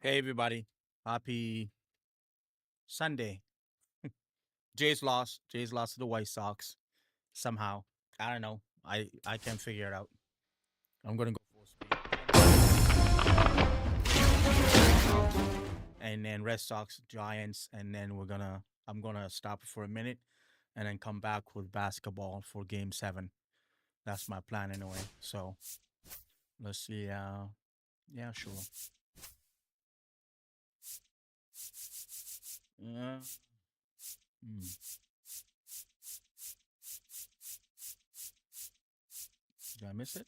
Hey everybody, happy Sunday. Jays lost. Jays lost to the White Sox somehow. I don't know. I can't figure it out. I'm gonna go full speed. And then Red Sox, Giants, and then I'm gonna stop for a minute, and then come back with basketball for Game 7. That's my plan anyway. So let's see. Yeah, sure. Uh, hmm. Did I miss it?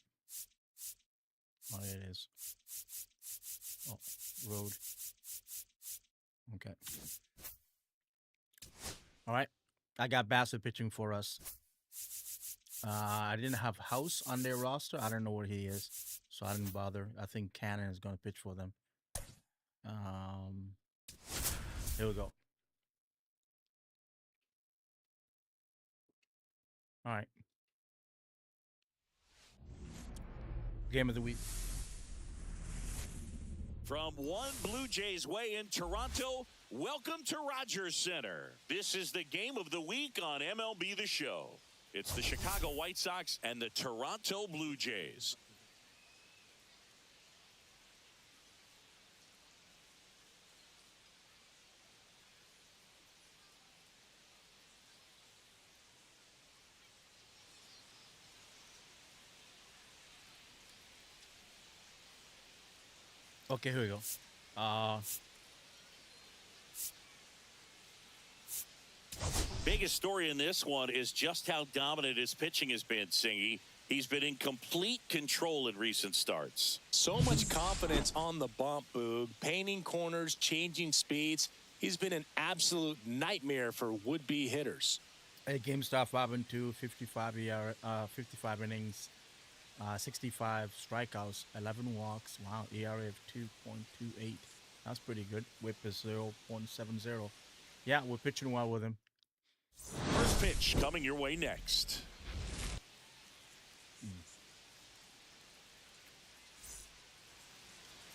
Oh, there it is. Oh, road. Okay. All right. I got Bassett pitching for us. I didn't have House on their roster. I don't know where he is, so I didn't bother. I think Cannon is going to pitch for them. Um, Here we go. All right. Game of the week. From One Blue Jays Way in Toronto, welcome to Rogers Center. This is the game of the week on MLB The Show. It's the Chicago White Sox and the Toronto Blue Jays. Okay, here we go. Biggest story in this one is just how dominant his pitching has been, Singy. He's been in complete control in recent starts. So much confidence on the bump, Boog. Painting corners, changing speeds. He's been an absolute nightmare for would-be hitters. A game start 5-2, 55 55 innings, 65 strikeouts, 11 walks. Wow, ERA of 2.28. That's pretty good. WHIP is 0.70. Yeah, we're pitching well with him. First pitch coming your way next.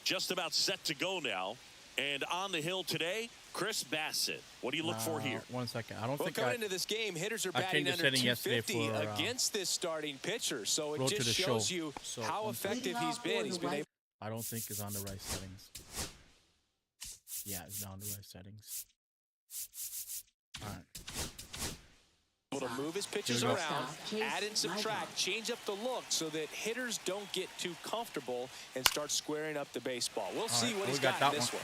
Just about set to go now. And on the hill today, Chris Bassett. What do you look for here? 1 second. I don't think coming into this game, hitters are I batting changed the under setting yesterday 250 for, against this starting pitcher. So it Road to just the shows show. you So, how effective he's been. He's been able. I don't think it's on the right settings. Yeah, it's not on the right settings. All right. To move his pitches Here we go. around, add and subtract, change up the look so that hitters don't get too comfortable and start squaring up the baseball. We'll see what he's got in this one.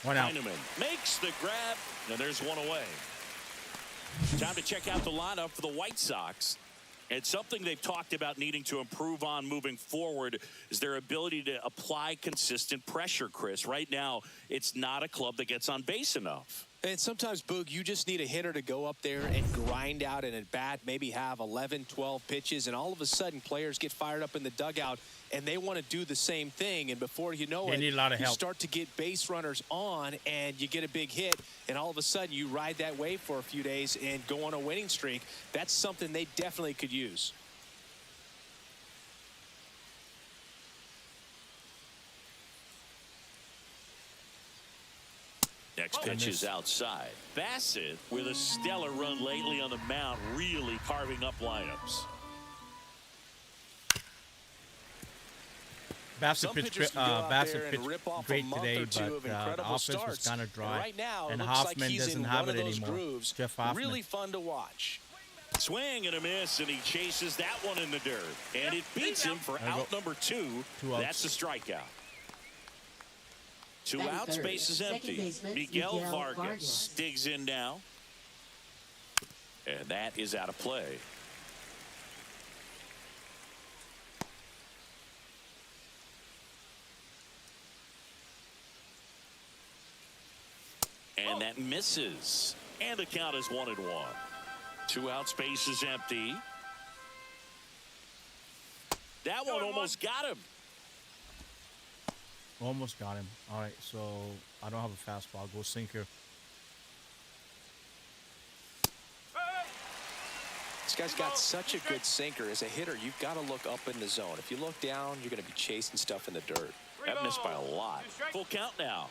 One out. Heineman makes the grab, and there's one away. Time to check out the lineup for the White Sox. And something they've talked about needing to improve on moving forward is their ability to apply consistent pressure, Chris. Right now, it's not a club that gets on base enough. And sometimes, Boog, you just need a hitter to go up there and grind out an at-bat, maybe have 11, 12 pitches, and all of a sudden players get fired up in the dugout, and they want to do the same thing. And before you know it, need a lot of you help. start to get base runners on, and you get a big hit, and all of a sudden you ride that wave for a few days and go on a winning streak. That's something they definitely could use. Next pitch is outside. Bassett, with a stellar run lately on the mound, really carving up lineups. Bassett pitched great today, but the offense was kind of dry. Right now, and looks Hoffman like he's doesn't in have one it of those anymore. grooves. Jeff Hoffman. Really fun to watch. Swing and a miss, and he chases that one in the dirt. And it beats him for out number 2. That's a strikeout. 2 outs, base is empty. Miguel Vargas digs in now. And that is out of play. And that misses. And the count is 1-1. 2 outs, base is empty. That one almost got him. Almost got him. All right, so I don't have a fastball. I'll go sinker. This guy's got such a good sinker. As a hitter, you've got to look up in the zone. If you look down, you're going to be chasing stuff in the dirt. That missed by a lot. Full count now.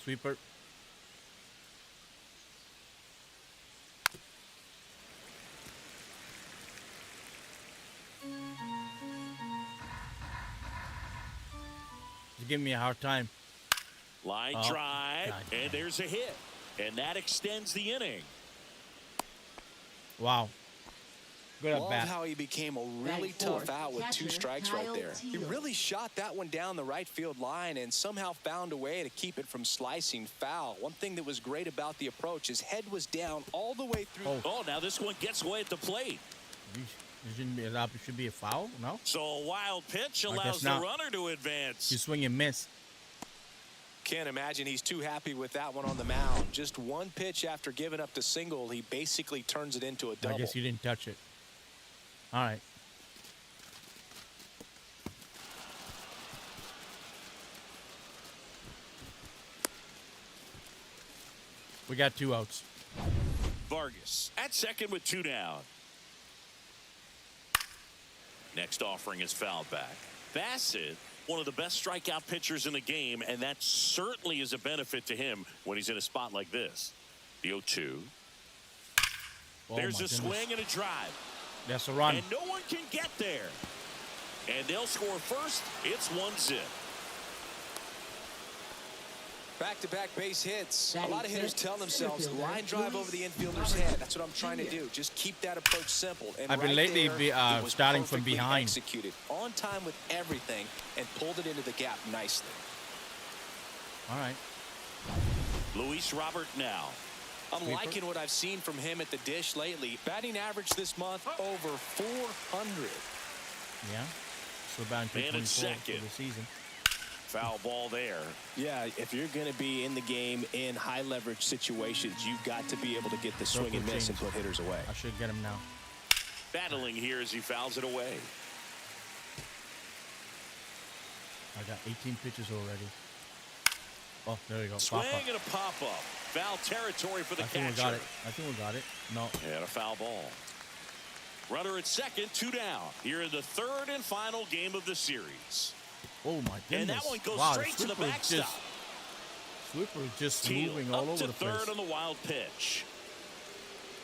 Sweeper. You're giving me a hard time. Line Oh, drive, God. and there's a hit. And that extends the inning. Wow. Good at Love bat. how he became a really Right tough fourth, out with 2 catcher, strikes right Kyle there. He Teel. really shot that one down the right field line and somehow found a way to keep it from slicing foul. One thing that was great about the approach, his head was down all the way through. Oh, now this one gets away at the plate. That should be a foul, no? So a wild pitch I allows guess the not. runner to advance. You swing and miss. Can't imagine he's too happy with that one on the mound. Just one pitch after giving up the single, he basically turns it into a double. I guess you didn't touch it. All right. We got 2 outs. Vargas at second with 2 down. Next offering is fouled back. Bassett, one of the best strikeout pitchers in the game, and that certainly is a benefit to him when he's in a spot like this. The 0-2. Oh, There's my a goodness. swing and a drive. That's a run. And no one can get there. And they'll score first. It's 1-0. Back-to-back base hits. A Batting lot of hitters fifth, tell themselves, center line fielder, drive over the Luis infielder's Robert head. That's what I'm trying to Jr. do. Just keep that approach simple. And I've been right lately there, be- it was starting from perfectly behind. Executed on time with everything and pulled it into the gap nicely. All right. Luis Robert now. I'm Sweeper. liking what I've seen from him at the dish lately. Batting average this month over 400. Yeah. So about Man at 224 second. for the season. Foul ball there. Yeah, if you're going to be in the game in high leverage situations, you've got to be able to get the swing and miss and put hitters away. I should get him now. Battling here as he fouls it away. I got 18 pitches already. Oh, there you go. Swing Pop up. and a pop-up. Foul territory for the I think catcher. we got it. I think we got it. No. And a foul ball. Runner at second, 2 down. Here in the third and final game of the series. Oh, my goodness. And that one goes wow, straight to the Sweeper is backstop. Sweeper is just Teal moving all up over to the place. third on the wild pitch.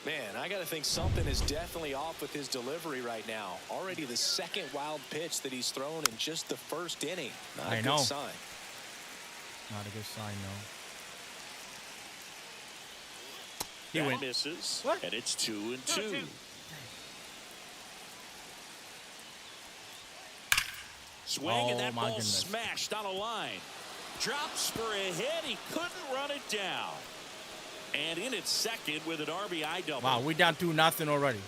Man, I got to think something is definitely off with his delivery right now. Already the second wild pitch that he's thrown in just the first inning. Not a I good know. sign. Not a good sign, no. He That went. misses. What? And it's 2-2. Swing, and Oh, that my ball goodness. smashed on a line. Drops for a hit. He couldn't run it down. And in at second with an RBI double. Wow, we down 2-0 already.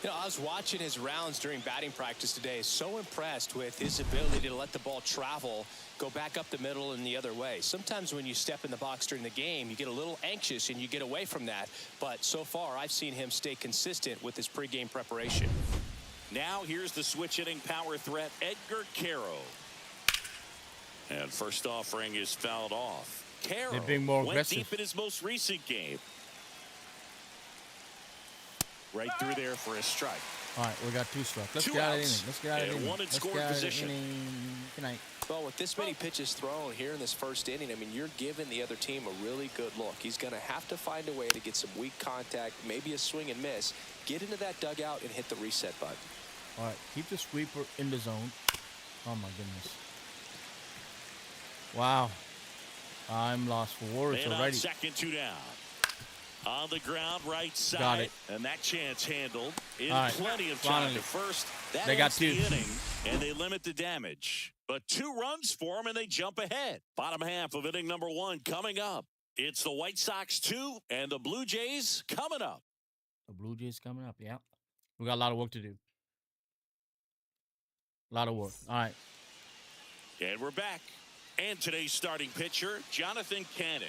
You know, I was watching his rounds during batting practice today. So impressed with his ability to let the ball travel, go back up the middle and the other way. Sometimes when you step in the box during the game, you get a little anxious and you get away from that. But so far, I've seen him stay consistent with his pregame preparation. Now here's the switch hitting power threat, Edgar Caro. And first offering is fouled off. Caro They're being more went aggressive. deep in his most recent game. Right through there for a strike. All right, we got 2 strikes. Let's 2 get out of the outs. inning. Let's get out of the And inning. one in Let's scoring get out of the position. inning. Good night. Well, with this many pitches thrown here in this first inning, I mean, you're giving the other team a really good look. He's going to have to find a way to get some weak contact, maybe a swing and miss, get into that dugout and hit the reset button. All right, keep the sweeper in the zone. Oh, my goodness. Wow. I'm lost for words Man on already. second, 2 down. On the ground, right side. Got it. And that chance handled in All right, plenty of time finally. to first. That They got ends the 2. inning, and they limit the damage. But 2 runs for them, and they jump ahead. Bottom half of inning number 1 coming up. It's the White Sox 2 and the Blue Jays coming up. The Blue Jays coming up, yeah. We got a lot of work to do. A lot of work. All right. And we're back. And today's starting pitcher, Jonathan Cannon.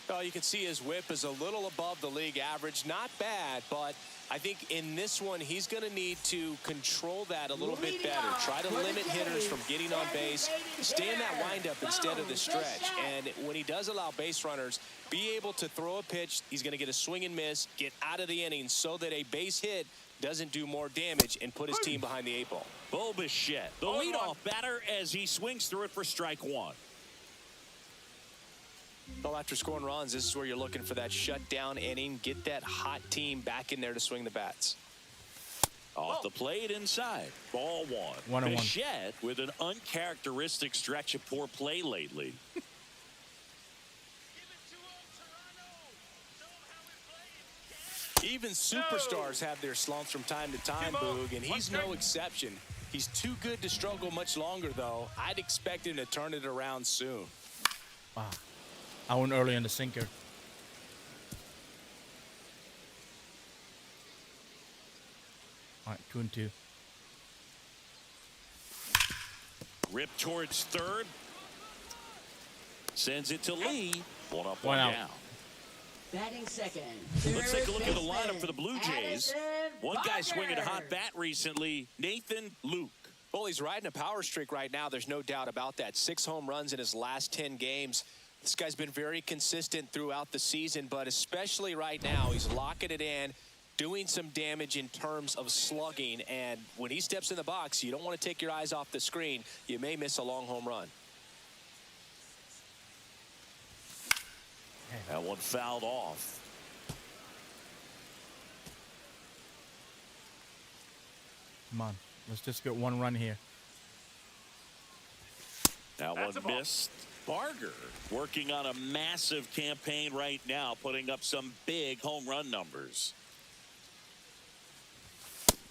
Well, you can see his whip is a little above the league average. Not bad, but I think in this one, he's going to need to control that a little bit better. Try to limit hitters from getting on base. Stay in that windup instead of the stretch. And when he does allow base runners, be able to throw a pitch. He's going to get a swing and miss, get out of the inning so that a base hit doesn't do more damage and put his team behind the 8 ball. Bo Bichette, the leadoff batter, as he swings through it for strike one. Well, after scoring runs, this is where you're looking for that shutdown inning. Get that hot team back in there to swing the bats. Off the plate inside. Ball one. 1-1. Bichette with an uncharacteristic stretch of poor play lately. Even superstars have their slumps from time to time, Boog, and he's no exception. He's too good to struggle much longer, though. I'd expect him to turn it around soon. Wow. I went early in the sinker. All right, 2-2. Rip towards third. Sends it to Lee. One up, One one out. down. Batting second. Let's take a look at the Third lineup for the Blue Jays. Addison One guy swinging a hot Barker. bat recently, Nathan Luke. Well, he's riding a power streak right now. There's no doubt about that. 6 home runs in his last 10 games. This guy's been very consistent throughout the season, but especially right now, he's locking it in, doing some damage in terms of slugging. And when he steps in the box, you don't want to take your eyes off the screen. You may miss a long home run. That one fouled off. Come on. Let's just get one run here. That one missed. Barger working on a massive campaign right now, putting up some big home run numbers.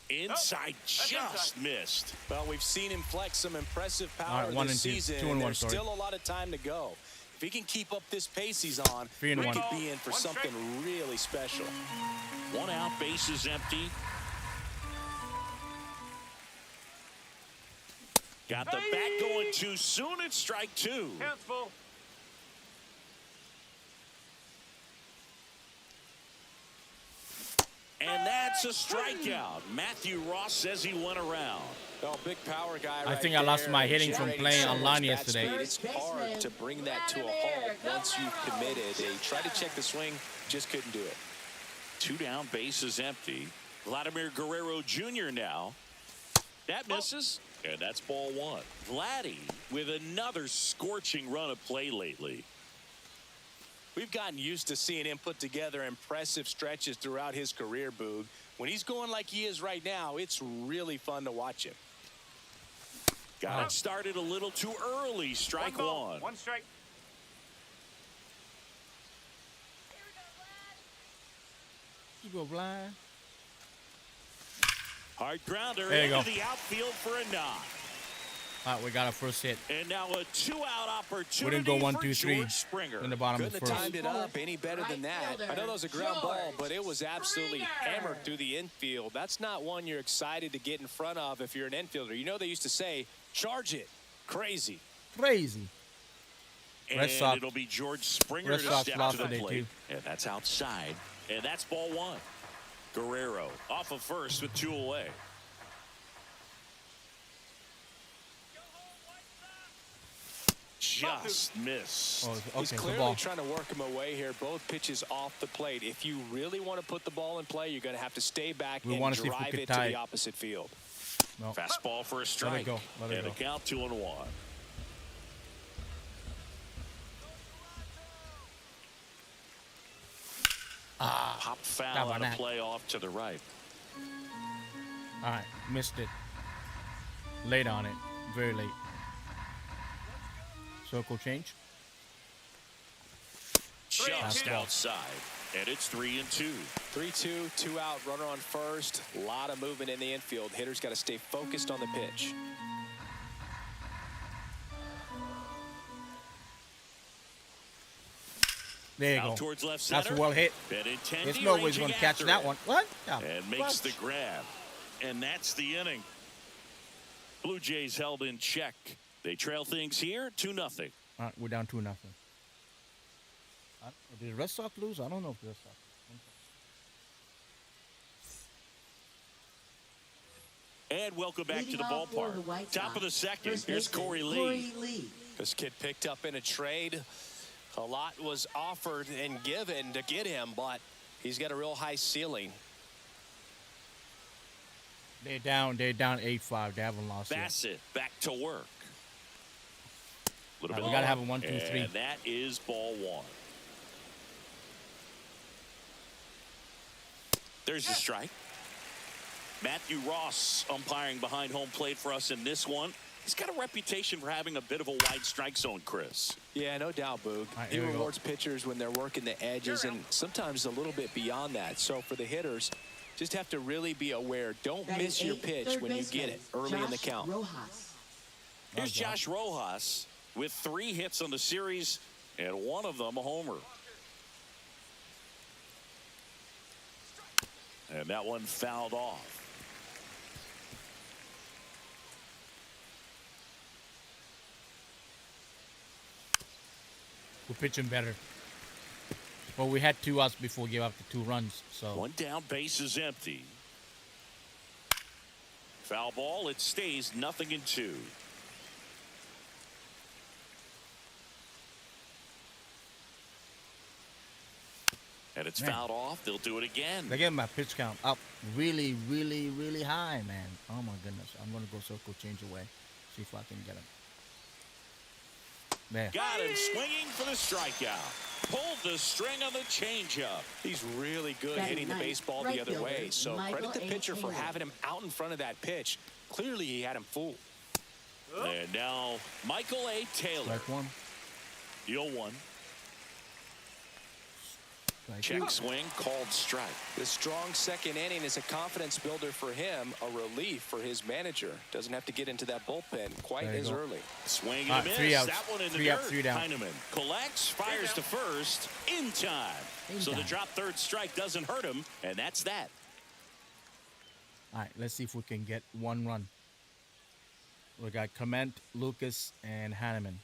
Inside just missed. Well, we've seen him flex some impressive All power right, 1 this and 2. season. 2 and 1, There's sorry. still a lot of time to go. If he can keep up this pace he's on, 3 and he 1. could be in for something really special. One out, bases empty. Got the bat going too soon. It's strike two. And that's a strikeout. Matthew Ross says he went around. Oh, big power guy I right think I lost there, my hitting from generating playing so online much bat yesterday. speed. It's hard to bring that to a halt once you've committed. They tried to check the swing, just couldn't do it. Two down, bases empty. Vladimir Guerrero Jr. now. That misses, and that's ball one. Vladdy with another scorching run of play lately. We've gotten used to seeing him put together impressive stretches throughout his career, Boog. When he's going like he is right now, it's really fun to watch him. Got it started a little too early. Strike one. One strike. You go blind. Hard grounder There you into go. the outfield for a knock. All right, we got our first hit. And now a two-out opportunity We didn't go 1, for 2, 3 George Springer. in the bottom of Couldn't the have first. timed it up any better than that. I know that was a ground ball, but it was absolutely hammered through the infield. That's not one you're excited to get in front of if you're an infielder. You know they used to say, charge it. Crazy. Crazy. And Red Sox- it'll be George Springer Red to Sox step lost to the today, plate. too. And that's outside. And that's ball one. Guerrero off of first with two away. Just missed. Oh, He's okay, good clearly ball. trying to work him away here. Both pitches off the plate. If you really want to put the ball in play, you're going to have to stay back We and wanna see if we drive could it to tie the it. opposite field. No. Fastball for a strike. go. Let it and go. a count 2-1. Pop foul How about on a that? play off to the right. All right, missed it. Late on it. Very late. Circle change. Just Fastball. outside. And it's 3-2. 3-2, 2 out, runner on first. A lot of movement in the infield. Hitter's got to stay focused on the pitch. There you Out go. towards left center. That's well hit. Benintendi There's no way he's ranging going to catch after that it. one. What? Yeah. And makes the grab. And that's the inning. Blue Jays held in check. They trail things here 2-0. All right, we're down 2-0. Did the Red Sox lose? I don't know if the Red Sox. And welcome back to Leading the off for the ballpark. White Top of the Sox, second. first Here's baseman, Corey Lee. Corey Lee. This kid picked up in a trade. A lot was offered and given to get him, but he's got a real high ceiling. They're down 8-5. They haven't lost yet. Bassett back to work. Little All right, bit we gotta low. have a 1-2-3. And that is ball one. There's the strike. Matthew Ross umpiring behind home plate for us in this one. He's got a reputation for having a bit of a wide strike zone, Chris. Yeah, no doubt, Boog. right, He here we go. rewards pitchers when they're working the edges and sometimes a little bit beyond that. So for the hitters, just have to really be aware. Don't Batting miss your eighth, pitch third when you baseman, get it early in the Josh count. Rojas. Here's Josh Rojas with 3 hits on the series and one of them a homer. And that one fouled off. We're pitching better. Well, we had 2 outs before we gave up the 2 runs. So One down, base is empty. Foul ball, it stays 0-2. And it's Man. fouled off. They'll do it again. they're getting my pitch count up really, really, really high, man. Oh my goodness. I'm gonna go circle change away. See if I can get him. There. Got him swinging for the strikeout. Pulled the string on the changeup. He's really good Batting hitting the ninth, baseball right the other way. fielder, So Michael credit the A. pitcher for Taylor. having him out in front of that pitch. Clearly, he had him fooled. And now Michael A. Taylor. Strike 1. The 0-1. Strike Check 2. swing called strike. The strong second inning is a confidence builder for him, a relief for his manager. Doesn't have to get into that bullpen quite There you as go. early. Swing and All a right, miss. 3 outs. That one in the 3 up, dirt. 3 down. Heineman collects, fires to first in time. So the time. drop third strike doesn't hurt him, and that's that. All right, let's see if we can get 1 run. We got Clement, Lucas, and Hanneman.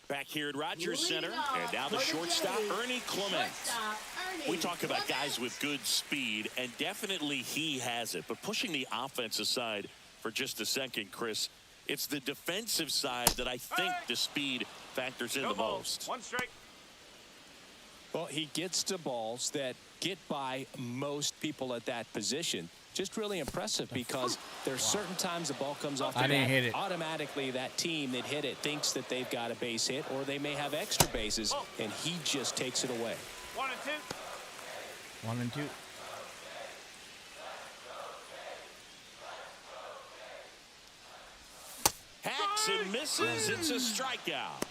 Back here at Rogers Leading Center, off and now the for the shortstop, Jays, Ernie Clement. Shortstop, Ernie We talk about Clement. guys with good speed, and definitely he has it. But pushing the offense aside for just a second, Chris, it's the defensive side that I think the speed factors in the most. 1 strike. Well, he gets to balls that get by most people at that position. Just really impressive because there's certain times the ball comes off the I didn't bat, hit it. automatically that team that hit it thinks that they've got a base hit or they may have extra bases, and he just takes it away. 1 and 2. 1 and 2. Hacks and misses. It's a strikeout.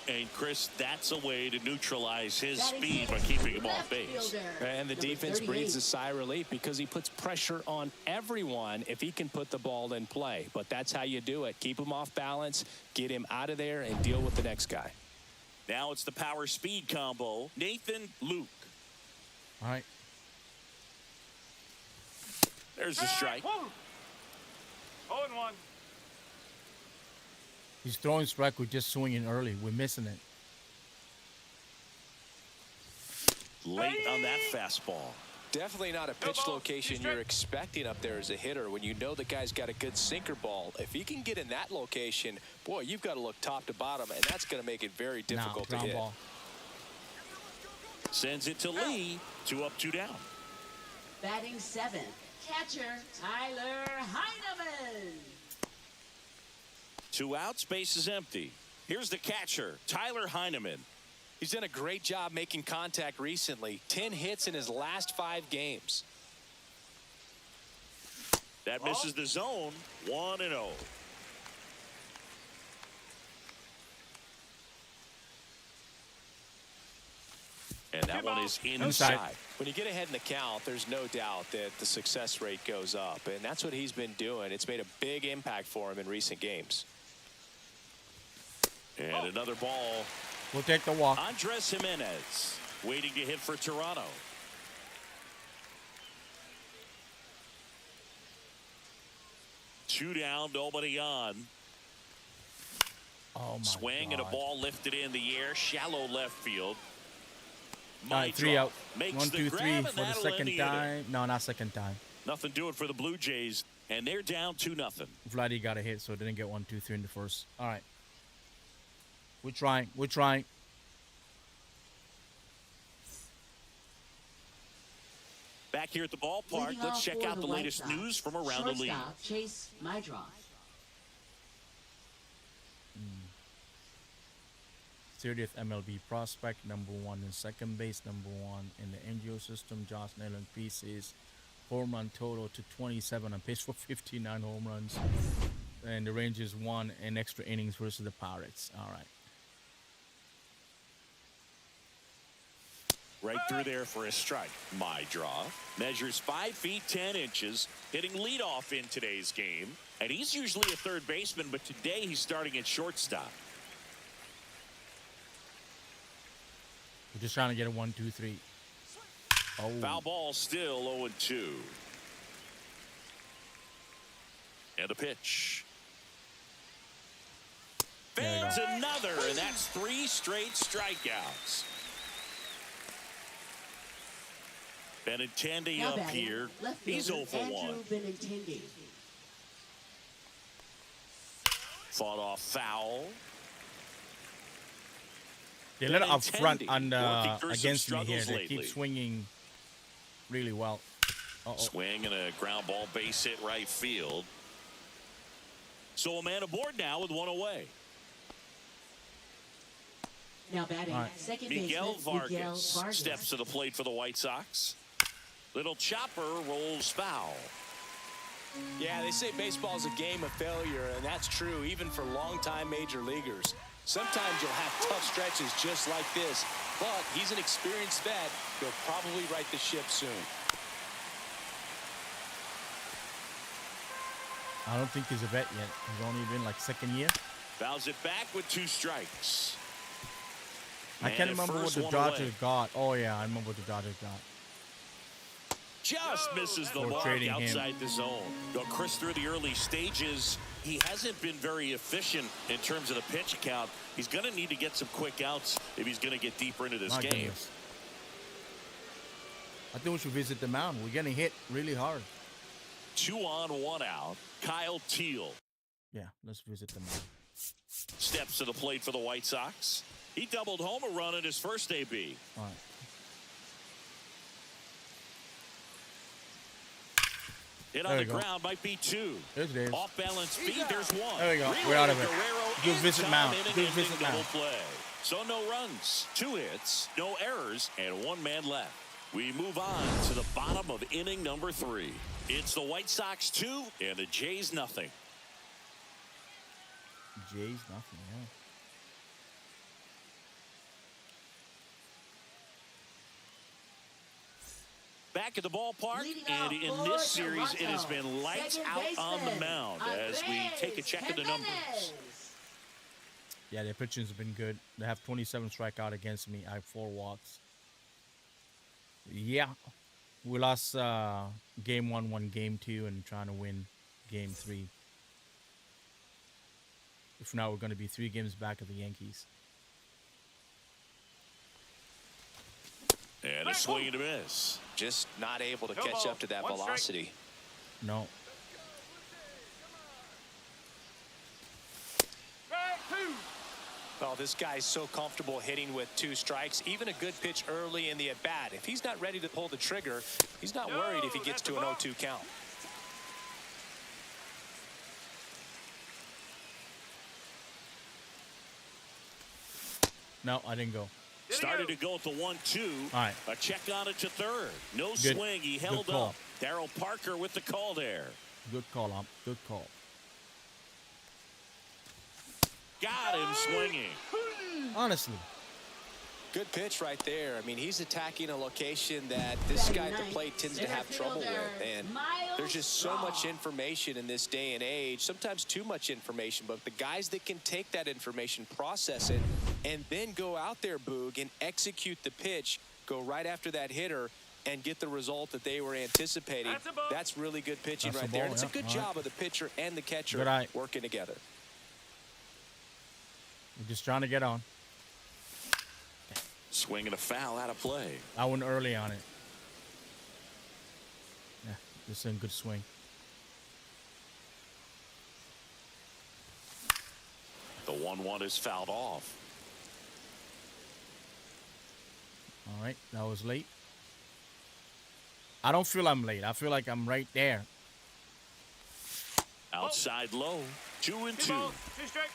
And Chris, that's a way to neutralize his Batting speed by sixth, keeping him left off base. fielder, And the number defense 38. breathes a sigh of relief because he puts pressure on everyone if he can put the ball in play. But that's how you do it. Keep him off balance, get him out of there, and deal with the next guy. Now it's the power speed combo. Nathan Luke. All right. There's the strike. 0 and 1. He's throwing strike. We're just swinging early. We're missing it. Late on that fastball. Definitely not a pitch ball, location strike. you're expecting up there as a hitter when you know the guy's got a good sinker ball. If he can get in that location, boy, you've got to look top to bottom, and that's going to make it very difficult to ground hit. ball. Sends it to Lee. 2 up, 2 down. Batting 7th, catcher Tyler Heineman. 2 outs, base is empty. Here's the catcher, Tyler Heineman. He's done a great job making contact recently. 10 hits in his last 5 games. That misses the zone. 1-0. And that one is inside. When you get ahead in the count, there's no doubt that the success rate goes up, and that's what he's been doing. It's made a big impact for him in recent games. And another ball. We'll take the walk. Andres Jimenez waiting to hit for Toronto. Two down, nobody on. Oh my Swing God. and a ball lifted in the air, shallow left field. All right, 3 out. Makes 1, the 2, grab, 3 and for the that'll end second the inning. time. No, not second time. Nothing doing for the Blue Jays, and they're down 2-0. Vladdy got a hit, so didn't get 1, 2, 3 in the first. All right. We're trying. We're trying. here at the ballpark. Leading Let's off check for out the White latest Sox, news from around the league. shortstop Chase Mydroth. 30th MLB prospect, number 1 in second base, number 1 in the NGO system. Josh Naylor increases home run total to 27 on pace for 59 home runs. And the Rangers won in extra innings versus the Pirates. All right. Right through there for a strike. Mydroth measures 5 feet 10 inches, hitting leadoff in today's game. And he's usually a third baseman, but today he's starting at shortstop. We're just trying to get a 1-2-3. Oh, Foul ball still 0-2. And a pitch. There you Fans go. another, and that's 3 straight strikeouts. Benintendi Now up batting, here. left He's 0 fielder for 1. Andrew Benintendi. Fought off foul. They let it up front Benintendi and working through some against me here. struggles They lately. keep swinging really well. Uh-oh. Swing and a ground ball base hit right field. So a man aboard now with 1 away. Now batting, All right. second Miguel baseman Miguel Vargas Vargas. steps to the plate for the White Sox. Little chopper rolls foul. Yeah, they say baseball's a game of failure, and that's true even for longtime major leaguers. Sometimes you'll have tough stretches just like this, but he's an experienced vet. He'll probably right the ship soon. I don't think he's a vet yet. He's only been like second year. Fouls it back with 2 strikes. I And can't a remember what first the one Dodgers away. got. Oh, yeah, I remember what the Dodgers got. Just misses the For mark trading him. outside the zone. Though Chris, through the early stages, he hasn't been very efficient in terms of the pitch count. He's going to need to get some quick outs if he's going to get deeper into this My game. goodness. I think we should visit the mound. We're getting hit really hard. 2 on, 1 out. Kyle Teal Yeah, let's visit the mound. steps to the plate for the White Sox. He doubled home a run in his first AB. All right. Hit There on we the go. ground might be 2. There's it is. Off balance feed, there's 1. There we go. Relay We're out of it. Guerrero Good in visit time, mound. inning Good ending visit double mound. play. So no runs, 2 hits, no errors, and 1 man left. We move on to the bottom of inning number 3. It's the White Sox 2 and the Jays nothing. Jays, nothing, yeah. Back at the ballpark, Leading and off in for this series, it has Toronto, been lights second out on the baseman, mound as we take a check of the numbers. Jimenez. Yeah, their pitching's been good. They have 27 strikeout against me. I have 4 walks. Yeah. We lost game 1, won game 2, and trying to win game 3. If not, we're going to be 3 games back of the Yankees. And a swing and a miss. Just not able to No catch ball. up to that 1 strike. velocity. No. Strike 2. Well, this guy's so comfortable hitting with 2 strikes. Even a good pitch early in the at-bat. If he's not ready to pull the trigger, he's not worried if he gets to an 0-2 count. No, I didn't go. Started to go at the 1-2. All right. A check on it to third. No Good. swing. He Good held call. up. Darryl Parker with the call there. Good call, Ump. Good call. Got him swinging. Honestly. Good pitch right there. I mean, he's attacking a location that this guy at the plate tends to have trouble with. And there's just so much information in this day and age, sometimes too much information. But the guys that can take that information, process it, and then go out there, Boog, and execute the pitch, go right after that hitter, and get the result that they were anticipating. That's a ball. That's really good pitching That's a right there. ball, And it's a yeah. good All job right. of the pitcher and the catcher Good eye. working together. We're just trying to get on. Swing and a foul out of play. I went early on it. Yeah, this is a good swing. The 1-1 is fouled off. All right, that was late. I don't feel I'm late. I feel like I'm right there. Outside low, 2 and 2. Balls, 2 strike.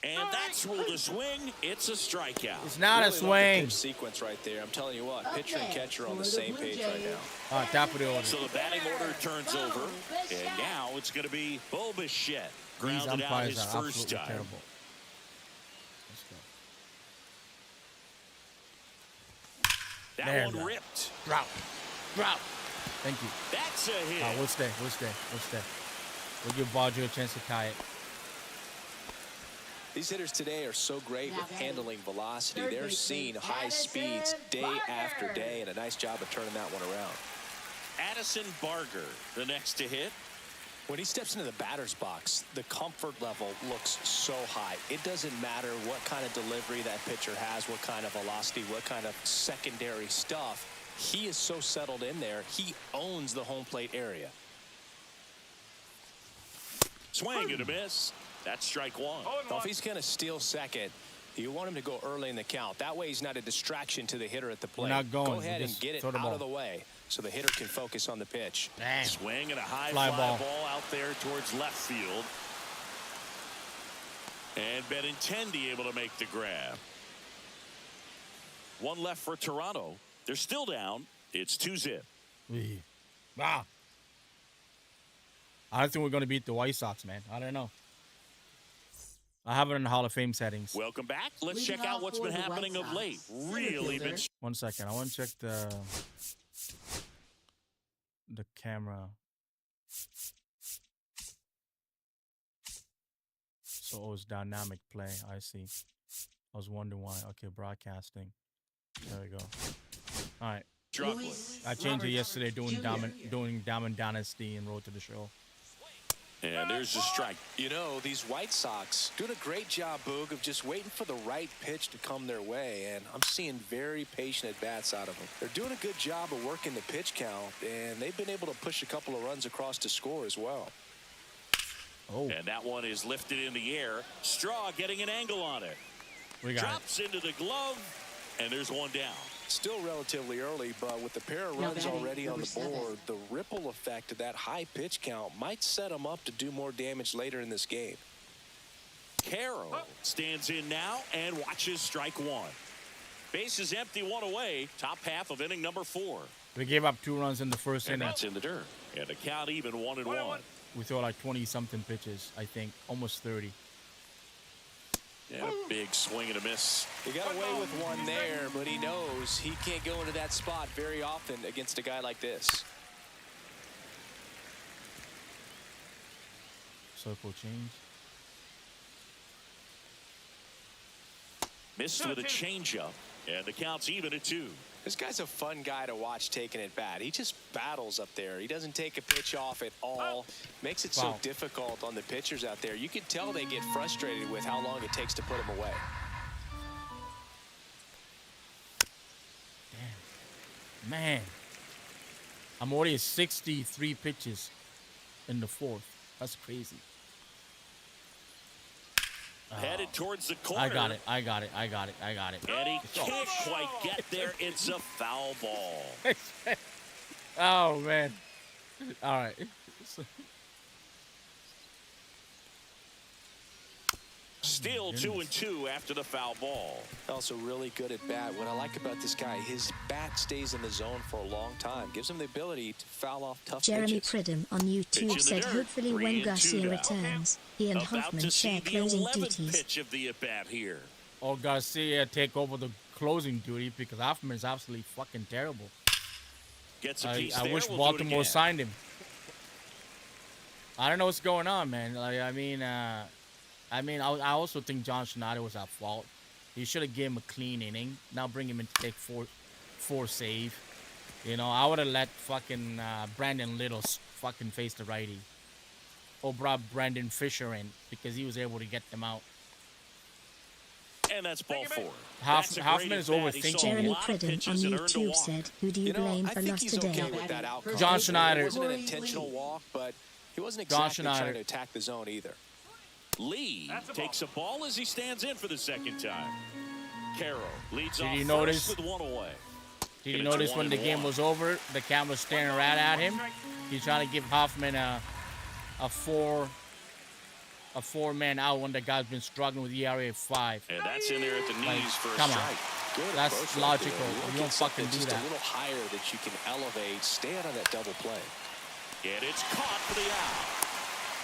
And that's ruled a swing. It's a strikeout. It's not a Really love the swing. pitch sequence right there. I'm telling you what, pitcher and catcher are on the same page right now. Top of the order. So the batting order turns over, and now it's going to be Bo Bichette. These Grounded out umpires his are first absolutely time. terrible. Let's go. That There one you go. ripped. Drop. Drop. Thank you. That's a hit. We'll stay. We'll stay. We'll stay. We'll give Bajo a chance to tie it. These hitters today are so great with handling velocity. Third They're baseman, seeing high speeds day after day, and a nice job of turning that one around. Addison Barger, the next to hit. When he steps into the batter's box, the comfort level looks so high. It doesn't matter what kind of delivery that pitcher has, what kind of velocity, what kind of secondary stuff. He is so settled in there. He owns the home plate area. Swing and a miss. That's strike 1. 0 and Now, 1. if he's going to steal second, you want him to go early in the count. That way he's not a distraction to the hitter at the plate. not going. Go ahead We and just get it throw the out ball. of the way so the hitter can focus on the pitch. Damn. Swing and a high Fly fly ball. ball out there towards left field. And Benintendi able to make the grab. One left for Toronto. They're still down. It's 2-zip. Wow. I don't think we're going to beat the White Sox, man. I don't know. I have it in the Hall of Fame settings. Welcome back. Let's Leading check out off what's for been the happening White of late. Sox, Really been. center 1 second. I want to check the camera. So it was dynamic play. I see. I was wondering why. Okay, broadcasting. There we go. All right. Struggling. Luis I changed it Robert yesterday doing Jr. Diamond Dynasty and Road to the Show. And there's the strike. You know, these White Sox doing a great job, Boog, of just waiting for the right pitch to come their way, and I'm seeing very patient at-bats out of them. They're doing a good job of working the pitch count, and they've been able to push a couple of runs across to score as well. Oh, And that one is lifted in the air. Straw getting an angle on it. we got it. Drops into the glove, and there's one down. Still relatively early, but with the pair of Now runs batting, already on number the board, 7. the ripple effect of that high pitch count might set them up to do more damage later in this game. Carroll stands in now and watches strike 1. Base is empty, 1 away. Top half of inning number 4. We gave up 2 runs in the first And inning. that's in the dirt. And the count even 1 and 1 and 1. 1. We threw like 20-something pitches, I think. Almost 30. And a big swing and a miss. He got away with one there, but he knows he can't go into that spot very often against a guy like this. Circle change. Missed with a changeup. And the count's even at 2. This guy's a fun guy to watch taking it bat. He just battles up there. He doesn't take a pitch off at all. Makes it so Wow. difficult on the pitchers out there. You can tell they get frustrated with how long it takes to put him away. Man. I'm already at 63 pitches in the 4th. That's crazy. Headed towards the corner. I got it. I got it. I got it. I got it. And he can't quite get there. It's a foul ball. Oh, man. All right. Still 2 and 2 after the foul ball. Also really good at bat. What I like about this guy, his bat stays in the zone for a long time. Gives him the ability to foul off tough Jeremy pitches. Pridham on Pitch in YouTube the said dirt. hopefully 3 when and 2 Garcia now. returns, he and About Hoffman to see share the closing 11th duties. pitch of the at-bat here. Or Garcia take over the closing duty because Hoffman is absolutely fucking terrible. Gets a I piece wish there. We'll do it Baltimore again. signed him. I don't know what's going on, man. Like, I also think John Schneider was at fault. You should have given him a clean inning. Now bring him in to take four save. You know, I would have let fucking Brandon Little fucking face the righty. Or brought Brandon Fisher in because he was able to get them out. And that's ball 4. Hoffman is overthinking Jeremy Pridham on YouTube said, who do you You know, blame I for think loss he's today? okay with that outcome. John Schneider. It wasn't an intentional walk, but he wasn't John exactly Schneider. trying to attack the zone either. Lee That's a takes a ball as he stands in for the second time. Carroll leads Did off you first notice- with one away. Did you And it's notice when the game 1-1. was over, the camera was staring right at him? He's trying to give Hoffman a four-man out when the guy's been struggling with ERA of 5. And that's in there at the knees Like, for a come on. strike. Good That's approach right logical. there. You look don't at something fucking do just that. a little higher that you can elevate. Stay out of that double play. And it's caught for the out.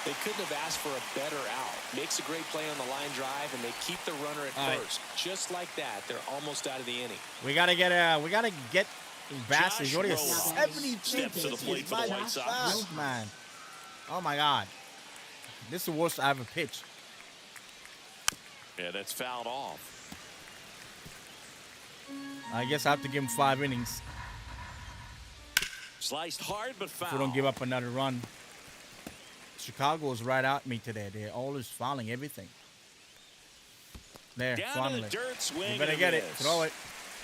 They couldn't have asked for a better out. Makes a great play on the line drive, and they keep the runner at All right. first. Just like that, they're almost out of the inning. We gotta get Bassett. He's already a Josh Rojas 70 steps to the plate for the White Sox. Man. Oh my God. This is the worst I ever pitched. Yeah, that's fouled off. I guess I have to give him 5 innings Sliced hard, but foul. if we don't give up another run. Chicago is right at me today. They're always fouling everything. There, Down in finally. the dirt, swing. You better and get it. miss. Throw it.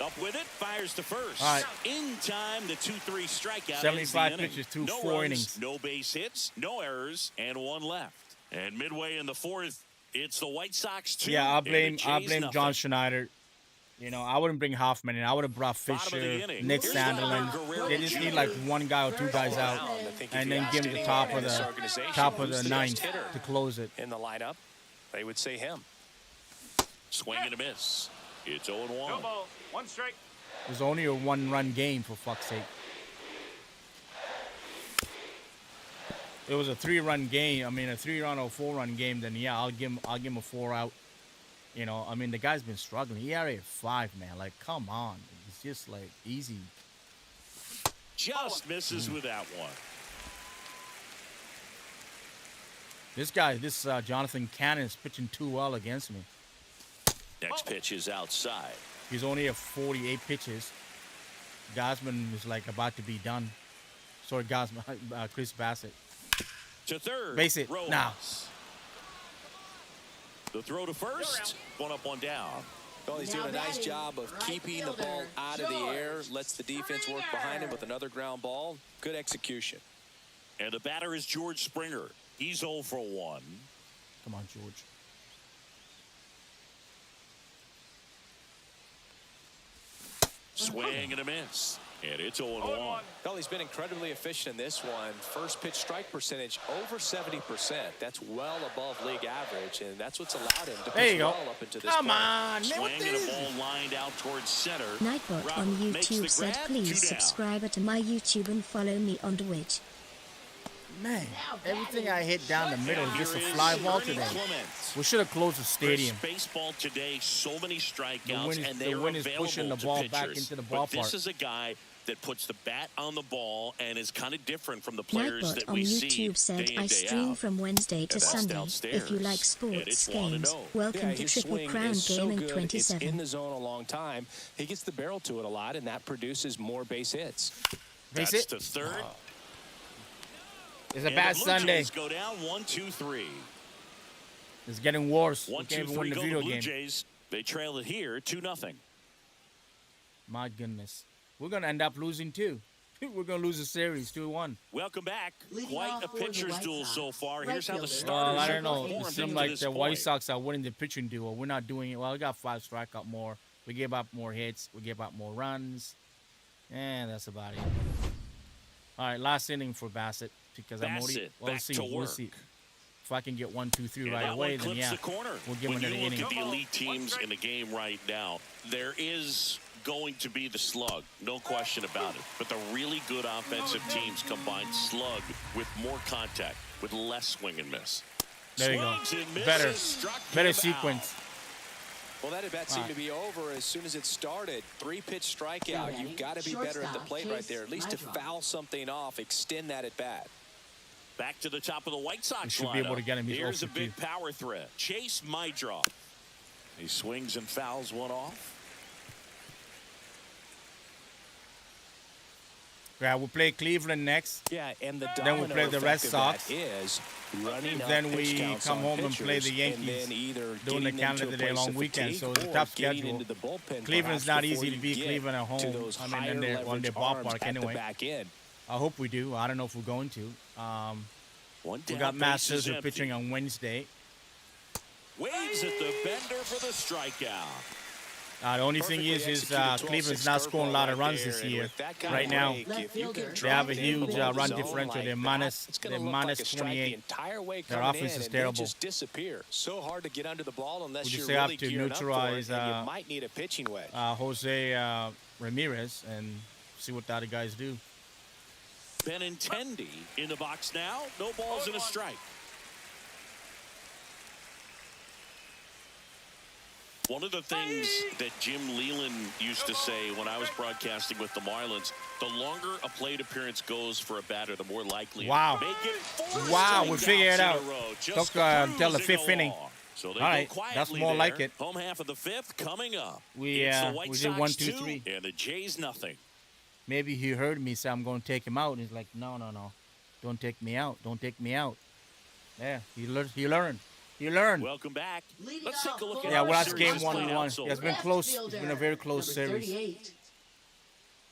Up with it, fires to first. All right. In time, the 2-3 strikeout. 75 ends the inning. pitches, 2 no 4 runs, innings. No base hits, no errors, and 1 left. And midway in the 4th, it's the White Sox 2. Yeah, I and the blame Jays John nothing. Schneider. You know, I wouldn't bring Hoffman in. I would have brought Bottom of the Fisher, inning. Nick Here's Sanderlin. Guerrero They just Jr. need like 1 guy or 2 guys out, I think if and you then asked give him the anyone top in of this the organization who's the best 9th hitter to close it. in the lineup, they would say him. Swing and a miss. It's 0-1. No ball. 1 strike. It was only a 1-run game, for fuck's sake. It was a 3-run game. I mean, a 3-run or 4-run game. Then yeah, I'll give him a 4 out. You know, I mean, the guy's been struggling. ERA 5, man. Like, come on. It's just like easy. Just misses with that one. This guy, Jonathan Cannon is pitching too well against me. Next pitch is outside. He's only at 48 pitches. Gausman is like about to be done. Sorry, Chris Bassett. To third. Base it. Rojas. Now. The throw to first. 1 up, 1 down. Well, he's doing a nice job of keeping the ball out of the air, lets the defense work behind him with another ground ball. Good execution. And the batter is George Springer. He's 0 for 1. Come on, George. Swing and a miss. And it's 0-1. 0-1. Well, he's been incredibly efficient in this one. First pitch strike percentage over 70%. That's well above league average, and that's what's allowed him to There you pitch go. well up into this Come point. on. Swing What and a this? ball lined out towards center. Nightbot Robert on makes the YouTube said, grab, please 2 down. subscribe to my YouTube and follow me on Twitch. Man, everything I hit down the middle is Here just a is fly ball Ernie today. Clements. We should have closed the stadium. Chris, baseball today, so many strikeouts, The wind is- and the they are wind is available pushing the to ball pitchers. back into the But this ballpark. is a guy that puts the bat on the ball and is kind of different from the players Nightbot that on we see YouTube said, day in, I day stream out. from Wednesday to That's Sunday. downstairs. If you like And sports it's games, 1-0. welcome Yeah, to his Triple swing Crown is so Gaming good. It's 27. in the zone a long time. He gets the barrel to it a lot, and that produces more base hits. Base That's it. to third. It's a And bad the Blue Sunday. Jays go down 1-2-3. It's getting worse. We 1-2-3 can't even win the go video the Blue game. Jays. They trail it here 2-0. My goodness. We're going to end up losing too. We're going to lose the series 2-1. Welcome back. Leading Quite off a for the pitcher's White duel Sox, so far. right Here's how the fielder. starters I have don't know. It performed seemed up to like this the White point. Sox are winning the pitching duo. We're not doing it well. We got 5 strikeout more. We gave up more hits. We gave up more runs. And that's about it. All right, last inning for Bassett because I'm already. Bassett We'll back see. to We'll work. see. If I can get 1, 2, 3 And right that away, one then clips yeah, the corner. we'll give when him another you look inning. at the elite teams in the game right now, there is going to be the slug, no question about it. But the really good offensive teams combine slug with more contact, with less swing and miss. There you go. Swings and misses, Better struck better him sequence. Well, that at bat seemed to be over as soon as it started. 3-pitch strikeout. You've got to be better at the plate right there, at least to foul something off, extend that at bat. Back to the top of the White Sox We should lineup. be able to get him. He's Here's a 0 for big 2. power threat. Chase Mydroff. He swings and fouls one off. Yeah, we'll play Cleveland next. Yeah, and the Then we domino play the Red effect of that Sox. is running up Then pitch we counts come on home and play pitchers, the Yankees and then either during the getting Canada into a Day place long of weekend, fatigue so it's a or tough getting schedule. into the bullpen Cleveland's perhaps not before easy to you beat get Cleveland at to home. those I mean, higher on their leverage ballpark arms at anyway. the back end. I hope we do. I don't know if we're going to. One We down, got Matt base is Scherzer empty. pitching on Wednesday. Waves at the bender for the strikeout. The only thing is Cleveland's not scoring a lot of runs this year. Right now, they have a huge run differential. They're minus 28. Their offense is terrible. Just disappear. So hard to get under the ball unless We you're just really have to gearing up for it, neutralize and you might need a pitching wedge. Jose Ramirez and see what the other guys do. Benintendi in the box now. No balls and a strike. One of the things that Jim Leland used to say when I was broadcasting with the Marlins, the longer a plate appearance goes for a batter, the more likely. Wow. Make it 4 Wow, we figured it strikeouts in out. a row, just Took until the cruising fifth inning. along. So they All go right, quietly that's more there. like it. Home half of the fifth coming up. We, It's the White we did Sox 1, 2, 2, 3. and the Jays nothing. Maybe he heard me say I'm going to take him out. And he's like, no. Don't take me out. Don't take me out. Yeah, he learned. He learned. Welcome back. Leading Let's take a look at Yeah, how well, the that's series game has 1 played we out won. so It's been far. close. It's been a very close Number series.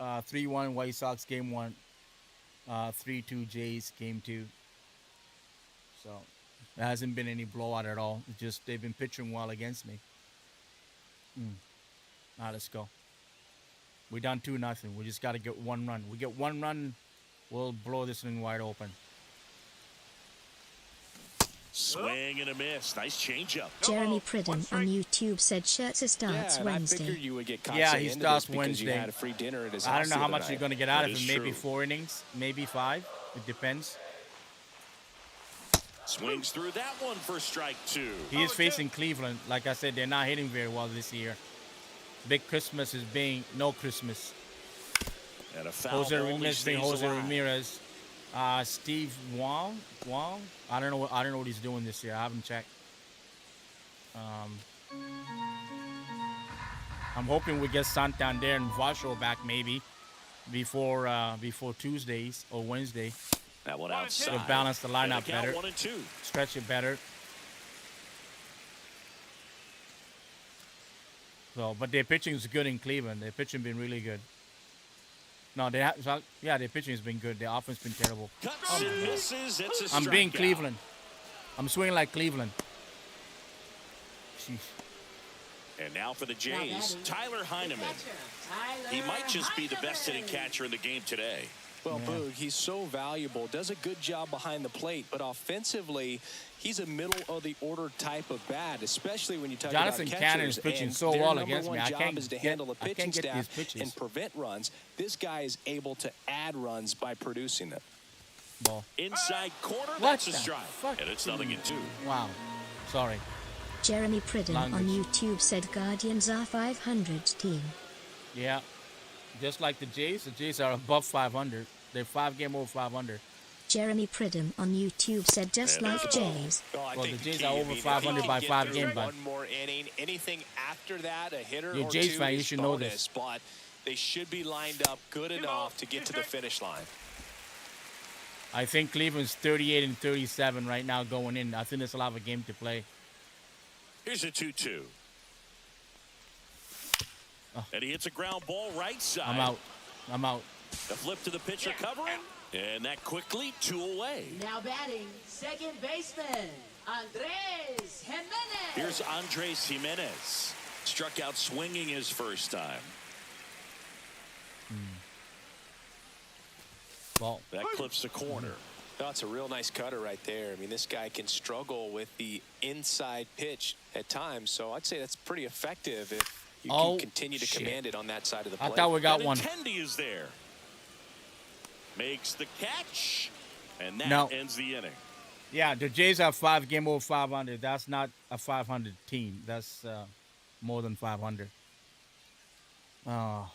38. 3-1 White Sox game 1. 3-2 Jays game 2. So there hasn't been any blowout at all. It's just they've been pitching well against me. All right, let's go. We're down 2-0. We just got to get 1 run. We get 1 run, we'll blow this thing wide open. Swing and a miss. Nice changeup. Jeremy Pridden on YouTube said Scherzer starts and I figured Wednesday. you would get caught Yeah, saying he into starts this because you Wednesday. had a free dinner at his I house don't know the how other much night. you're going to get out That of is him. Maybe true. 4 innings, maybe 5. It depends. Swings through that one for strike 2. He is facing Cleveland. Like I said, they're not hitting very well this year. Big Christmas is being no Christmas. And a foul Jose ball Ramirez being stays Jose alive. Ramirez. Steve Wong. I don't know what he's doing this year. I haven't checked. I'm hoping we get Santander and Vasho back maybe before Tuesdays or Wednesday. That one To outside. balance the And lineup the count better. 1-2. Stretch it better. So, but their pitching is good in Cleveland. Their pitching been really good. No, their pitching has been good. Their offense been terrible. Cuts and misses. It's a I'm being strikeout. Cleveland. I'm swinging like Cleveland. Jeez. And now for the Jays, Tyler Heineman. He might just be the best hitting catcher in the game today. Well, Boog, he's so valuable, does a good job behind the plate, but offensively, he's a middle-of-the-order type of bat, especially when you talk Jonathan about Cannon catchers. is pitching and so their well number against one me. I job can't is to get- handle the I can't pitching get these staff pitches. and prevent runs. This guy is able to add runs by producing them. Ball. Inside corner, What that's a the strike. fuck? And it's 0-2. Wow. Sorry. Jeremy Pridden on Language. YouTube said Guardians are 500 team. Yeah. Just like the Jays are above 500. They're 5 game over 500. Jeremy Pridden on YouTube said just And like there's a ball. Jays. Well, I Well, think the Jays key, are I over mean, if 500 he by can 5 get game, through but- one more inning. Anything after that, a hitter You're or Jays two fan, you is should know bonus, this. but they should be lined up good enough to get to the finish line. I think Cleveland's 38 and 37 right now going in. I think there's a lot of a game to play. Here's a 2-2. Oh. And he hits a ground ball right side. I'm out. The flip to the pitcher covering. And that quickly 2 away. Now batting, second baseman, Andres Jimenez. Here's Andres Jimenez. Struck out swinging his first time. Ball. That clips the corner. That's a real nice cutter right there. I mean, this guy can struggle with the inside pitch at times, so I'd say that's pretty effective if you Oh, can continue to shit. command it on that side of the I plate. thought we got one. Benintendi is there. Makes the catch. And that No. ends the inning. Yeah, the Jays are 5 game over 500. That's not a 500 team. That's more than 500. Jeremy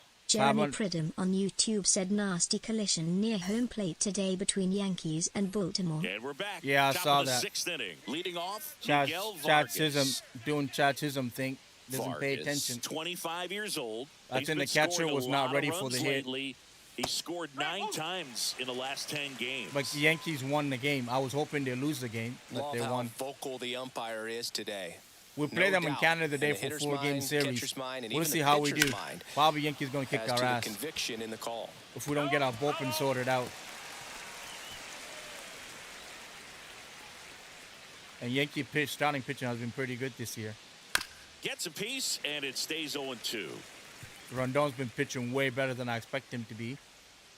500 Pridden on YouTube said nasty collision near home plate today between Yankees and Baltimore. And we're back. Yeah, I Top saw of the that. 6th inning. Leading off, Chad Miguel Chad Vargas. Chisholm doing Chad Chisholm thing. Doesn't pay Vargas, attention. 25 years old. I He's think been the catcher scoring a was not lot ready of for the runs hit. lately. He scored 9 times in the last 10 games. But the Yankees won the game. I was hoping they lose the game, but Love they how won. vocal the umpire is today. We'll play No them in doubt. Canada today In the for hitter's 4-game mind, series. catcher's mind, and We'll even see the how we pitcher's do. mind Probably Yankees going to kick as our to the ass conviction in the call. if we don't get our bullpen sorted out. And Yankee starting pitching has been pretty good this year. Gets a piece, and it stays 0-2. Rondon's been pitching way better than I expect him to be.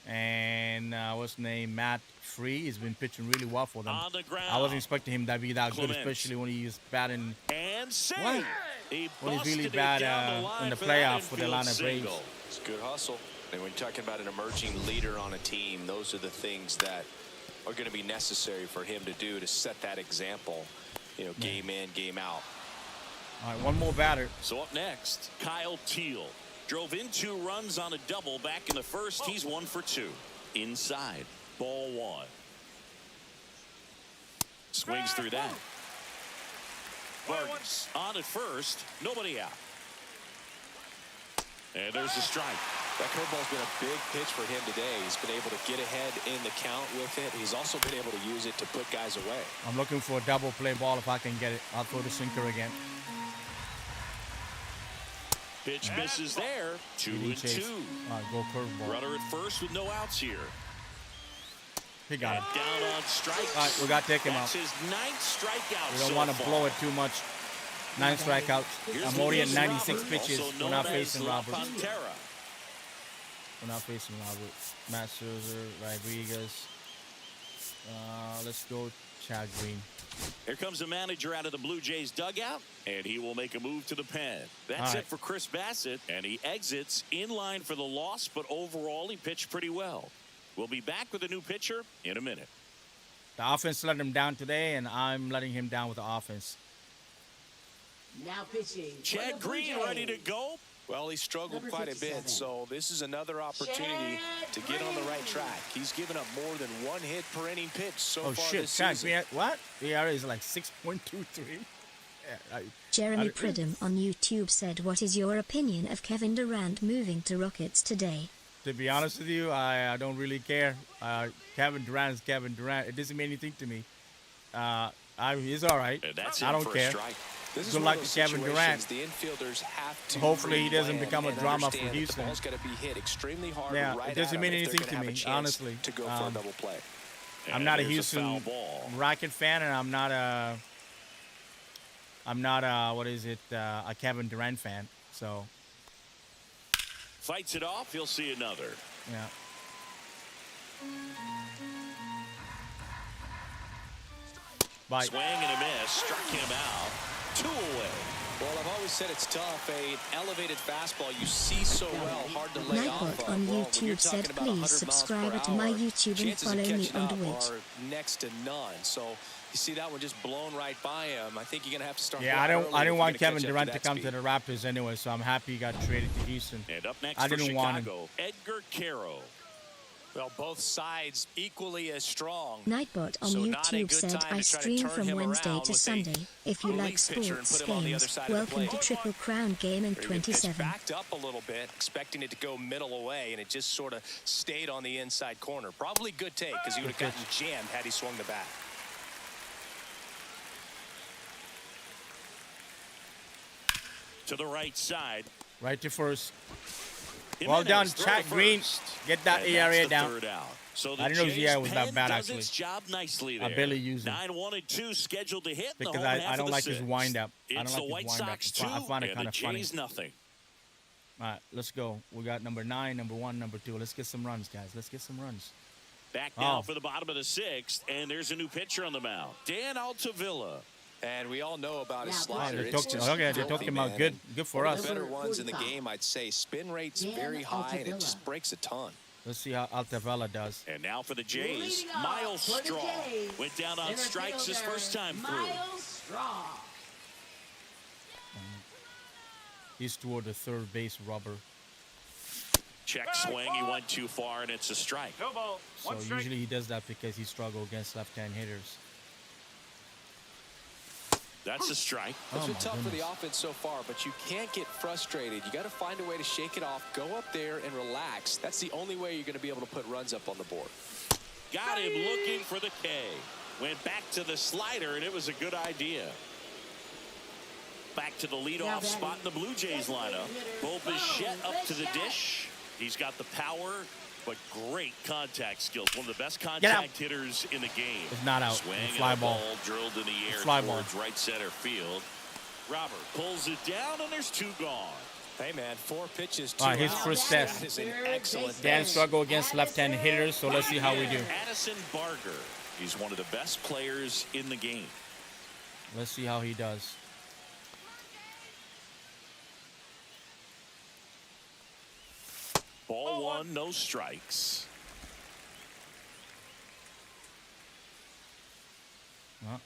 And what's his name? Matt Free has been pitching really well for them. On the ground. I wasn't expecting him to be that good, Clement. especially when he's batting. And save. What? He When he's really busted it bad down the line in the for that playoff for the infield Atlanta Braves. single. It's good hustle. And when you're talking about an emerging leader on a team, those are the things that are going to be necessary for him to do to set that example, you know, game in, game out. All right, one more batter. So up next, Kyle Teal. Drove in 2 runs on a double back in the first. He's 1 for 2. Inside, ball 1. Swings through that. Vargas on at first, nobody out. And there's the strike. That curveball's been a big pitch for him today. He's been able to get ahead in the count with it. He's also been able to use it to put guys away. I'm looking for a double play ball if I can get it. I'll throw the sinker again. Pitch misses there. 2 Really and 2. chase. All right, go curveball. Runner at first with no outs here. He got it. Down on strikes. All right, we got to take him That's out. his 9th strikeout. We don't so want to far. blow it too much. 9 strikeouts. Here's I'm already at Luis 96 Robert, pitches. also We're known not as facing La Robert. Pantera. We're not facing Robert. Matt Scherzer, Rodriguez. Let's go Chad Green. Here comes the manager out of the Blue Jays dugout, and he will make a move to the pen. That's All right. it for Chris Bassett, and he exits in line for the loss, but overall he pitched pretty well. We'll be back with a new pitcher in a minute. The offense let him down today, and I'm letting him down with the offense. Now pitching. for Chad the Blue Green ready to Jays. go. Well, he struggled Number quite a 57. bit, so this is another opportunity to get on the right track. He's given up more than 1 hit per inning pitch so Oh, far shit. this Chad season. Green, what? The ERA is like 6.23. Yeah, Jeremy I- Pridham on YouTube said, "What is your opinion of Kevin Durant moving to Rockets today?" To be honest with you, I don't really care. Kevin Durant is Kevin Durant. It doesn't mean anything to me. He's all right. And that's I in don't for a care. strike. This is Good one luck of those to Kevin situations Durant. the infielders have to Hopefully he doesn't pre-plan become a and drama for understand that Houston. The ball's got to be hit extremely hard Yeah, right it doesn't at mean them if they're anything gonna to have a me, chance honestly. to go for a double play. I'm And not a here's foul Houston ball. Rocket fan, and I'm not a Kevin Durant fan. So, Fights it off. He'll see another. yeah. Bye. Swing and a miss. Struck him out. 2 away. Well, I've always said it's tough. A elevated fastball you see so well, hard to lay off Nightbot of. on Well, when you're YouTube said, talking about "Please 100 miles subscribe per to my hour, YouTube and chances of follow me catching on up Twitch." are next to none. So you see that one just blown right by him. I think you're gonna have to start. Yeah, I early didn't if you're want gonna Kevin catch up Durant to that come speed. to the Raptors anyway, so I'm happy he got traded to Houston. And up next I for didn't want him. Chicago, Edgar Caro. Well, both sides equally as strong. Nightbot on So not a YouTube good said, time "I to try to stream turn from him Wednesday around to with a Sunday. If you like relief pitcher and sports put him on the other games, side of the welcome plate. to Triple Crown Game in Very good pitch. 27." Backed up a little bit, expecting it to go middle away, and it just sort of stayed on the inside corner. Probably good take, because he would have gotten jammed had he swung the bat. To the right side. Right to first. Well done, Jimenez, throw Chad to Green. first. Get that And ERA that's the down. third out. So the I didn't know his Jays ERA was that pen bad, does actually. its job nicely I there. barely use him. 9-1 and 2 scheduled to hit in the Because home I half don't of the like his sixth. wind-up. I don't It's like the his White wind-up. Sox I 2 find it and kind the of funny. Jays nothing. All right, let's go. We got number 9, number 1, number 2. Let's get some runs, guys. Let's get some runs. Back now Oh. for the bottom of the 6th, and there's a new pitcher on the mound. Dan Altavilla. And we all know about his Yeah, slider. They It's talked, just okay, they filthy, talked him out man. good. Good for One us. of the better Number ones in the 45. game, I'd say. Spin rate's Dan very high, and it Altavilla. just breaks a ton. Let's see how Altavella does. And now for the Jays, Leading off Miles for the Straw. Jays, Went down on center strikes his fielder, first time through. Miles Straw. He's toward the third base rubber. Check swing, he went too far, and it's a strike. No ball. So One strike. usually he does that because he struggles against left-hand hitters. That's a strike. It's Oh, been my tough for the goodness. offense so far, but you can't get frustrated. You got to find a way to shake it off, go up there and relax. That's the only way you're going to be able to put runs up on the board. Got him looking for the K. Went back to the slider, and it was a good idea. Back to the leadoff spot in the Blue Jays lineup. Bo Bichette up to the dish. He's got the power but great contact skills. One of the best contact hitters in the game. It's not out. Swing It's fly and a ball. Drilled in the air Fly ball. towards right center field. Robert pulls it down, and there's 2 gone. Hey, man, 4 pitches, 2 All right, his outs. first That test. is an excellent Dan test. struggle against left-handed hitters, so let's see how we do. Addison Barger. He's one of the best players in the game. Let's see how he does. Ball 1, no strikes. Well,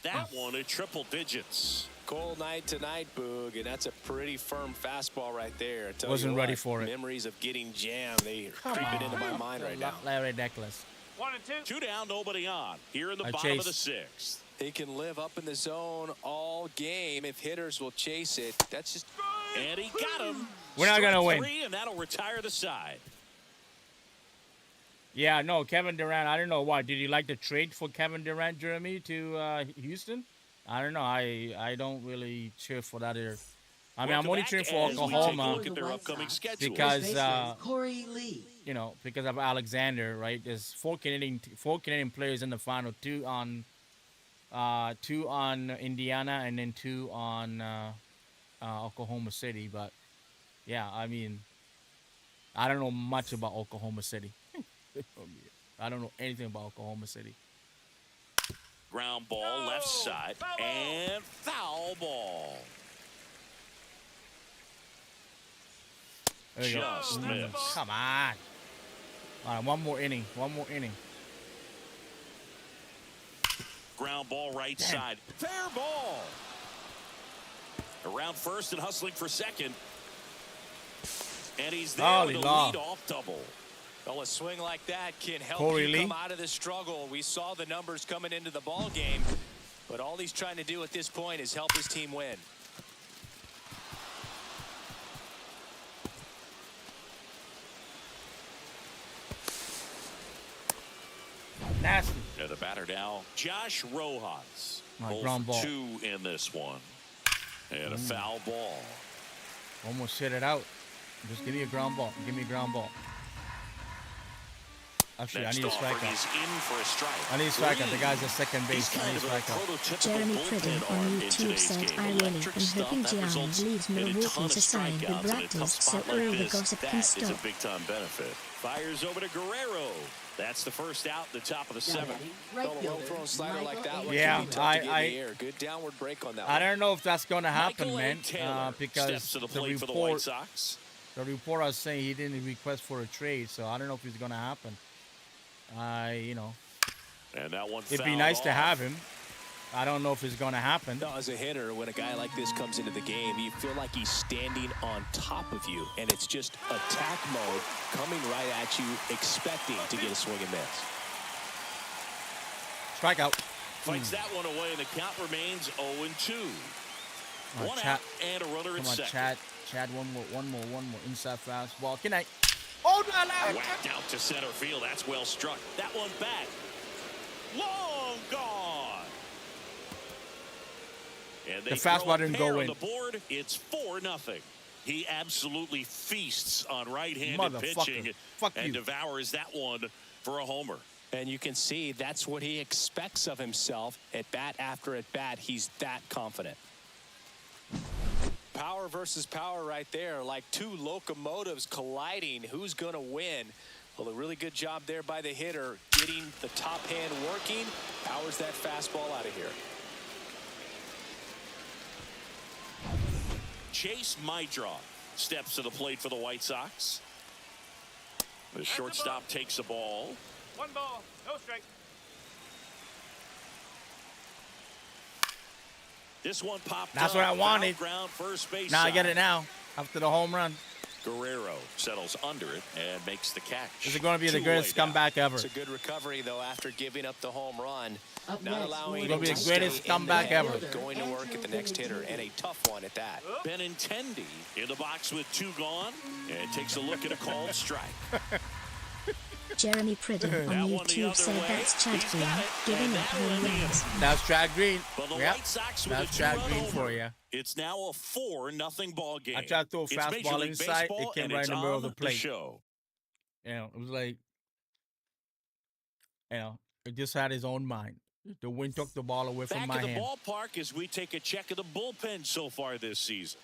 That one at triple digits. Cold night tonight, Boog, and that's a pretty firm fastball right there. I tell Wasn't you ready what, for it. Memories of getting jammed, they creeping into my mind right now. Larry Necklace. 1 and 2. 2 down, nobody on. Here in the I bottom of chased. the 6th. He can live up in the zone all game if hitters will chase it. That's just And he got him. We're not gonna Strike win. 3, and that'll retire the side. Yeah, no, Kevin Durant. I don't know why. Did you like the trade for Kevin Durant, Jeremy, to Houston? I don't know. I don't really cheer for that either. I mean, I'm Welcome only back cheering for as we take a Oklahoma look at their upcoming schedule. because Corey Lee. you know, because of Alexander, right? There's four Canadian players in the final, two on Indiana and then 2 on Oklahoma City. But yeah, I mean, I don't know much about Oklahoma City. I don't know anything about Oklahoma City. Ground ball, left side, and foul ball. There you go. Just missed. Come on. All right, one more inning. One more inning. Ground ball, right side. Fair ball. Around first and hustling for second. And he's there Holy with a law. leadoff double. well, a swing like that can help Corey you Lee. come out of the struggle. We saw the numbers coming into the ball game, but all he's trying to do at this point is help his team win. Nasty. And the batter now, Josh Rojas. My 0 ground for ball. 2 in this one. And a foul ball. Almost hit it out. Just give me a ground ball. Give me a ground ball. Actually, Next I need a offer, strikeout. he's in for a strike. I need a strikeout. The guy's at second He's base. I kind need a of a strikeout. prototypical Jeremy bullpen Pridden arm on in YouTube today's said, game. I really Electric am stuff hoping that Giannis results leaves in a ton Milwaukee of to sign the strikeouts. In a tough Raptors so spot like all the this, gossip can that is stop. a big-time benefit. Fires over to Guerrero. That's the first out, the top of the 7th. Right Well, a well-thrown slider like that one Yeah, can be tough to get in I- the air. Good downward break on that I one. don't know if that's going to happen, Michael A. man. Taylor Because steps to the the plate for the White report, Sox. the report was saying he didn't request for a trade, so I don't know if it's going to happen. You know, And that one it'd be fouled nice to off. have him. I don't know if it's going to happen. No, as a hitter, when a guy like this comes into the game, you feel like he's standing on top of you, and it's just attack mode coming right at you, expecting to get a swing and miss. Strikeout. Fights that one away, and the count remains 0-2. All right, One Chad. out and a runner at Come on, second. Chad, one more. Inside fastball. Can I? Oh, no, no. Whacked out to center field. That's well struck. That one back. Long gone. And they The fastball throw a didn't pair go on in. the board. It's 4-0. He absolutely feasts on right-handed Motherfucker. pitching Fuck and you. devours that one for a homer. And you can see that's what he expects of himself at bat after at bat. He's that confident. Power versus power right there, like 2 locomotives colliding. Who's going to win? Well, a really good job there by the hitter, getting the top hand working. Powers that fastball out of here. Chase Mydroff steps to the plate for the White Sox. The shortstop takes the ball. 1 ball, no strike. This one popped That's up. what I Foul wanted. Ground first base Now I get side. it now. After the home run. Guerrero settles under it and makes the catch. This is going to be the 2 greatest away now. comeback ever. It's a good recovery, though, after giving up the home run. Up Not next, allowing It'll him be to the stay greatest in the comeback game. ever. Going to work at the next hitter, and a tough one at that. Benintendi in the box with 2 gone and takes a look at a called strike. Jeremy Pridham on That one the YouTube other said way. that's Chad He's Green got it, giving and up that'll home be it. runs. That's Chad Green. But the Yep. White Sox with That's a Chad 2-run Green homer. for you. It's now a 4-0 ball game. I tried to throw a It's Major fastball League inside. It Baseball, came and right it's in the middle of on the plate. show. You know, it was like, you know, it just had his own mind. The wind took the ball away from Back my at the hand ballpark as we take a check of the bullpen so far this season.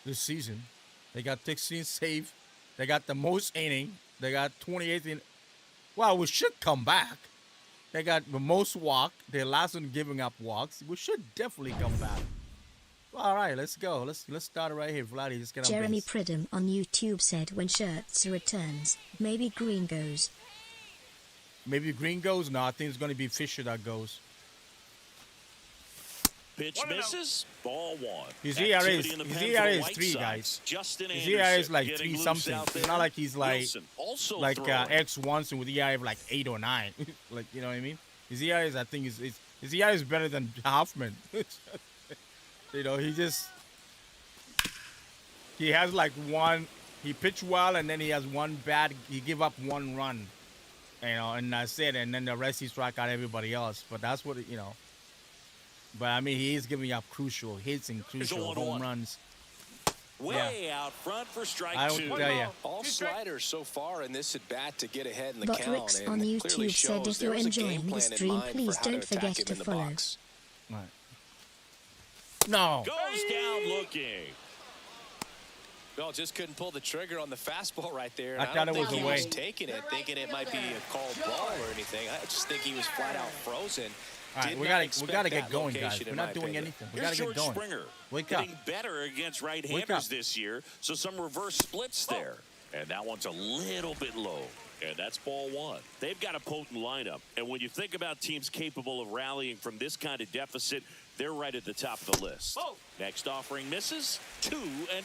this season. They got 16 save. They got the most inning. They got 28 in. Well, we should come back. They got the most walk. They're last one giving up walks. We should definitely come back. All right, let's go. Let's start right here, Vladdy. Just get on Jeremy base. Pridham on YouTube said when Shirts returns, maybe Green goes. Maybe Green goes. No, I think it's going to be Fisher that goes. Pitch 1-0. misses. Ball one. His ERA Activity is- in the his pen for ERA the is White 3, Sox. guys. Justin His Anderson ERA is like getting 3 loose something. out It's there. not like he's like Wilson also like throwing. X Swanson with ERA of like 8 or 9. Like, you know what I mean? His ERA is, I think, his ERA is better than Hoffman. You know, he has like one. He pitched well, and then he has one bad. He give up 1 run, you know, and that's it. And then the rest he strike out everybody else. But that's what you know. But I mean, he is giving up crucial hits and crucial 1-1. home runs. Way out front for strike I don't 2. tell you. All Two strikes. sliders so far in this at bat to get ahead in the But count. Ricks and on it clearly YouTube said shows if you're there was a enjoying game this plan in stream, mind for please how don't attack forget him to in the follow. box. Right. No. Goes down looking. No, just couldn't pull the trigger on the fastball right there. And I thought don't it was think he away. was taking it, thinking it might be a called ball or anything. I just think he was flat out frozen. All right, Did we not gotta expect get that going, guys. location, We're in not my doing opinion. anything. We Here's gotta get George going. Springer Wake up. getting better against Wake up. right-handers this year, so some reverse splits there. And that one's a little bit low. And that's ball one. They've got a potent lineup. And when you think about teams capable of rallying from this kind of deficit, they're right at the top of the list. Oh. Next offering misses, 2-0.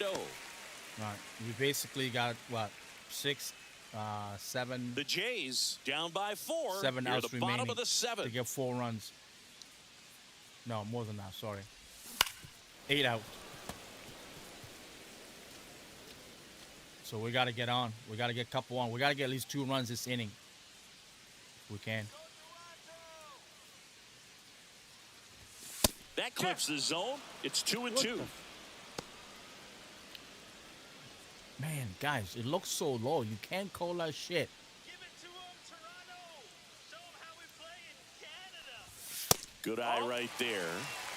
All right. We basically got what 6, 7, The Jays down by 4. 7 near outs the remaining bottom of the to 7th. get 4 runs. No, more than that. Sorry. 8 out. So we got to get on. We got to get a couple on. We got to get at least 2 runs this inning. If we can. That clips the zone. It's 2-2. Man, guys, it looks so low. You can't call that shit. Give it to him, Toronto. Show him how we play in Canada. Good eye right there.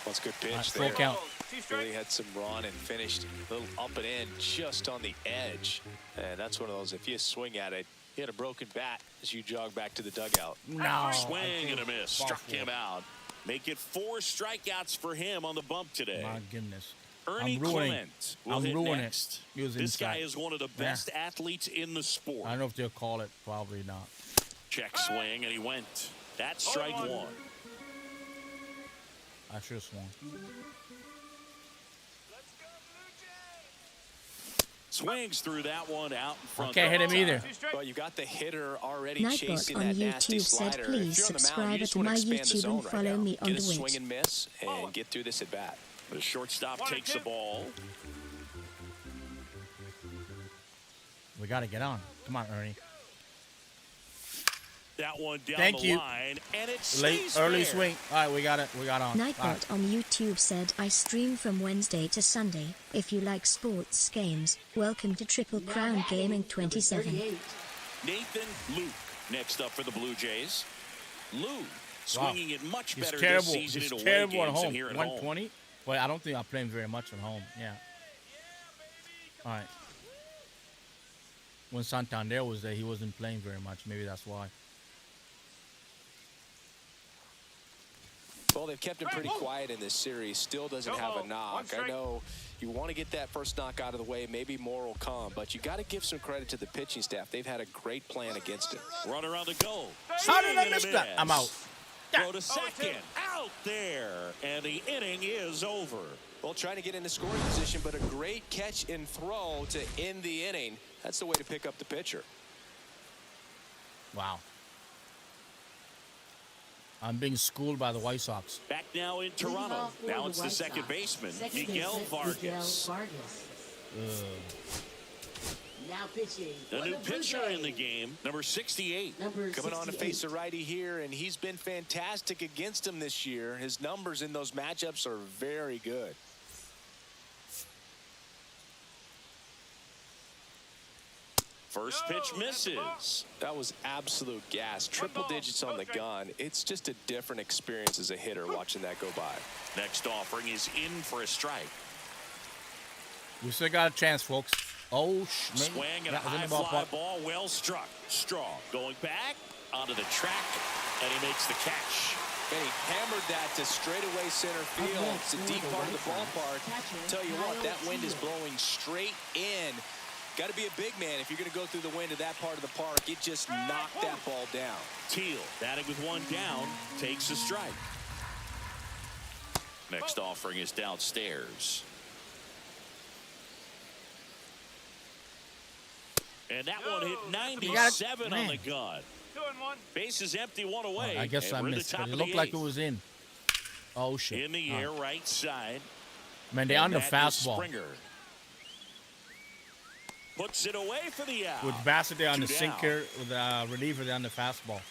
That's a good All right, pitch full there. count. Two Really strikes. had some run and finished a little up and in just on the edge. And that's one of those, if you swing at it, you had a broken bat as you jog back to the dugout. No. Swing and a miss. Ball Struck four. him out. Make it 4 strikeouts for him on the bump today. My goodness. Ernie I'm ruining- Clement will I'm hit ruining next. it. He was This guy inside. is one of the Yeah. best athletes in the sport. I don't know if they'll call it. Probably not. Check swing, and he went. That's strike 1. I should have swung. Let's go, Blue Jays. Swings through that one out in front. Can't hit him either. Two strikes. Well, you got the hitter already Nightbot chasing on that nasty YouTube said, slider. "Please If you're on the mound, subscribe you just to want my expand the YouTube zone and right follow now. me on Get a the swing Twitch." and miss and get through this at bat. The shortstop 1 and takes the 2. ball. We got to get on. Come on, Ernie. That one down Thank the you. line, and it Late, stays early fair. swing. All right, we got it. We got on. All Nightbot right. on YouTube said, "I stream from Wednesday to Sunday. If you like sports games, welcome to Triple Now Crown batting Gaming number 27." 38. Nathan Luke next up for the Blue Jays. Luke swinging it much He's better terrible. this season He's in away terrible at games than home. here at home. 120. Well, I don't think I play him very much at home. Yeah. All right. When Santander was there, he wasn't playing very much. Maybe that's why. Well, they've kept him pretty quiet in this series. Still doesn't have a One knock. I strike. know you want to get that first knock out of the way. Maybe more will come, but you got to give some credit to the pitching staff. They've had a great plan against it. Runner on the goal. How did I Swing and a miss that? I'm out. Throw to second. Out there. And the inning is over. Well, trying to get into scoring position, but a great catch and throw to end the inning. That's the way to pick up the pitcher. Wow. I'm being schooled by the White Sox. Back now in Leading Toronto. off for Now the it's the White second Sox. baseman, Second Miguel baseman, Vargas. Miguel Vargas. Now pitching. A for new the Blue pitcher in the Jays. game, number 68. Number Coming on to face a 68. righty here, and he's been fantastic against him this year. His numbers in those matchups are very good. First pitch misses. That was absolute gas. Triple digits on the gun. It's just a different experience as a hitter watching that go by. Next offering is in for a strike. We still got a chance, folks. Oh, Swing and a high fly ball, well struck. Strong going back onto the track, and he makes the catch. And he hammered that to straightaway center field. It's a deep part of the ballpark. Tell you what, that wind is blowing straight in. Got to be a big man if you're going to go through the wind of that part of the park. It just knocked that ball down. Teal, batting with one down, takes a strike. Next offering is downstairs. And that one hit 97 on the gun. 2-1. Base is empty, one away. I guess and I we're in the missed it. top It of looked the like eighth. it was in. Oh, shit. In the air, right side. Man, they're on the And that is fastball. Springer. Puts it away for the out. With Bassett there on the 2 down. sinker, with reliever there on the fastball.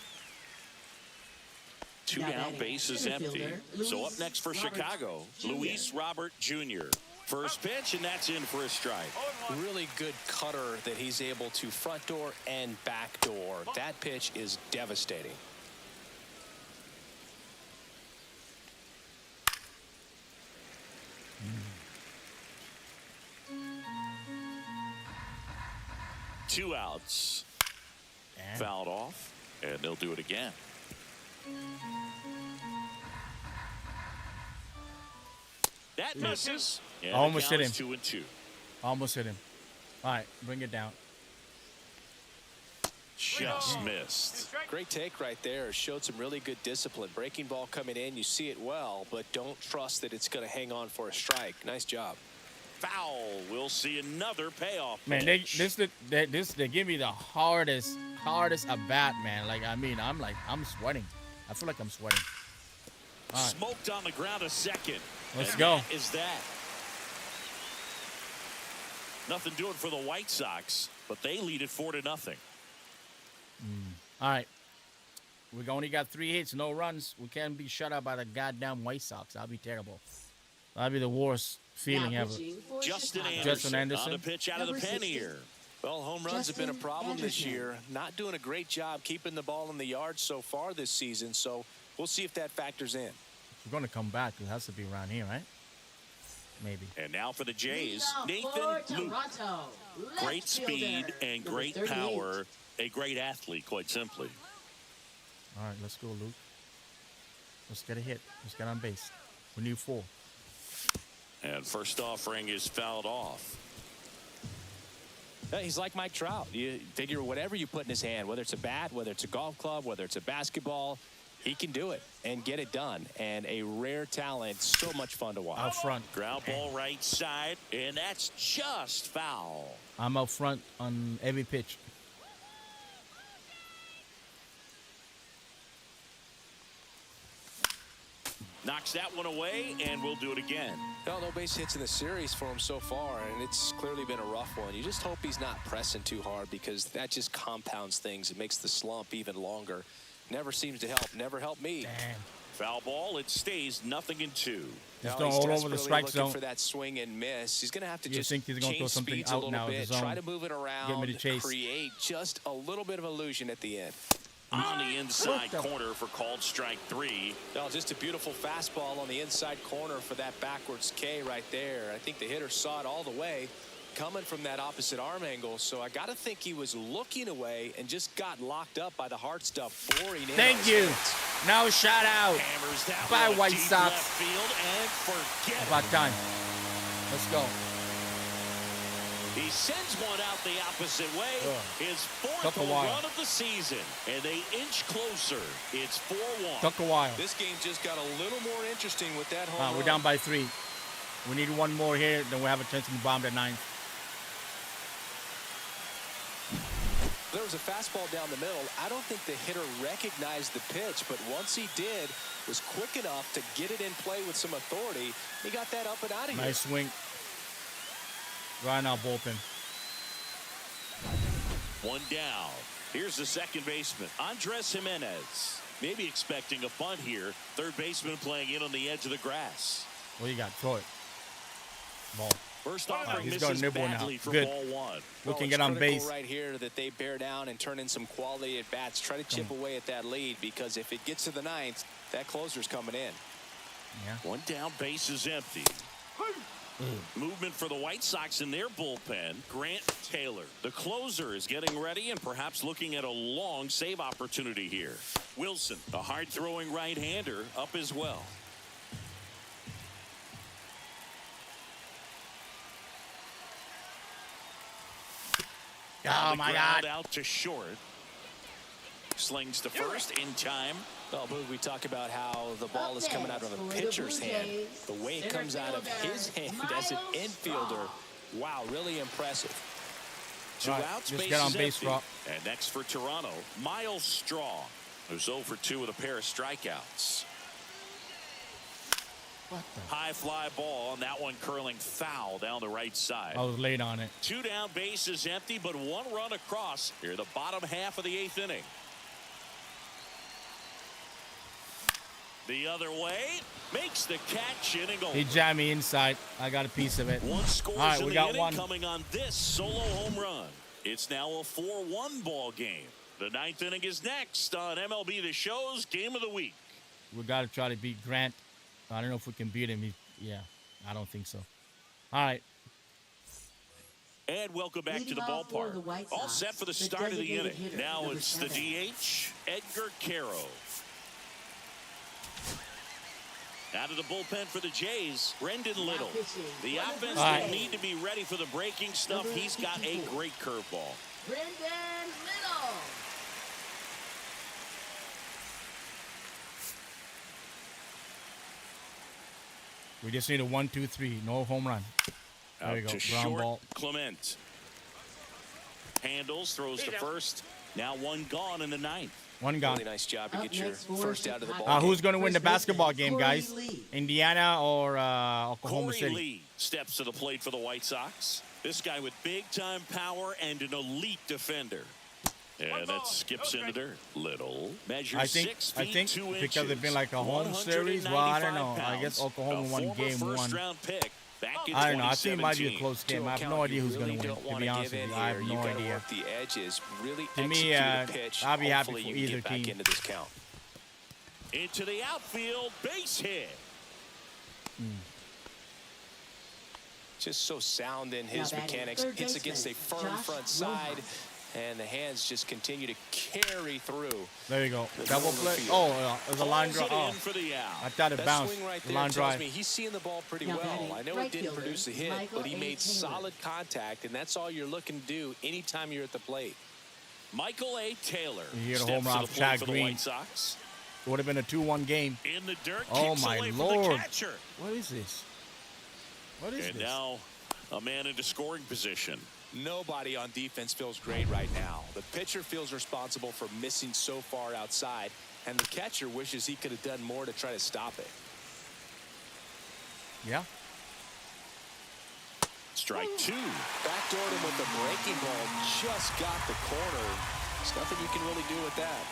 2 Now down, batting base is center empty. fielder, So up Luis next for Robert Chicago, Jr. Luis Robert Jr. First pitch, and that's in for a strike. 0-1. Really good cutter that he's able to front door and back door. That pitch is devastating. Two outs. Damn. Fouled off, and they'll do it again. That misses. And Almost the count hit is him. 2-2. Almost hit him. All right, bring it down. Just missed. Strike. Great take right there. Showed some really good discipline. Breaking ball coming in, you see it well, but don't trust that it's going to hang on for a strike. Nice job. Foul. We'll see another payoff. Man, pitch. they give me the hardest at bat, man. Like, I mean, I'm sweating. I feel like I'm sweating. All right, Smoked on the ground a second. Let's And go. that is that. Nothing doing for the White Sox, but they lead it 4-0. all right. We only got 3 hits, no runs. We can't be shut out by the goddamn White Sox. That'd be terrible. That'd be the worst feeling Now ever. pitching for Justin Chicago. Anderson, Justin Anderson. on the pitch out of the Number pen 60. here. Well, home runs have been a Justin problem this Anderson. year. Not doing a great job keeping the ball in the yard so far this season, so we'll see if that factors in. We're going to come back. It has to be around here, right? Maybe. And now for the Jays, Leading off Nathan for Luke. Toronto. Great Left speed fielder, and number great 38. power. A great athlete, quite simply. All right, let's go, Luke. Let's get a hit. Let's get on base. We need 4. And first offering is fouled off. He's like Mike Trout. You figure whatever you put in his hand, whether it's a bat, whether it's a golf club, whether it's a basketball, he can do it and get it done. And a rare talent, so much fun to watch. Out front. Ground ball right side, and that's just foul. I'm out front on every pitch. Knocks that one away, and we'll do it again. No base hits in the series for him so far, and it's clearly been a rough one. You just hope he's not pressing too hard because that just compounds things. It makes the slump even longer. Never seems to help. Never helped me. Damn. Foul ball, it stays 0-2. He's Now going he's all over the desperately strike looking zone. for that swing and miss. He's going to have to You just think he's gonna throw change something speeds a out little now of bit, his own? try to move it around, Get me to chase. create just a little bit of illusion at the end. On the inside What the- corner for called strike 3. Well, just a beautiful fastball on the inside corner for that backwards K right there. I think the hitter saw it all the way coming from that opposite arm angle. So I got to think he was looking away and just got locked up by the hard stuff boring in. Thank on his you. hands. Now shout out. Hammers that Bye, one White deep Sox. left field and forget it. About time. Let's go. He sends one out the opposite way. His fourth Took a home while. run of the season, and they inch closer. It's 4-1. Took a while. This game just got a little more interesting with that home run. We're down by 3. We need 1 more here, then we have a chance to bomb at 9. There was a fastball down the middle. I don't think the hitter recognized the pitch, but once he did, was quick enough to get it in play with some authority. He got that up and out of here. Nice swing. Right now, bullpen. One down. Here's the second baseman, Andres Jimenez. Maybe expecting a bunt here. Third baseman playing in on the edge of the grass. What you got? Throw it. Ball. First offering he's going misses nibble now. badly for Good. ball one. We can it's get on critical base. right here that they bear down and turn in some quality at bats. Try to chip away at that lead, because if it gets to the ninth, that closer's coming in. Yeah. One down, base is empty. Movement for the White Sox in their bullpen. Grant Taylor, the closer, is getting ready and perhaps looking at a long save opportunity here. Wilson, a hard-throwing right-hander, up as well. Oh, my God. Out to short. Slings to first in time. Well, Boog, we talk about how the ball is coming out of a pitcher's hand. The way it comes out of his hand as an infielder, wow, really impressive. Two Right, outs, just base get on is base, empty. Rob. And next for Toronto, Miles Straw, who's 0 for 2 with a pair of strikeouts. What the? High fly ball, and that one curling foul down the right side. I was late on it. Two down, base is empty, but one run across here, the bottom half of the 8th inning. The other way, makes the catch, inning over. He jammed me inside. I got a piece of it. One scores All right, in we the got inning one. coming on this solo home run. It's now a 4-1 ball game. The 9th inning is next on MLB The Show's Game of the Week. We got to try to beat Grant. I don't know if we can beat him. Yeah, I don't think so. All right. And welcome back to the Leading off for the ballpark. White All Sox, set for the the start of the inning. designated hitter, Now number it's the 7. DH, Edgar Caro. Out of the bullpen for the Jays, Brendan Little. The offense All right. will need to be ready for the breaking stuff. He's got a great curveball. Brendan Little. We just need a 1, 2, 3. No home run. There Out we go. to Ground short, ball. Clement. Handles, throws to first. Now one gone in the 9th. One gone. Really nice job to Up get your next for first out of the Chicago. ball. Who's going to win the First basketball baseman, game, Corey guys? Lee. Indiana or Oklahoma Corey City? Lee steps to the plate for the White Sox. This guy with big-time power and an elite defender. And that skips in the dirt. Little measures I think 6 feet 2 inches. because it's been like a home series. Well, I don't know. I guess Oklahoma won game one. First-round pick back in I don't know. I think it might be a 2017. close game. I have To no account, idea who's you going really to win. don't To wanna be honest give with in you, I have here. no You gotta idea. work the edges, really To me, execute a pitch. I'll be happy Hopefully for you can either get back team. into this count. Into the outfield, base hit. Just so sound in his Now batting mechanics. third Hits against a baseman, firm Josh front side, Rojas. and the hands just continue to carry through. There you go. The Double middle of the play. field. Oh, it was a line Pulls drive. it Oh, in for the out. I thought it That bounced. swing right The there line tells drive. me he's seeing the ball pretty Now well. batting I know right it didn't fielder, produce a hit, Michael but he A. made Taylor. solid contact, and that's all you're looking to do anytime you're at the plate. Michael A. Taylor You hear the steps home to run the of plate Chad for the Green. White Sox. It would have been a 2-1 game. In the dirt, Oh, kicks my away from Lord. the catcher. What is this? What is And this? now a man into scoring position. Nobody on defense feels great right now. The pitcher feels responsible for missing so far outside, and the catcher wishes he could have done more to try to stop it. Yeah. Strike 2. Backdoored him with the breaking ball, just got the corner. There's nothing you can really do with that.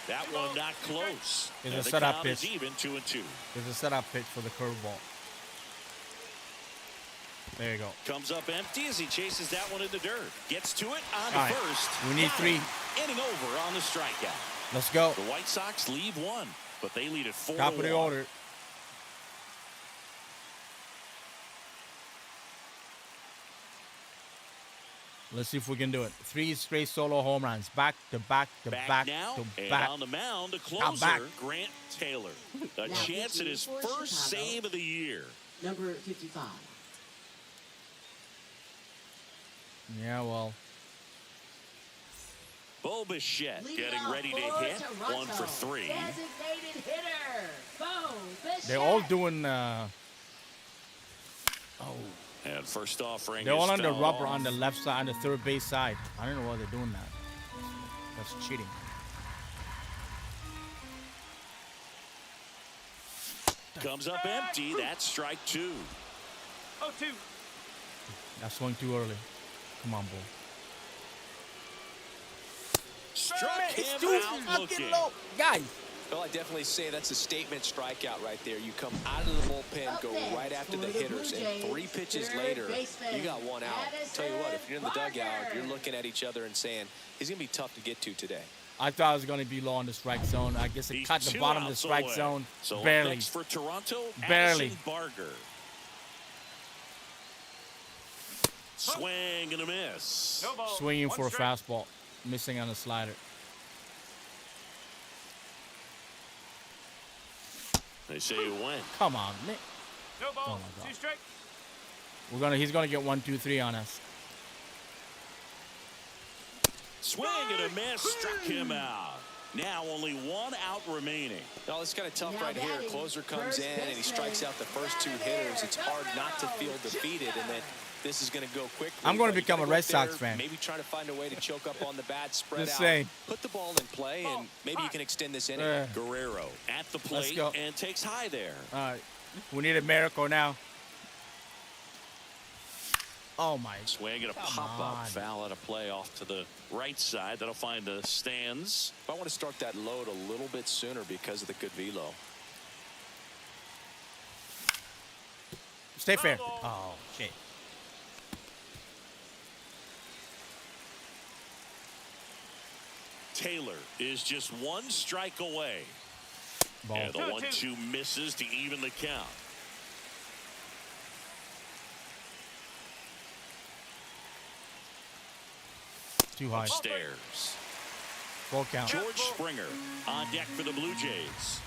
That one not close. It's And a the setup count is pitch. even 2-2. There's a setup pitch for the curveball. There you go. Comes up empty as he chases that one in the dirt. Gets to it on All right. first. We need Got 3. it. Inning over on the strikeout. Let's go. The White Sox leave 1, but they lead at 4-1. Top of the order. Let's see if we can do it. 3 straight solo home runs. Back to back to Back back now, to and back. on the mound, the Now closer, back. Grant Taylor. A Now chance at his pitching for first Chicago. save of the year. Number 55. Yeah, well. Bo Bichette Leading getting off ready to for hit. Toronto, 1 for 3. Designated hitter, Bo Bichette. They're all doing. And first offering They're all is on the fouled rubber off. on the left side, on the third base side. I don't know why they're doing that. That's cheating. Comes up empty. That's strike 2. 0-2. That's going too early. Come on, boy. Struck It's him too out fucking looking. low. Guys, Well, I definitely say that's a statement strikeout right there. You come out of the bullpen, go right after the hitters, and 3 pitches later, you got 1 out. Tell you what, if you're in the dugout, you're looking at each other and saying, he's going to be tough to get to today. I thought I was going to be low on the strike zone. I guess it He's caught the 2 bottom of the outs strike away. zone. So up Barely. next for Toronto, Barely. Addison Barger. Swing and a miss. No ball. Swinging One for a strike. fastball. Missing on the slider. They say he went. Come on, Nick. No ball. Oh my God. 2 strike. He's gonna get 1, 2, 3 on us. Swing and a miss. Struck him out. Now only 1 out remaining. No, it's kind of tough Now right here. batting, Closer comes first in, and he baseman, strikes out the first 2 hitters. It's hard not to feel defeated, and then this is going to go quickly. I'm gonna but you become gotta a go Red up there, Sox fan. Maybe try to find a way to choke up on the bat, spread Just out, saying. put the ball in play, and maybe you can extend this inning. Guerrero at the Let's plate go. and takes high there. All right. We need a miracle now. Oh my. Swing and a Come pop-up on. foul at a play off to the right side. That'll find the stands. I want to start that load a little bit sooner because of the good velo. Stay fair. Oh shit. Taylor is just 1 strike away. Ball. And the 1-2 misses to even the count. Too high. Upstairs. Full count. George Springer on deck for the Blue Jays.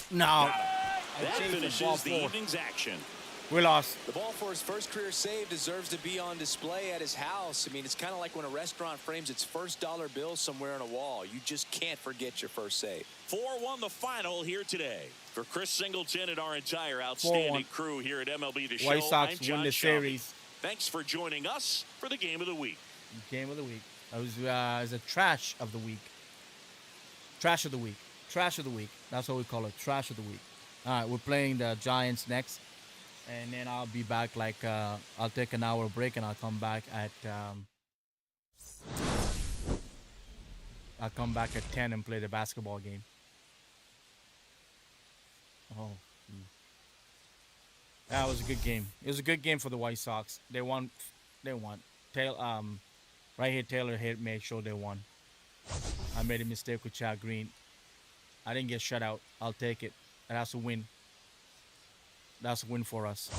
No. That chased the ball finishes the forward. evening's action. We lost. The ball for his first career save deserves to be on display at his house. I mean, it's kind of like when a restaurant frames its first dollar bill somewhere on a wall. You just can't forget your first save. 4-1 the final here today. For Chris Singleton and our entire outstanding 4-1. crew here at MLB The Show, White Sox I'm John win the Shelby. series. Thanks for joining us for the Game of the Week. Game of the week. It was a trash of the week. Trash of the week. Trash of the week. That's what we call it. Trash of the week. All right, we're playing the Giants next. And then I'll be back I'll take an hour break and I'll come back at I'll come back at 10 and play the basketball game. Oh. That was a good game. It was a good game for the White Sox. They won. Right here, Taylor made sure they won. I made a mistake with Chad Green. I didn't get shut out. I'll take it. And that's a win. That's a win for us.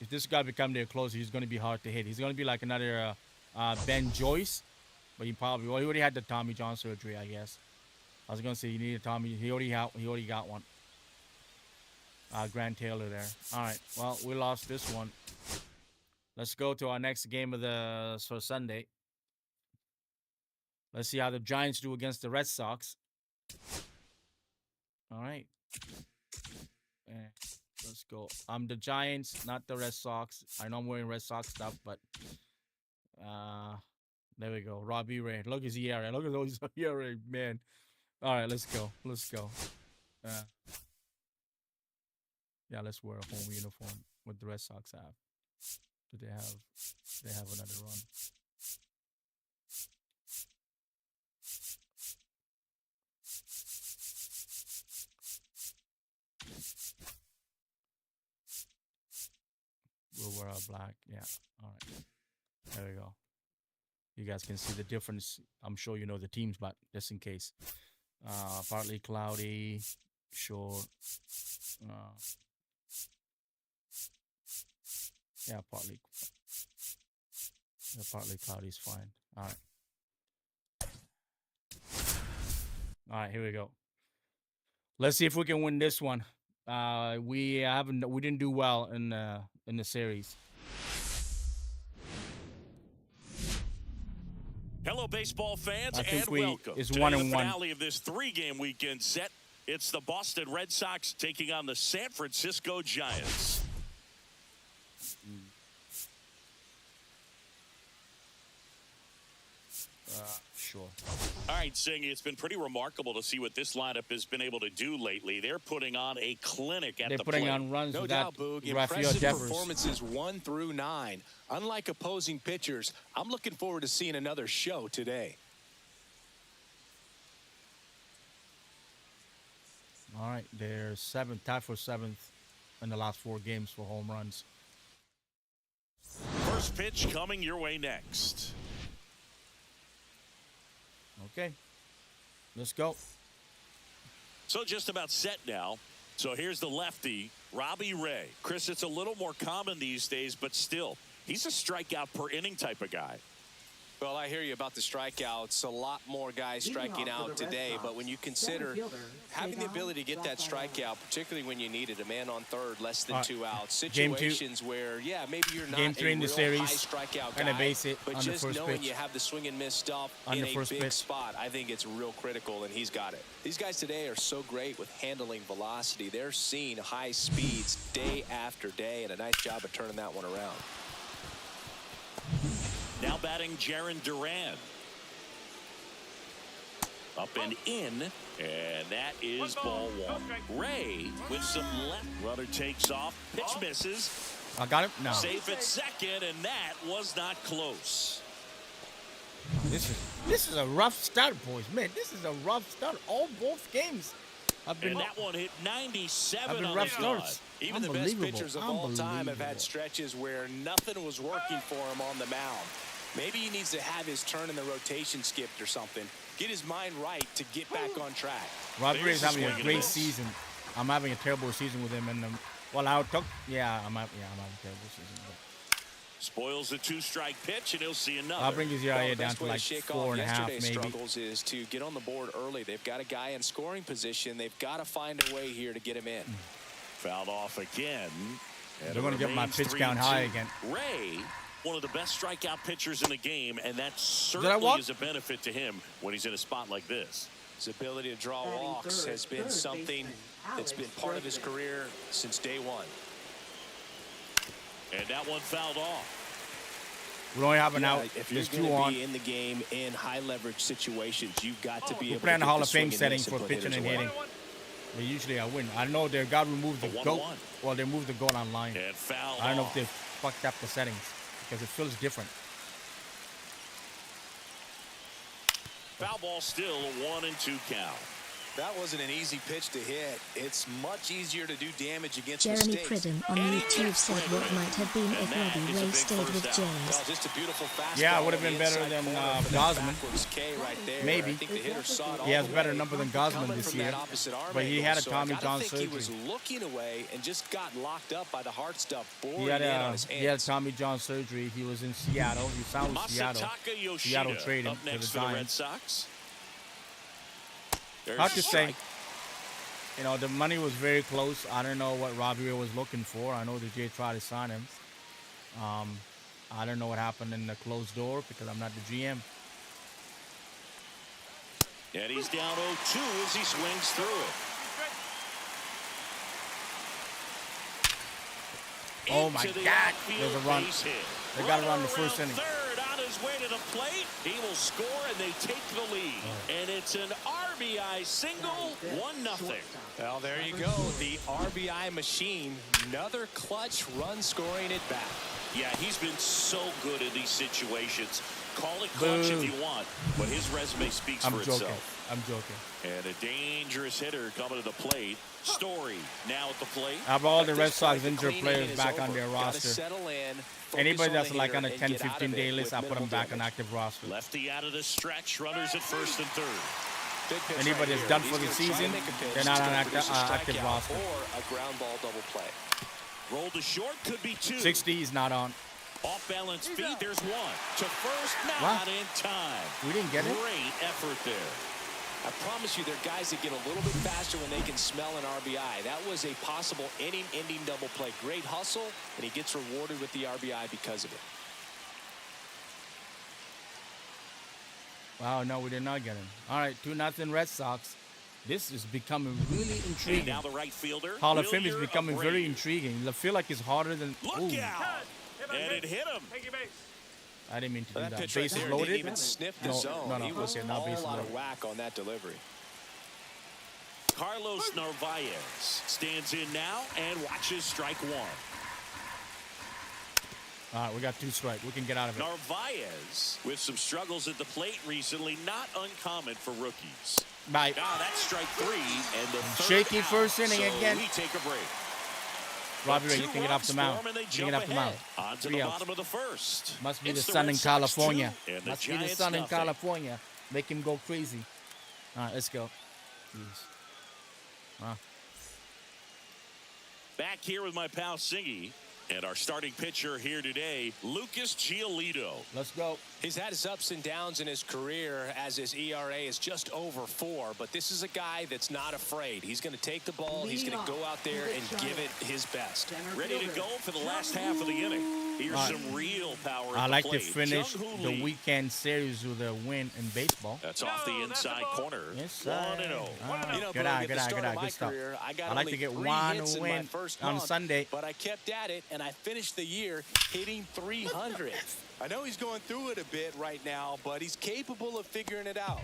If this guy become their closer, he's going to be hard to hit. He's going to be like another Ben Joyce. But he already had the Tommy John surgery, I guess. I was going to say he needed Tommy. He already got one. Grant Taylor there. All right. Well, we lost this one. Let's go to our next game for Sunday. Let's see how the Giants do against the Red Sox. All right. Let's go. I'm the Giants, not the Red Sox. I know I'm wearing Red Sox stuff, but there we go. Robbie Ray. Look at his ERA. Look at those ERA, man. All right, let's go. Let's go. Yeah, let's wear a home uniform. What the Red Sox have. Do they have another run? We'll wear our black. Yeah. All right. There we go. You guys can see the difference. I'm sure you know the teams, but just in case. Partly cloudy. Sure. Yeah, partly cloudy is fine. All right. All right, here we go. Let's see if we can win this one. We didn't do well in the series. Hello, baseball fans, I think and welcome it's to 1-1. the finale of this 3-game weekend set. It's the Boston Red Sox taking on the San Francisco Giants. sure. All right, Singh, it's been pretty remarkable to see what this lineup has been able to do lately. They're putting on a clinic at They're the putting plate. on runs No without doubt, Boog. Rafael Impressive Devers. performances 1 through 9. Unlike opposing pitchers, I'm looking forward to seeing another show today. All right, they're tied for 7th in the last 4 games for home runs. First pitch coming your way next. Okay, let's go. So just about set now. So here's the lefty, Robbie Ray. Chris, it's a little more common these days, but still, he's a strikeout per inning type of guy. Well, I hear you about the strikeouts. A lot more guys striking out today. But when you consider having the ability to get that strikeout, particularly when you need it, a man on third, less than 2 outs, Game 2. situations where, yeah, maybe you're not Game 3 a in the real series, high strikeout and a guy, base hit but on the just first knowing pitch. you have the swing and miss stuff On in the a first big pitch. spot, I think it's real critical, and he's got it. These guys today are so great with handling velocity. They're seeing high speeds day after day, and a nice job of turning that one around. Now batting Jaron Duran. Up and in, and that is ball 1. Ray with some left. Runner takes off, pitch misses. I got it? No. Safe at second, and that was not close. This is a rough start, boys. Man, this is a rough start. Both games. I've been And that one hit 97 I've been on rough the dot. starts. Even the best Unbelievable. pitchers of all time have had Unbelievable. stretches where nothing was working for him on the mound. Maybe he needs to have his turn in the rotation skipped or something. Get his mind right to get back on track. Robbie Ray is There's having a a swing and great a miss. season. I'm having a terrible season with him, and well, I'm having a terrible season. But Spoils the 2-strike pitch, and he'll see another. I'll bring his Well, ERA the down best to way like shake 4.5, off yesterday's maybe. struggles is to get on the board early. They've got a guy in scoring position. They've got to find a way here to get him in. Fouled off again. And They're gonna it get my remains pitch count 3-2. high again. Ray, one of the best strikeout pitchers in the game, and that I certainly walk? is a benefit to him when he's in a spot like this. His ability to draw Batting walks third, has been third something baseman that's been Alex part of his Bregman. career since day one. And that one fouled off. We only have an Yeah, out. if you're There's 2 going to on. be in the game in high leverage situations, you've got to be We're able playing to the Hall get of Fame swing and setting miss for put pitching hitters and away. hitting. But usually I win. I know they got removed the A goat. 1-1. Well, they moved the goat online. And fouled I don't know if off. they fucked up the settings because it feels different. Foul ball still, a 1-2 count. That wasn't an easy pitch to hit. It's much easier to do damage against Jeremy mistakes. Pridham on YouTube said what might have been if Robbie Ray stayed with Well, James. just a beautiful fastball. Yeah, it would have on been the better inside than, corner for that Gosman. backwards K right there. Maybe. I think the hitter saw it all He has the better way. number than Gosman Coming this from year. that opposite arm But he angle, had a so Tommy I gotta John think surgery. He was looking away and just got locked up by the heart stuff boring He had in on his hands. he had Tommy John surgery. He was in Seattle. He signed with Seattle. Masataka Yoshida Seattle traded up to next the for the Red Giants. Sox. There's Hard a to say. strike. You know, the money was very close. I don't know what Robbie Ray was looking for. I know the Jay tried to sign him. I don't know what happened in the closed door because I'm not the GM. And he's down 0-2 as he swings through it. Oh, my Into the God. outfield There's a run. base hit. They got it on the Runner first around inning. Third on his way to the plate. He will score, and they take the lead. Oh. And it's an RBI single, 1-0. Well, there you go. The RBI machine. Another clutch run scoring at bat. Yeah, he's been so good in these situations. Call it clutch if Boo. you want, but his resume speaks I'm for joking. itself. I'm joking. And a dangerous hitter coming to the plate. Story now at the plate. I have all the At Red this Sox point, the injured clean players inning is back on over. their Gotta roster. settle in, focus Anybody on that's the like hitter on a and 10, get out of 15 it day list, with I put them minimal back on damage. active roster. Lefty out of the stretch. Runners at first and third. Big pitch Anybody right that's here. done He's for the gonna try to season, make a pitch they're not that's on gonna produce a active strikeout roster. or a ground ball double play. Roll to short. Could be 2. 60 is not on. Off balance feed. There's 1. To first. Not What? in time. We didn't get it. Great effort there. I promise you, there are guys that get a little bit faster when they can smell an RBI. That was a possible inning-ending double play. Great hustle, and he gets rewarded with the RBI because of it. Wow, no, we did not get him. All right, 2-0 Red Sox. This is becoming really And intriguing. now the right fielder. Hall of Fame is Wilyer becoming very Abreu. intriguing. I feel like it's harder than. Look Ooh. out. And it hit him. Take your base. I didn't mean to do That that. pitch right Bases there loaded. didn't even sniff the No, zone. no, He was okay, not bases all out loaded. of whack on that delivery. Carlos Narvaez stands in now and watches strike one. All right, we got 2 strikes. We can get out of it. Narvaez with some struggles at the plate recently, not uncommon for rookies. Bye. Ah, that's strike 3 and the third Shaky out, first inning so again. we take a break. Robbie Ray, you Two can get off the runs mound. for 'em and they You can jump get off the mound. ahead. On to 3 the outs. bottom of the first. Must be It's the the sun Red in Sox California. 2 and the Must be the Giants sun in nothing. California. Make him go crazy. All right, let's go. Jeez. Back here with my pal Singy and our starting pitcher here today, Lucas Giolito. Let's go. He's had his ups and downs in his career as his ERA is just over 4, but this is a guy that's not afraid. He's going to take the ball. He's going to go out there and give it his best. Ready to go for the last half of the inning. Here's some real power at I the like to plate. finish Jung-Hoo the Lee. weekend series with a win in baseball. That's off the No, that's inside a ball. corner. Yes, 1-0. You know, Good Boog, eye, at good the eye, start good of eye, my good stuff. career, I got I like only to get 3 one hits in my win first on month, Sunday. but I kept at it, and I finished the year hitting 300. I know he's going through it a bit right now, but he's capable of figuring it out.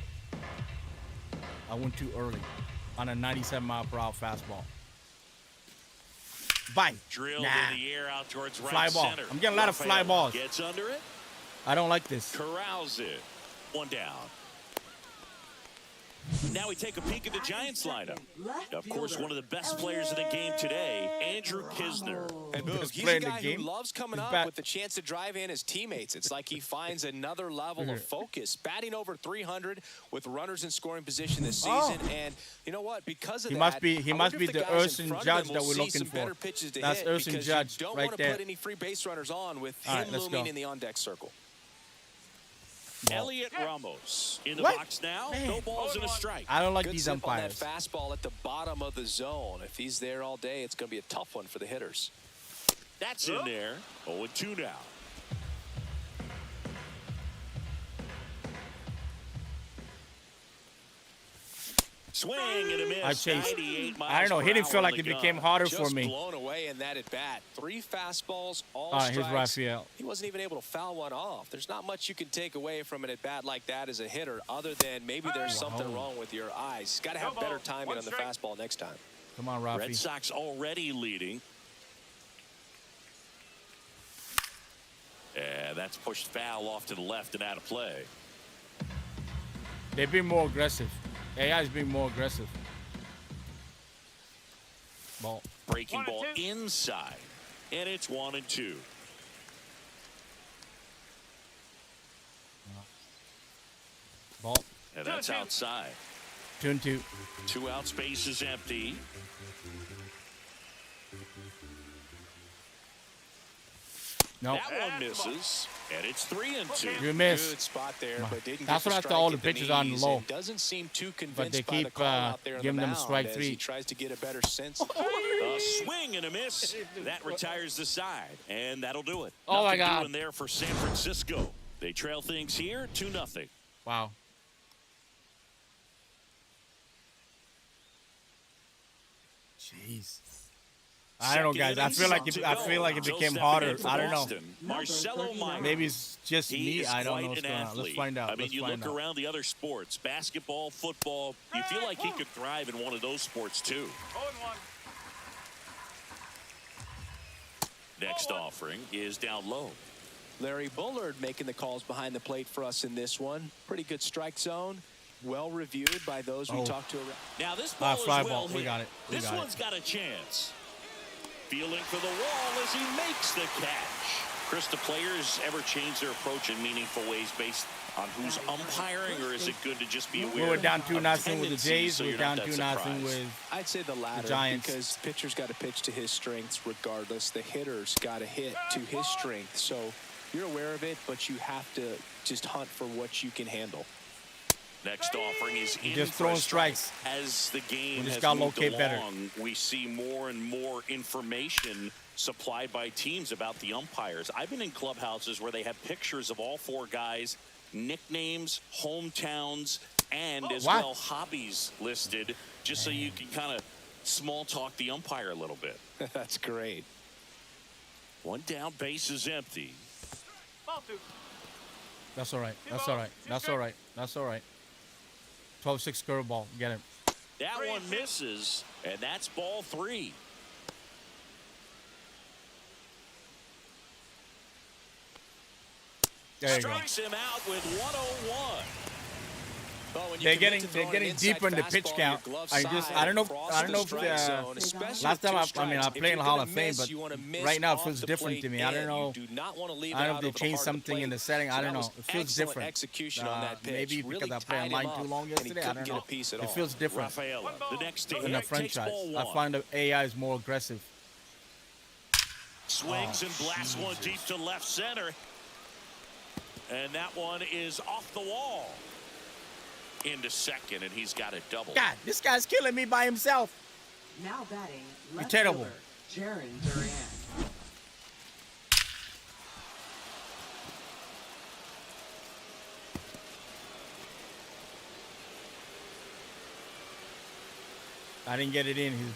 I went too early on a 97-mile-per-hour fastball. Bye. Drilled Nah. in the air out towards right Fly ball. center. I'm getting a lot of fly Rafael balls. Gets under it, I don't like this. corrals it. 1 down. Now we take a peek at the Giants lineup. Of course, one of the best players in the game today, Andrew Kisner. And Boog, Best he's player a in the guy game. who loves coming He's up back. with the chance to drive in his teammates. It's like he finds another level of focus. Batting over 300 with runners in scoring position this season. And you know what? Because of He that, must be- he I must wonder be if the the guys in Urson front of Judge him that will we're see looking some for. better pitches to That's hit Urson because Judge you don't right want to there. put any free base runners on with All right, him let's looming go. in the on-deck circle. Elliot Ramos in the What? box now. Man. No balls and a strike. I don't like Good these zip on that umpires. fastball at the bottom of the zone. If he's there all day, it's going to be a tough one for the hitters. That's in there. 0-2 now. Swing and a miss. I chased. 98 miles I don't know. per Hitting hour felt on like the it gun. became harder Just for me. blown away in that at bat. 3 fastballs, all All right, here's strikes. Rafael. He wasn't even able to foul one off. There's not much you can take away from an at bat like that as a hitter, other than maybe there's something wrong with your eyes. Got to have No better ball. timing One on the strike. fastball next time. Come on, Rafi. Red Sox already leading. And that's pushed foul off to the left and out of play. They've been more aggressive. AI's been more aggressive. Ball. Breaking 1 and ball 2. inside. And it's 1-2. Ball. And that's 2-2. outside. 2-2. 2 out, space is empty. No. That one misses. And it's 3-2. You miss. Good spot there, but didn't That's get what I the thought all strike the at pitches on knees low. and doesn't seem too they convinced by the keep, call out there on giving the them mound strike as 3. he tries to get a better sense. A swing and a miss. That retires the side. And that'll do it. Oh, my Nothing God. doing there for San Francisco. They trail things here 2-0. Wow. Jeez. I don't know, guys. I feel like it became harder. I don't know. Marcelo Meyer. Maybe it's just He me. is I don't quite know what's an going on. Let's athlete. find out. I mean, Let's you find look out. around the other sports, basketball, football, you feel like he could thrive in one of those sports too. 0-1. Next offering is down low. Larry Bullard making the calls behind the plate for us in this one. Pretty good strike zone. Well reviewed by those we Oh. talked to. Now this ball is fly well ball. We hit. got it. We This got it. one's got a chance. Feeling for the wall as he makes the catch. Chris, the players ever change their approach in meaningful ways based on who's umpiring, or is it good to just be aware We were down of 2-0 with the tendencies Jays. so We're you're not down that 2-0 surprised? with. I'd say the latter Giants. because the pitcher's got to pitch to his strengths regardless. The hitter's got to hit to his strength. So you're aware of it, but you have to just hunt for what you can handle. Next offering is in just for a throwing strike. strikes. As the game We just has gotta moved locate along, better. we see more and more information supplied by teams about the umpires. I've been in clubhouses where they have pictures of all 4 guys, nicknames, hometowns, and as What? well hobbies listed, just so you can kind of small talk the umpire a little bit. That's great. 1 down, base is empty. Ball 2. That's all right. That's all right. That's all right. That's all right. 12-6 curveball. Get him. That one misses, and that's ball 3. There you go. Strikes him out with 101. Well, when you They're commit getting to throwing an inside deeper in the pitch fastball, count. your glove I side don't know across the if strike zone, especially last with time two I strikes. played If in the you're Hall gonna of Fame, miss, but you wanna miss right now it off feels the different to plate me. I don't in. know. You do not want to leave I don't it know out if they over the changed heart of the something in plate. the setting. I So don't that know. was It feels excellent different. execution on that pitch. Maybe Really because I played tied him online up, too long and he yesterday. I couldn't don't get know. a piece at It all. feels different Rafaela, the next to in the hit, takes franchise. ball I 1. find the AI is more aggressive. Swings and blasts one deep to left center. And that one is off the wall. Into second, and he's got a double. God, this guy's killing me by himself. Now batting, left terrible. fielder, Jaron Duran. I didn't get it in. His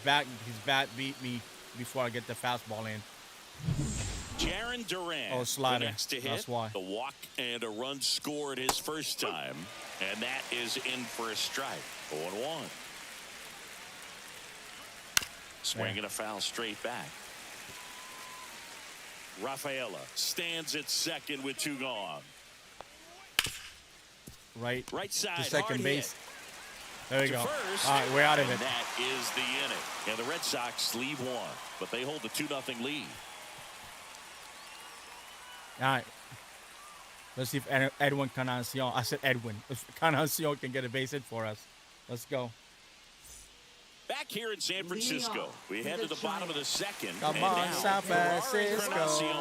bat beat me before I get the fastball in. Jaron Duran. Oh, slider. The next to hit. That's why. The walk and a run scored his first time. And that is in for a strike. 0-1. Swinging a foul straight back. Rafaela stands at second with 2 gone. Right side, to second hard base. hit. There we To go. first, All right, we're out of and it. that is the inning. And the Red Sox leave 1, but they hold the 2-0 lead. All right. Let's see if Edwin Canancion, I said Edwin, if Canancion can get a base hit for us. Let's go. Back here in San Francisco, we head to the bottom of the second. Come and on, now, San Ferrari Francisco. Encarnacion.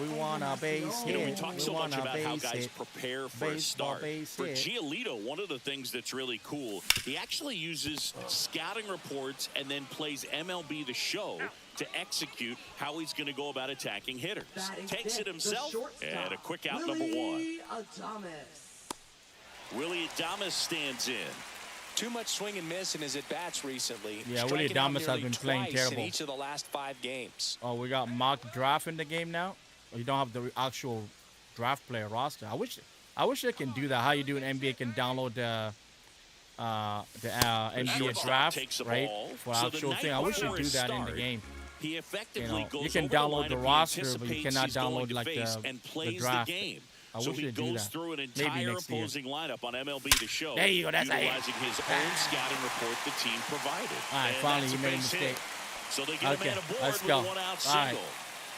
We want a base You know, we hit. talk We so much want a about how base guys hit. prepare for a Baseball start. base For hit. Giolito, one of the things that's really cool, he actually uses scouting reports and then plays MLB The Show to execute how he's going to go about attacking hitters. Takes it himself, and a quick out number 1. Willie Adames stands in. Too much swing and miss in his at-bats recently. Yeah, Willie Striking out Adames has nearly been playing twice terrible. in each of the last 5 games. Oh, we got mock draft in the game now. You don't have the actual draft player roster. I wish they can do that. How you do in NBA can download the NBA Shortstop draft, takes the right? ball. For So the actual night thing. I wish they before do his that in the start, game. He You effectively know, goes you can over download the the lineup roster, he but you anticipates cannot he's going download to like face the and plays draft. the game. I So wish he they'd do goes that. through an Maybe entire next year. opposing lineup on MLB The Show, There you go, that's a hit. utilizing his own scouting report the team provided. All right, And finally that's you a made a base hit. mistake. So they get a man aboard let's with go. a 1-out All single. right.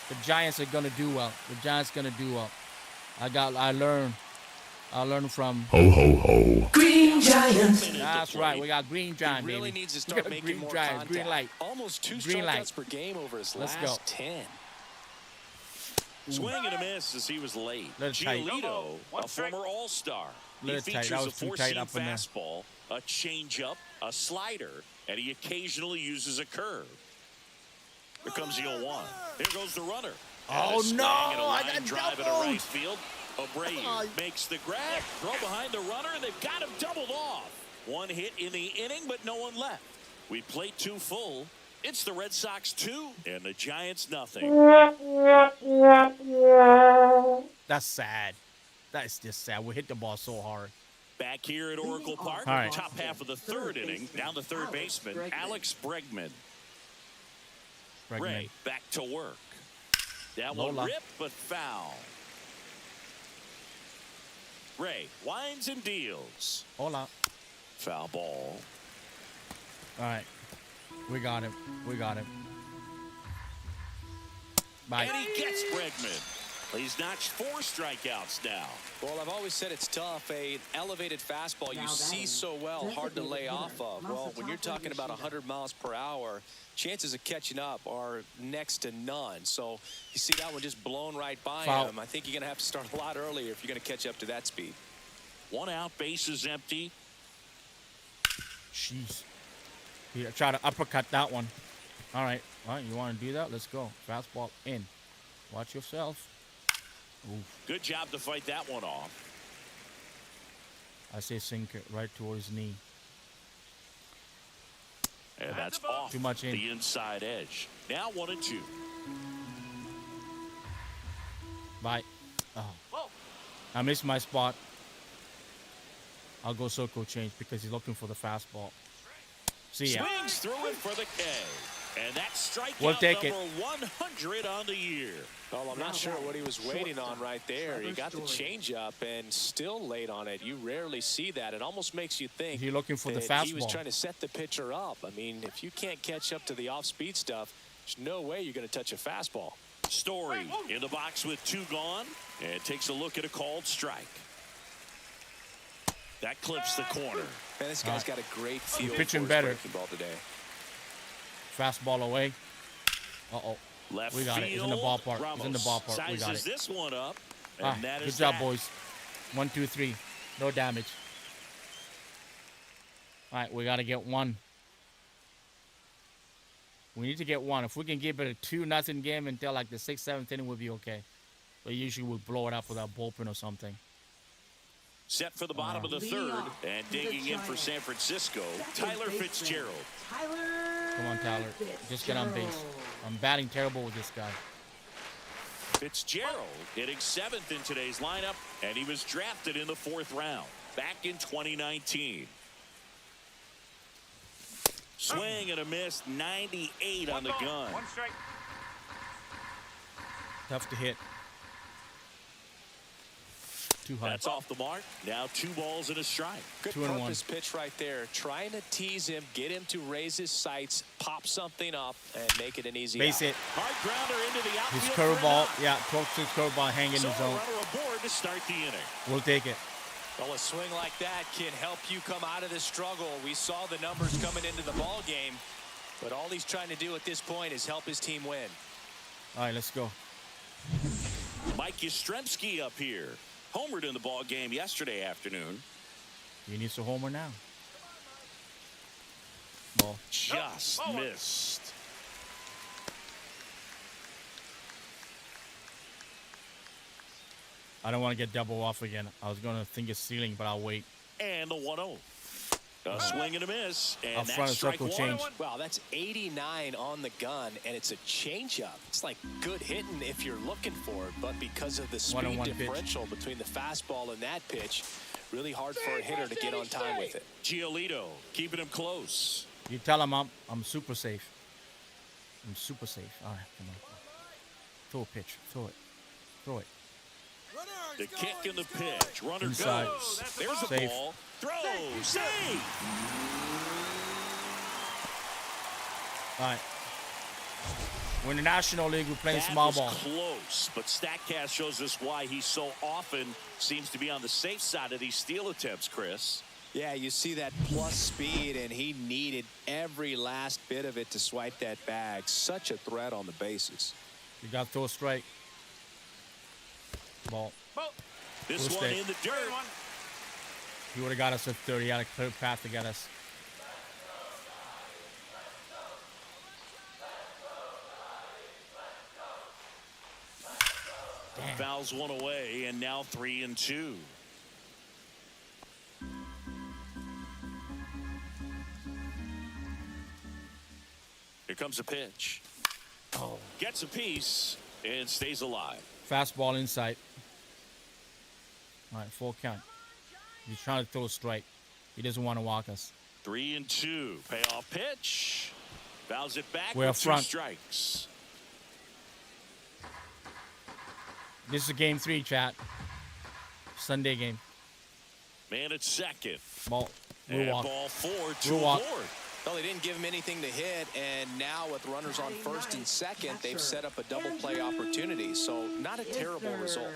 The Giants are gonna do well. The Giants gonna do well. I learned from. Green Giants. That's right. We got Green Giant, He really baby. needs to We start got making Green more Giant, contact. green light. Almost 2 Green light. strikeouts per game over his Let's last go. 10. Swing and a miss as he was late. Little tight. Giolito, One a strike. former All-Star. He Little tight. features That a was too tight four-seam up in there. fastball, a changeup, a slider, and he occasionally uses a curve. Here comes the 0-1. Here goes the runner. And Oh, a swing no, and a I line got drive into doubled. right field. Abreu makes the grab, throw behind the runner, and they've got him doubled off. One hit in the inning, but no one left. We played 2 full. It's the Red Sox 2 and the Giants nothing. That's sad. That's just sad. We hit the ball so hard. Back here at Oracle Park, All right. top half of the third inning, down the third baseman, Alex Bregman. Bregman. Ray back to work. That one Lola. ripped, but foul. Ray winds and deals. Hola. Foul ball. All right. We got him. We got him. Bye. And he gets Bregman. He's notched 4 strikeouts now. Well, I've always said it's tough. An elevated fastball you see so well, hard to lay off of. Well, when you're talking about 100 miles per hour, chances of catching up are next to none. So you see that one just blown right by Foul. him. I think you're going to have to start a lot earlier if you're going to catch up to that speed. 1 out, base is empty. Jeez. He tried to uppercut that one. All right. All right. You want to do that? Let's go. Fastball in. Watch yourself. Oof. Good job to fight that one off. I say sinker right towards knee. And that's off Too much in. the inside edge. Now 1-2. Bye. Oh. I missed my spot. I'll go circle change because he's looking for the fastball. See ya. Swings through it for the K. And that's strikeout We'll take it. number 100 on the year. Well, I'm not sure what he was waiting on right there. He got the changeup and still late on it. You rarely see that. It almost makes you think He's looking for the that he was fastball. trying to set the pitcher up. I mean, if you can't catch up to the off-speed stuff, there's no way you're going to touch a fastball. Story in the box with 2 gone and takes a look at a called strike. That clips the corner. Man, this guy's got a great feel for pitching his better. breaking ball today. Fastball away. Uh-oh. Left We got it. It's in the field, ballpark. Ramos It's in the ballpark. We got sizes it. this one up, and that Good is job, that. boys. 1, 2, 3. No damage. All right, we got to get 1. We need to get 1. If we can give it a 2-0 game until like the 6th, 7th inning, we'll be okay. But usually we'll blow it up with our bullpen or something. Set for the bottom of the Leading third, off and for the digging in for Giants. San Francisco, Second Tyler baseman, Fitzgerald. Tyler. Come on, Tyler. Just get on base. Fitzgerald. I'm batting terrible with this guy. Fitzgerald hitting 7th in today's lineup, and he was drafted in the 4th round back in 2019. Swing and a miss, 98 on the gun. 1 strike. Tough to hit. Too high. That's off the mark. Now 2 balls and a strike. Good 2 and 1. purpose pitch right there. Trying to tease him, get him to raise his sights, pop something up, and make it an easy Base out. hit. Hard grounder into the outfield. His for a curveball. knock. Yeah, 12-6 curveball hanging in So the a zone. runner aboard to start the inning. We'll take it. Well, a swing like that can help you come out of the struggle. We saw the numbers coming into the ball game, but all he's trying to do at this point is help his team win. All right, let's go. Mike Yastrzemski up here. Homered in the ball game yesterday afternoon. He needs a homer now. Ball. Just missed. I don't want to get double off again. I was going to think it's ceiling, but I'll wait. And the 1-0. A swing and a miss. And Up that's front of strike circle 1. change. Wow, that's 89 on the gun, and it's a changeup. It's like good hitting if you're looking for it, but because of the speed 1-on-1 pitch. differential between the fastball and that pitch, really hard for a hitter to get on time with it. Giolito keeping him close. You tell him I'm super safe. I'm super safe. All right, come on. Throw a pitch. Throw it. Throw it. The kick and the pitch. Runner Inside. goes. There's a Safe. ball. Throw. Save. All right. We're in the National League. We're playing That small was ball. close, but StatCast shows us why he so often seems to be on the safe side of these steal attempts, Chris. Yeah, you see that plus speed, and he needed every last bit of it to swipe that bag. Such a threat on the bases. You got to throw a strike. Ball. This Full one stay. in the dirt. He would have got us at 30. He had a clear path to get us. Fouls one away, and now 3-2. Here comes a pitch. Oh. Gets a piece and stays alive. Fastball inside. All right, full count. He's trying to throw a strike. He doesn't want to walk us. 3-2. Payoff pitch. Fouls it back We're with up 2 front. strikes. This is game 3, chat. Sunday game. Man at second. Ball. We'll And walk. ball 4 to We'll walk. aboard. Well, they didn't give him anything to hit, and now with runners on first and second, they've set up a double play opportunity. So not a terrible result.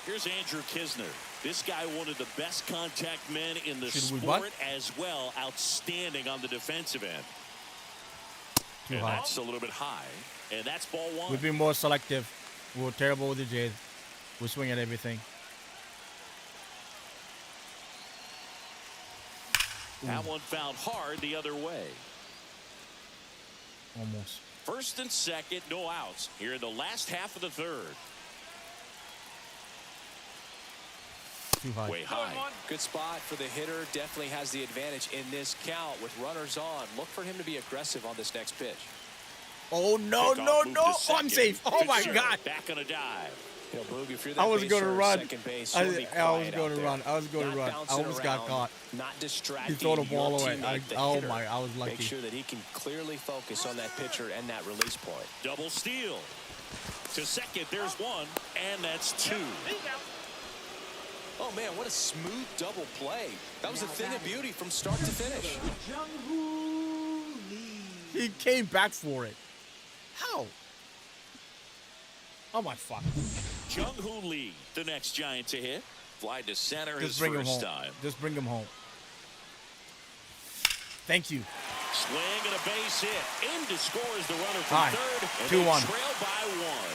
Here's Andrew Kisner. This guy, one of the best contact men in the Should we sport bunt? as well. Outstanding on the defensive end. Too And high. that's a little bit high. And that's ball 1. We've been more selective. We were terrible with the Jays. We swing at everything. That one fouled hard the other way. Almost. First and second, no outs here in the last half of the third. Too high. Way high. Good spot for the hitter. Definitely has the advantage in this count with runners on. Look for him to be aggressive on this next pitch. Oh, no, Kickoff no, move no. to Oh, I'm second. safe. Oh, my Fitzgerald God. back on a dive. You know, Boog, if you're that I was base going to runner run. second base, I you wanna be was quiet going out to there. run. I was going to Not run. I bouncing almost got around, caught. Not distracting He threw the your ball away. teammate, the Oh hitter. my, I was lucky. Make sure that he can clearly focus on that pitcher and that release point. Double steal. To second, there's one, and that's two. Oh, man, what a smooth double play. That was a thing of beauty from start to finish. Jung-Hoo Lee. He came back for it. How? Oh my fuck. Jung-Hoo Lee, the next Giant to hit. Fly to center Just his bring him first home. time. Just bring him home. Thank you. Swing and a base hit. In to score is the runner from Hi. third. And 2-1. they trail by one.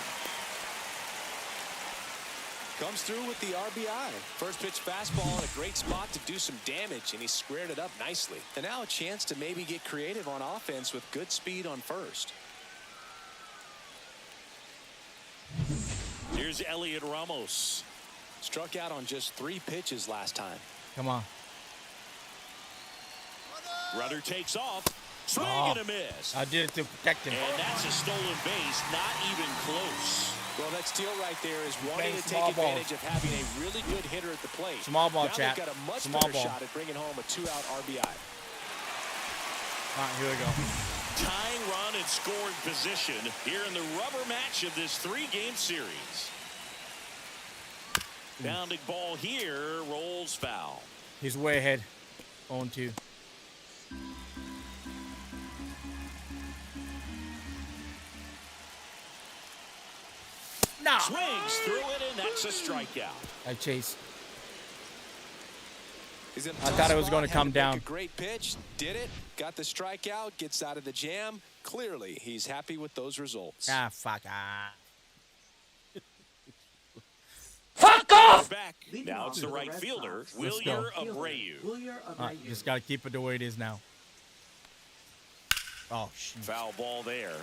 Comes through with the RBI. First pitch fastball in a great spot to do some damage, and he squared it up nicely. And now a chance to maybe get creative on offense with good speed on first. Here's Elliot Ramos. Struck out on just 3 pitches last time. Come on. Runner takes off. Swing Oh. and a miss. I did it to protect him. And that's a stolen base. Not even close. Well, that steal right there is wanting Playing to small take ball. advantage of having a really good hitter at the plate. Small ball, now chat. they've got a much Small better ball. shot at bringing home a 2-out RBI. All right, here we go. Tying run and scoring position here in the rubber match of this 3-game series. Bounding ball here, rolls foul. He's way ahead. 0-2. No. Swings through it, and that's a strikeout. I chased. He's in a I tough thought it was spot, gonna had come make down. A great pitch, did it, got the strikeout, gets out of the jam. Clearly, he's happy with those results. Ah, fuck. Ah. Back. Leading Now off it's the for the right Red fielder, Sox. Let's Wilyer go. Abreu. Wilyer All right, Abreu. just got to keep it the way it is now. Oh, shit. Foul ball there.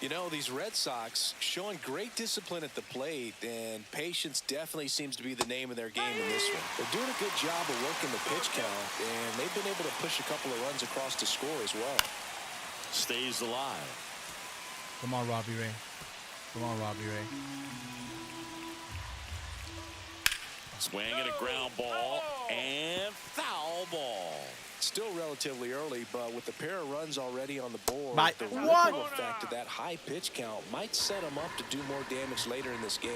You know, these Red Sox showing great discipline at the plate, and patience definitely seems to be the name of their game in this one. They're doing a good job of working the pitch count, and they've been able to push a couple of runs across to score as well. Stays alive. Come on, Robbie Ray. Come on, Robbie Ray. Swing and a ground ball and foul ball. Still relatively early, but with the pair of runs already on the board, But the what? ripple effect of that high pitch count might set them up to do more damage later in this game.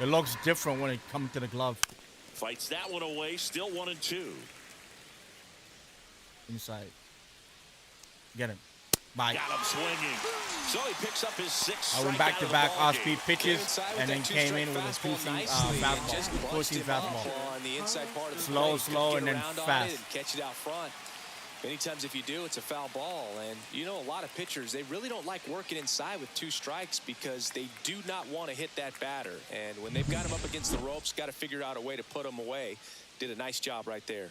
It looks different when it comes to the glove. Fights that one away, still 1-2. Inside. Get him. Bye. Got him swinging. So he picks up his 6th. I went back-to-back off-speed Came pitches inside with and then that came in two-strike with a fastball two-seam nicely and fastball. just bunched Two-seam him up fastball. on the inside part of the Slow, plate. slow, Could and get then around on fast. it and catch it out front. Many times if you do, it's a foul ball. And you know, a lot of pitchers, they really don't like working inside with 2 strikes because they do not want to hit that batter. And when they've got him up against the ropes, got to figure out a way to put him away. Did a nice job right there.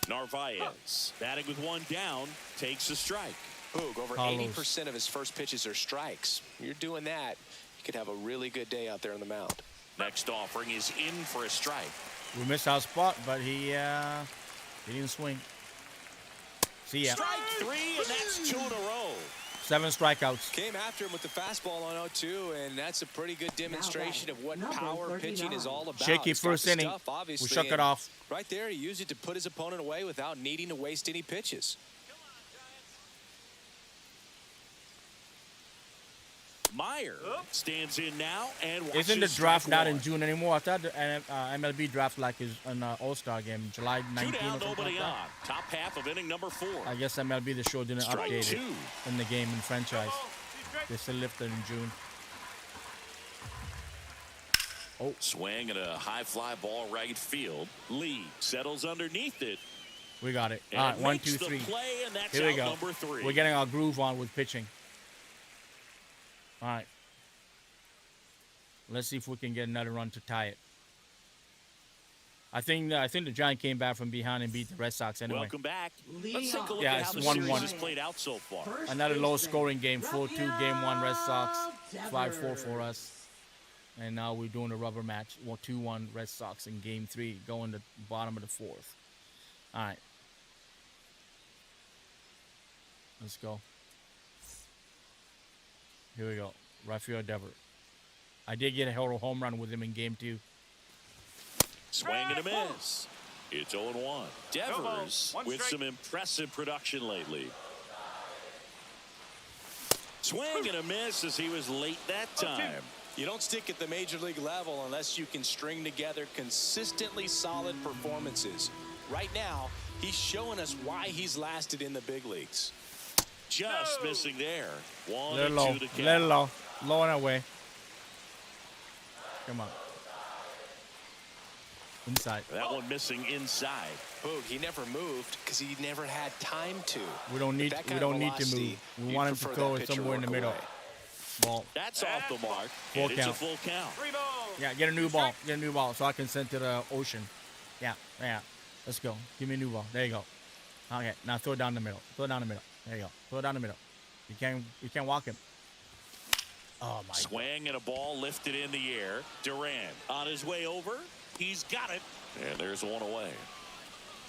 Narvaez, batting with 1 down, takes a strike. Boog, over Carlos. 80% of his first pitches are strikes. You're doing that, you could have a really good day out there on the mound. Next offering is in for a strike. We missed our spot, but he didn't swing. See ya. Strike 3, and that's 2 in a row. 7 strikeouts. Came after him with the fastball on 0-2, and that's a pretty good demonstration of what Number power 39. pitching is all about. Shaky It's got first the inning. stuff, obviously, We shook it and off. Right there, he used it to put his opponent away without needing to waste any pitches. Meyer stands in now and watches Isn't the draft strike not in 1. June anymore? I thought the MLB draft like is an All-Star game, July 19 2 or down, something nobody like that. on. Top half of inning number 4. I guess MLB the show didn't Strike update 2. it in the game and franchise. They still lifted in June. Swing and a high fly ball right field. Lee settles underneath it. We got it. And All right, 1, makes 2, the 3. play, and that's Here we out go. number 3. We're getting our groove on with pitching. All right. Let's see if we can get another run to tie it. I think the Giant came back from behind and beat the Red Sox anyway. Welcome back. Leading Let's take a off. look Yeah, at how it's the series 1-1. has played out so far. First Another baseman, low-scoring game, 4-2, game 1 Red Sox, Rafael 5-4 for us. And now we're doing a rubber match, 2-1 Red Sox in game 3, going to the bottom of the 4th. All right. Let's go. Here we go. Rafael Devers. I did get a home run with him in game 2. Swing and a miss. It's 0-1. Devers One with strike. some impressive production lately. Swing and a miss as he was late that time. You don't stick at the major league level unless you can string together consistently solid performances. Right now, he's showing us why he's lasted in the big leagues. Just missing there. 1 Little and low. 2 to count. Little low. Low and away. Come on. Inside. That one missing inside. Boog, he never moved because he never had time to. We don't need. That We kind don't of need to velocity, move. We you'd want him to prefer throw that it pitcher somewhere in the work middle. away. Ball. That's off the mark. Full And it's a count. full count. 3 balls. Yeah, get a new ball. Get a new ball so I can send to the ocean. Yeah, yeah. Let's go. Give me a new ball. There you go. Okay, now throw it down the middle. Throw it down the middle. There you go. Throw it down the middle. You can't walk him. Oh my God. Swing and a ball lifted in the air. Durant on his way over. He's got it. And there's one away.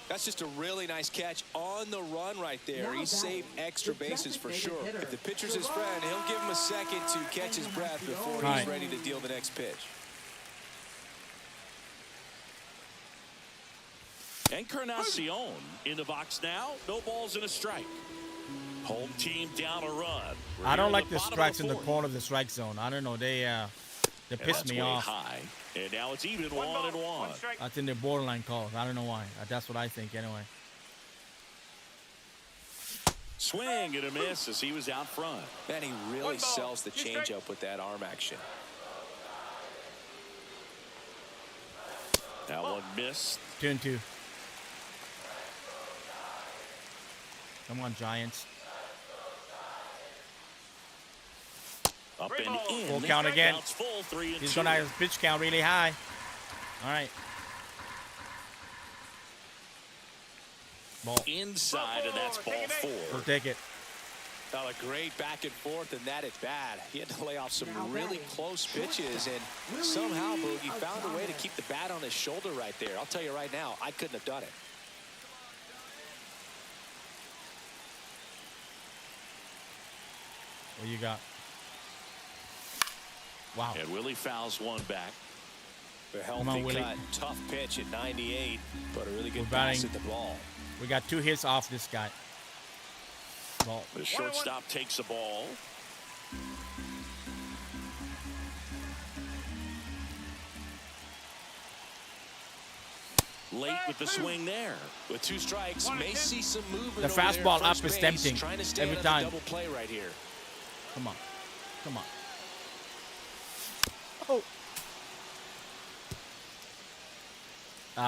That's just a really nice catch on the run right there. He saved extra bases for sure. If the pitcher's his friend, he'll give him a second to catch his breath before he's Right. ready to deal the next pitch. Encarnacion in the box now. No balls and a strike. Home team down a run. We're I don't here like in the bottom of strikes in the fourth. corner of the strike zone. I don't know. They And piss that's me way off. high. And now it's even 1 1 ball, and 1. 1 strike. I think they're borderline calls. I don't know why. That's what I think anyway. Swing and a miss as he was out front. And he One really ball, sells the 2 strikes. changeup with that arm action. That one missed. 2-2. Come on, Giants. Up Three and balls. in. Full count again. Counts full, 3 and He's 2. gonna have his pitch count really high. All right. Ball. Inside, and that's ball Take it back. 4. We'll take it. Oh, a great back and forth, and that at bat. He had to lay off some really close pitches, and somehow, Boogie found a way to keep the bat on his shoulder right there. I'll tell you right now, I couldn't have done it. What you got? Wow. And Willie fouls one back. A on, healthy Willie. cut, tough pitch at 98, but a really We're good pass batting. at the ball. We got 2 hits off this guy. Ball. The shortstop takes the ball. Late with the swing there. With 2 strikes, 1 and may 10. see some movement. The over there at fastball first up is base, tempting trying to stay every out of the time. double play right here. Come on. Come on. Oh.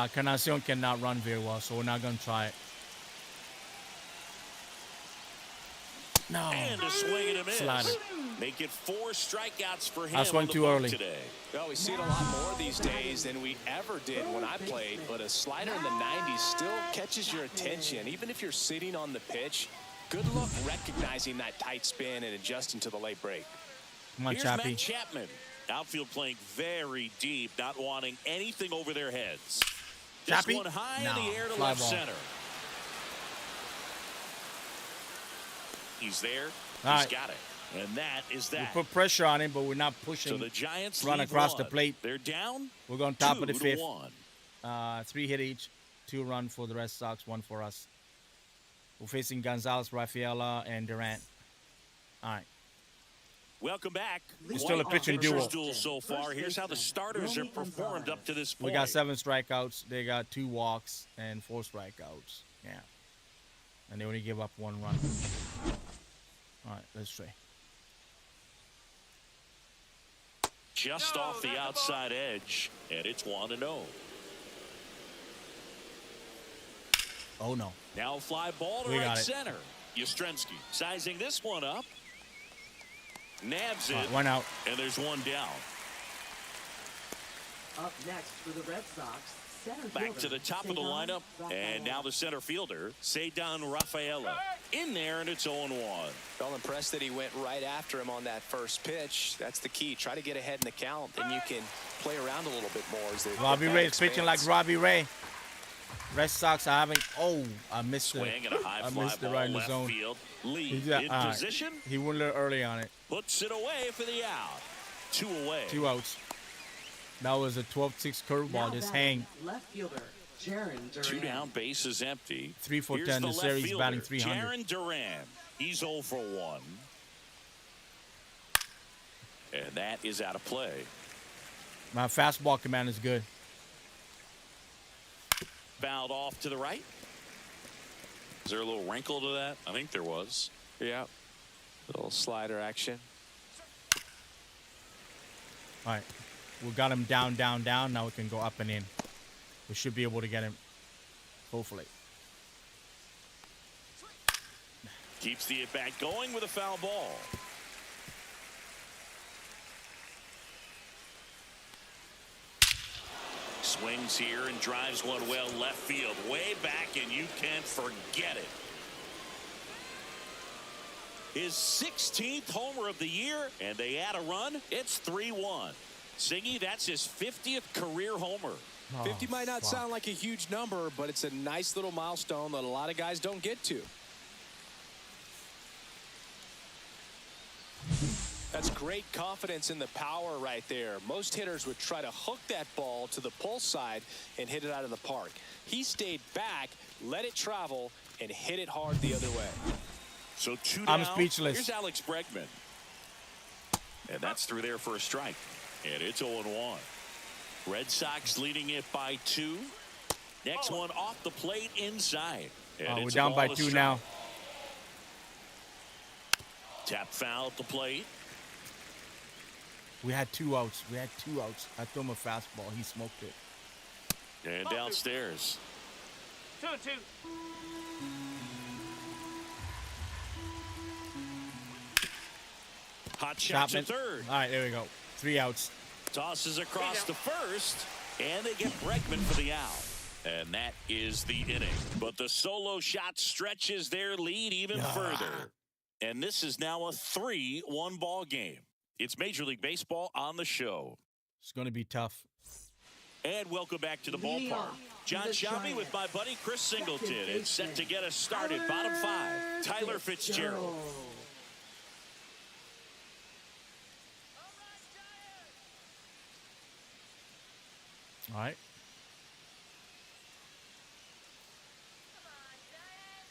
Encarnacion cannot run very well, so we're not going to try it. No. And a swing and a miss. Slider. Make it 4 strikeouts for him. That's one on the too board early. today. Well, we see it a lot more these days than we ever did when I played, but a slider in the 90s still catches your attention. Even if you're sitting on the pitch, good luck recognizing that tight spin and adjusting to the late break. Come on, Here's Chappie. Matt Chapman. Outfield playing very deep, not wanting anything over their heads. This Chappie? one high No, in the air to fly left ball. center. He's there. All He's right. got it. And that is We that. put pressure on him, but we're not So pushing. the Giants run lead across the one. plate. They're down We're going top of the 5th. 2-1. 3 hit each. 2 run for the Red Sox, 1 for us. We're facing Gonzalez, Rafaela, and Durant. All right. Welcome back. It's still a pitching Pitchers duel. duel so far. Here's how the starters have performed up to this point. We got 7 strikeouts. They got 2 walks and 4 strikeouts. Yeah. And they only give up 1 run. All right, let's try. Just No, off the that's a ball. outside edge, and it's 1-0. Oh, no. Now a fly ball to We right got it. center. Yastrzemski sizing this one up. Nabs All it, right, 1 out. and there's 1 down. Up next for the Red Sox, center Back fielder, to the top of the Cedar lineup, and now the center fielder, Cedar Rafaela. In there, and it's 0-1. Well, impressed that he went right after him on that first pitch. That's the key. Try to get ahead in the count, then you can play around a little bit more as the Robbie bat Ray is pitching like expands. Robbie Ray. Red Sox are having. Oh, I missed the. Swing and a high I fly missed the ball right in the left zone. field. Lee He's got- in all right. position, He went a little early on it. puts it away for the out. 2 away. 2 outs. That was a 12-6 curveball. Now Just batting, hang. left fielder, Jaron Duran. 2 down, base is empty. 3 for Here's 10. the The left series fielder, batting 300. Jaron Duran. He's 0 for 1. And that is out of play. My fastball command is good. Fouled off to the right. Is there a little wrinkle to that? I think there was. Yeah. Little slider action. All right. We got him down, down, down. Now we can go up and in. We should be able to get him. Hopefully. Keeps the at-bat going with a foul ball. Swings here and drives one well left field. Way back, and you can't forget it. His 16th homer of the year, and they add a run. It's 3-1. Singy, that's his 50th career homer. 50 might not fuck. sound like a huge number, but it's a nice little milestone that a lot of guys don't get to. That's great confidence in the power right there. Most hitters would try to hook that ball to the pull side and hit it out of the park. He stayed back, let it travel, and hit it hard the other way. So 2 down. I'm speechless. Here's Alex Bregman. And that's through there for a strike. And it's 0-1. Red Sox leading it by 2. Next one off the plate inside. And We're it's a down by ball to 2 strike. now. Tap foul at the plate. We had 2 outs. We had 2 outs. I threw him a fastball. He smoked it. And downstairs. 2-2. Hot shot to Chapman. third. All right, there we go. 3 outs. Tosses across to first. And they get Bregman for the out. And that is the inning. But the solo shot stretches their lead even further. And this is now a 3-1 ball game. It's Major League Baseball on the show. It's going to be tough. And welcome back to the Leading ballpark. off John the Shelby with my buddy Chris Singleton. It's set to get us started. Bottom 5. Tyler Fitzgerald. All right.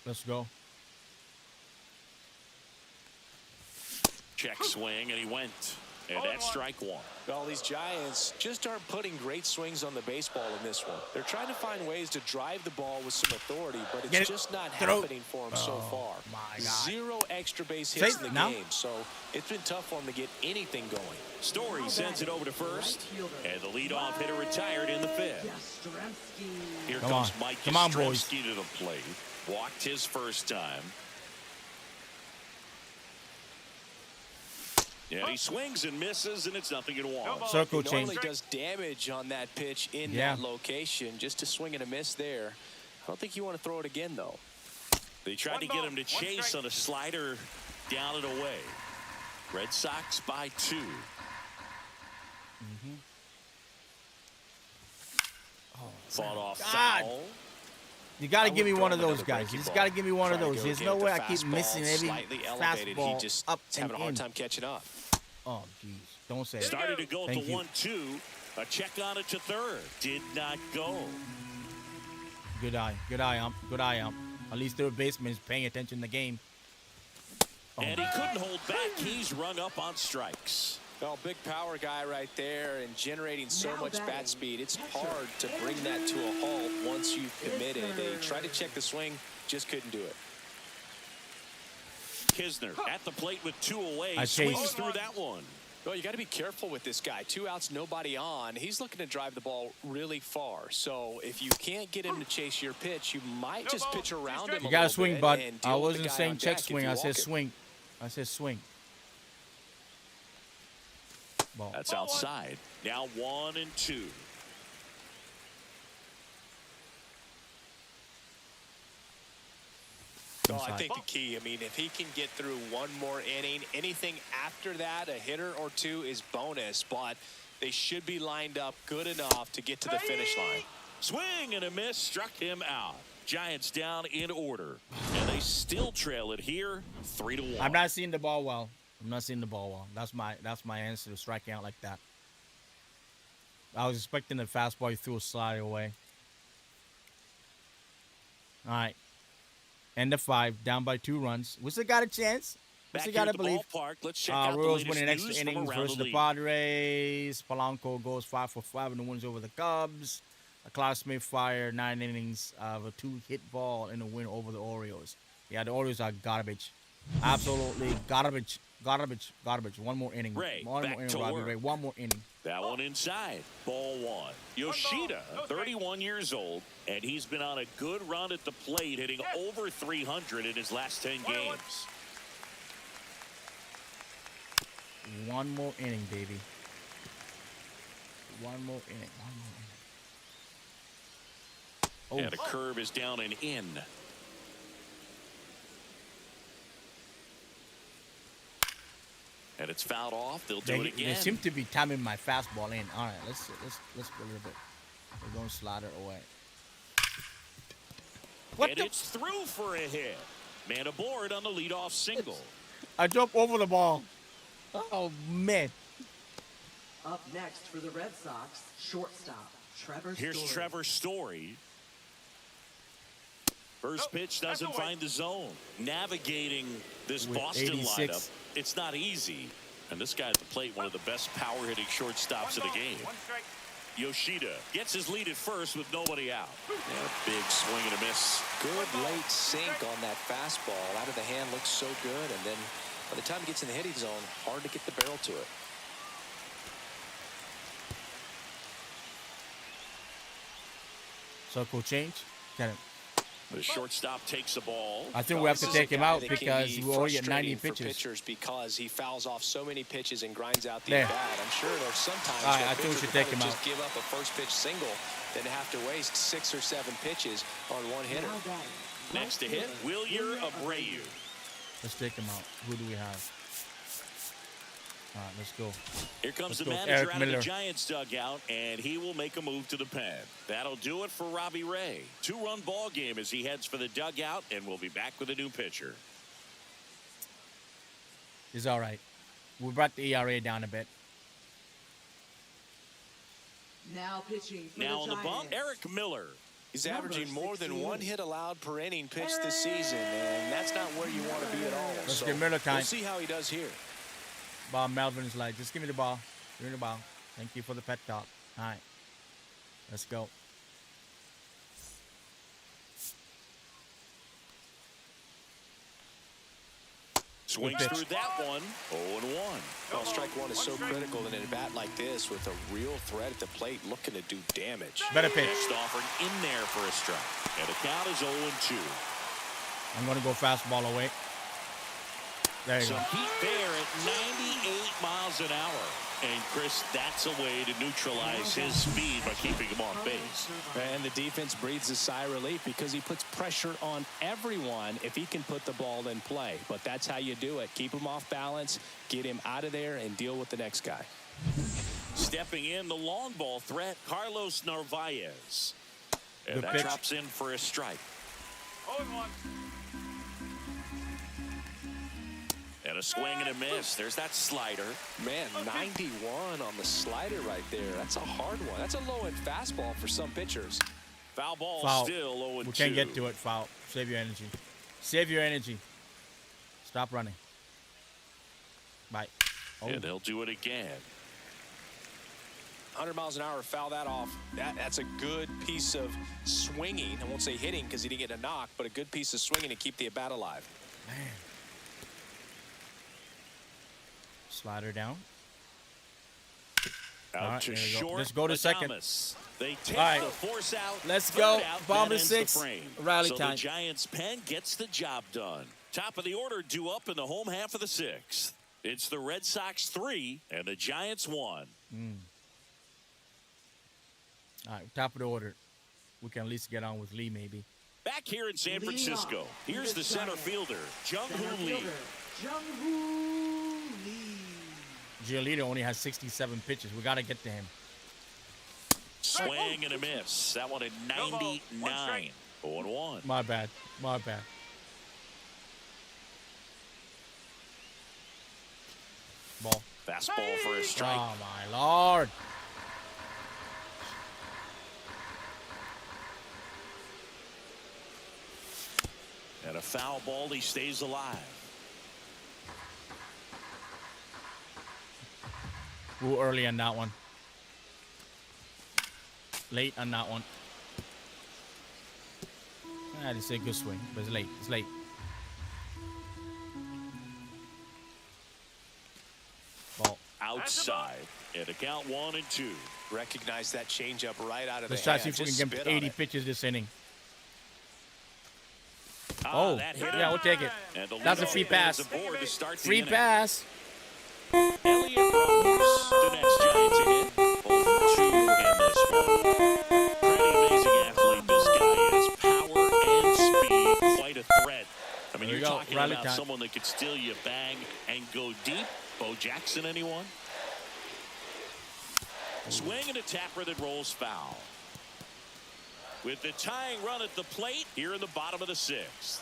Let's go. Check swing, and he went. And that's strike 1. Well, these Giants just aren't putting great swings on the baseball in this one. They're trying to find ways to drive the ball with some authority, but Get it's it. just not Throw. happening for them so far. my God. 0 extra base hits Say in the now. game, so it's been tough for them to get anything going. Story sends it over to first. And the leadoff hitter retired in the 5th. Yastrzemski. Here Come comes on. Mike Come on, boys. Yastrzemski to the plate. Walked his first time. Yeah, he swings and misses, and it's 0-1. Circle He change. normally does damage on that pitch in Yeah. that location. Just a swing and a miss there. I don't think you want to throw it again, though. They tried to get him to chase on a slider down and away. Red Sox by 2. Fought off foul. You got to I give me would one throw of him those another guys. breaking You just ball. got to give me one of Try to those. go There's get no the way I keep fastball missing every slightly elevated. He fastball just up having and a hard in. time catching up. Oh, jeez. Don't say it. Started to go at Thank the you. 1-2. A check on it to third. Did not go. Good eye. Good eye, ump. Good eye, ump. At least third baseman is paying attention to the game. And he couldn't hold back. He's rung up on strikes. Well, big power guy right there and generating so Now much batting, bat speed. It's hard to bring that to a halt once you've committed. They tried to check the swing, just couldn't do it. Kisner at the plate with 2 away. I Swings chased. through that one. Well, you got to be careful with this guy. 2 outs, nobody on. He's looking to drive the ball really far. So if you can't get him to chase your pitch, you might just pitch around him. You a got to little swing, bit bud. and I deal with the wasn't guy saying on check deck if swing. you I walk said him. swing. I said swing. Ball. That's outside. Now 1-2. Well, I Inside. think the key, I mean, if he can get through one more inning, anything after that, a hitter or 2 is bonus, but they should be lined up good enough to get to the finish line. Swing and a miss struck him out. Giants down in order. And they still trail it here 3-1. I'm not seeing the ball well. I'm not seeing the ball well. That's my answer to striking out like that. I was expecting the fastball. He threw a slider away. All right. End of 5, down by 2 runs. We still got a chance. We Back still here got at to the believe. ballpark, let's check out the Royals latest winning extra news from innings around versus the the league. Padres. Polanco goes 5 for 5 and wins over the Cubs. Clarke Smith fired 9 innings of a 2-hit ball in a win over the Orioles. Yeah, the Orioles are garbage. Absolutely garbage. Garbage. Garbage. One more inning. Ray, One back more inning, to Robbie work. Ray. One more inning. That one inside. Ball 1. Yoshida, 31 years old, and he's been on a good run at the plate, hitting over 300 in his last 10 games. One more inning, baby. One more inning. One more inning. And a curve is down and in. And it's fouled off. They'll do it They again. seem to be timing my fastball in. All right, let's go a little bit. We're going slider away. What And the? it's through for a hit. Man aboard on the leadoff single. I jumped over the ball. Oh man. Up next for the Red Sox, shortstop Trevor Here's Story. Trevor Story. First pitch doesn't find the zone. Navigating this With Boston 86. lineup, it's not easy. And this guy at the plate, one of the best power-hitting shortstops in the game. Yoshida gets his lead at first with nobody out. And a big swing and a miss. Good late sink on that fastball. Out of the hand looks so good, and then by the time it gets in the hitting zone, hard to get the barrel to it. Circle change. Got it. The shortstop takes the ball. I think we have to This is take a him guy out that can because be we already at 90 frustrating for pitches. pitchers because he fouls off so many pitches and grinds out the There. at-bat. I'm sure there's sometimes All right, where I think we pitchers should would take him rather out. just give up a first pitch single than have to waste 6 or 7 pitches on one hitter. Now batting, Next to hit, Wilyer Abreu. Let's take him out. Who do we have? All right, let's go. Here comes Let's the go with manager Eric out of the Miller. Giants dugout, and he will make a move to the pen. That'll do it for Robbie Ray. 2-run ball game as he heads for the dugout, and we'll be back with a new pitcher. It's all right. We brought the ERA down a bit. now pitching for Now on the the bump, Giants. Eric Miller. He's Number averaging more than 1 68. hit allowed per inning pitched this season, and that's not where you want to be at all. Let's so get Miller time. we'll see how he does here. Bob Melvin's like, just give me the ball. Give me the ball. Thank you for the pet talk. All right. Let's go. Swings pitch. through that one. 0-1. Well, strike one is so critical in a bat like this with a real threat at the plate looking to do damage. Better pitch. Next offering in there for a strike. And the count is 0-2. I'm going to go fastball away. There you Some go. heat there at 98 miles an hour. And Chris, that's a way to neutralize his speed by keeping him off base. And the defense breathes a sigh of relief because he puts pressure on everyone if he can put the ball in play. But that's how you do it. Keep him off balance, get him out of there, and deal with the next guy. Stepping in, the long ball threat, Carlos Narvaez. And Good that pitch. drops in for a strike. 0-1. And a swing and a miss. There's that slider. Man, 91 on the slider right there. That's a hard one. That's a low-end fastball for some pitchers. Foul ball Foul. still 0-2. We can't get to it. Foul. Save your energy. Save your energy. Stop running. Bye. Oh, And they'll do it again. 100 miles an hour, foul that off. That's a good piece of swinging. I won't say hitting because he didn't get a knock, but a good piece of swinging to keep the at-bat alive. man. Slider down. Out All right, to there you go. short. Let's go to second. Adames. They take All right. the force out. Let's third go. out, Bottom that of ends 6. the frame. Rally so time. the Giants pen gets the job done. Top of the order due up in the home half of the 6th. It's the Red Sox 3 and the Giants 1. All right, top of the order. We can at least get on with Lee, maybe. Back here in San Leading Francisco, off, here's the center Giants. fielder, Jung Center Hoo Lee. fielder, Jung-Hoo Lee. Giolito only has 67 pitches. We got to get to him. Swing and a miss. That one at 99. 0-1. My bad. My bad. Ball. Fastball for a strike. Oh my lord. And a foul ball. He stays alive. Ooh, early on that one. Late on that one. It's a good swing, but it's late. It's late. Ball. Outside. And a count 1-2. Recognize that changeup right out of the Let's try to hand. see if we Just can get spit on 80 it. pitches this inning. Oh, that hit yeah, him. we'll take it. And the That's a leadoff free man pass. is aboard to start the Free inning. pass. Elliot Rose, the next Giants hit. 0-2 in this one. Pretty amazing athlete this guy is. Power and speed, quite a threat. I mean, There you're we go. talking Rally about time. someone that could steal you a bag and go deep. Bo Jackson, anyone? Swing and a tapper that rolls foul. With the tying run at the plate here in the bottom of the 6th.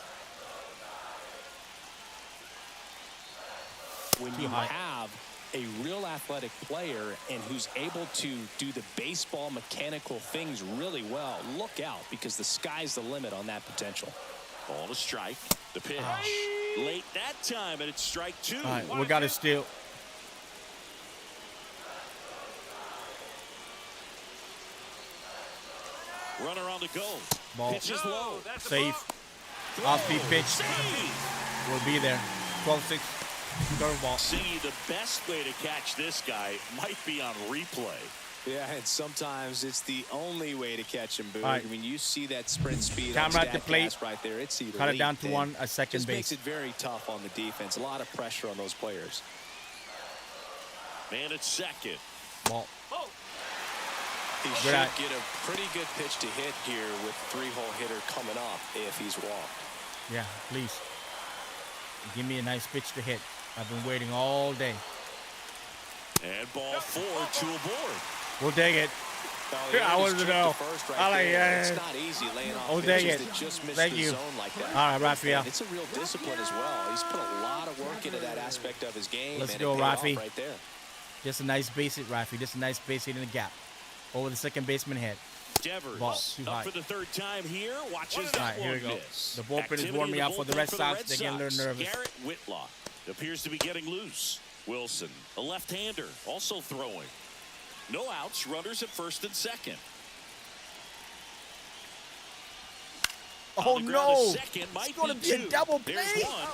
When Too you high. have a real athletic player and who's able to do the baseball mechanical things really well, look out, because the sky's the limit on that potential. Ball to strike. The pitch. Late that time, and it's strike 2. All right, we got to steal. Runner on the go. Ball. Pitch is low. Safe. Off-speed pitch. Save. We'll be there. 12-6. Curveball. See, the best way to catch this guy might be on replay. Yeah, and sometimes it's the only way to catch him, Boog. All right. I mean, you see that sprint speed Camera on at the plate. StatCast right there. It's elite. Cut it down to and 1 at second just base. makes it very tough on the defense. A lot of pressure on those players. Man at second. Ball. He Good should eye. get a pretty good pitch to hit here with three-hole hitter coming up if he's walked. Yeah, please. Give me a nice pitch to hit. I've been waiting all day. And ball 4, 2 aboard. We'll take it. Oh, Yeah, I he wanted just to tripped know. to first right I like there. it. It's not easy laying off Oh, pitches dang it. that just miss Thank the you. zone like that. All right, Rafael. And it's a real discipline as well. He's put a lot of work into that aspect of his game. Let's and go, it paid off Rafi. right there. Just a nice base hit, Rafi. Just a nice base hit in the gap. Over the second baseman head. Devers Ball, too up high. for the 3rd time here. Watches All right, that here we one go. miss. The bullpen is Activity warming in up for the bullpen Red for Sox. They're getting a little Sox. nervous. Garrett Whitlock appears to be getting loose. Wilson, a left-hander, also throwing. No outs, runners at first and second. Oh, On the ground, no. a second might It's going to be be a two. double There's play. one.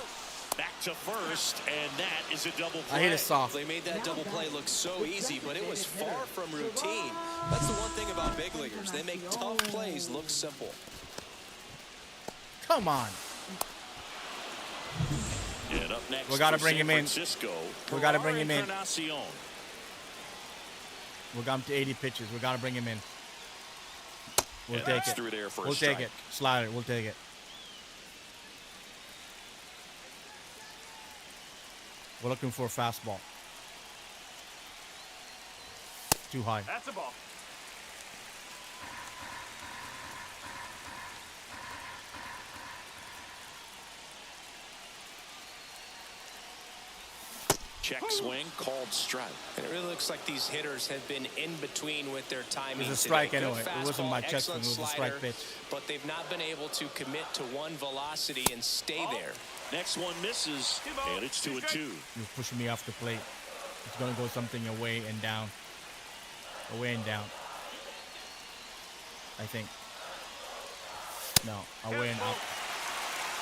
Back to first, and that is a double play. I hit it soft. They made that double play look so easy, but it was far from routine. That's the one thing about big leaguers. They make tough plays look simple. Come on. And up next, We gotta for bring San him in. Francisco, We gotta bring him in. Encarnacion. We got him to 80 pitches. We got to bring him in. We'll And take that's it. through there for a We'll take strike. it. Slide it. We'll take it. We're looking for a fastball. Too high. That's a ball. Check swing, called strike. And it really looks like these hitters have been in between with their timing. It was a today. strike Good anyway. It wasn't fastball, my check excellent swing. It was a slider, strike pitch. But they've not been able to commit to one velocity and stay there. Next one misses, and it's 2-2. He was pushing me off the plate. It's going to go something away and down. Away and down. I think. No, away and up.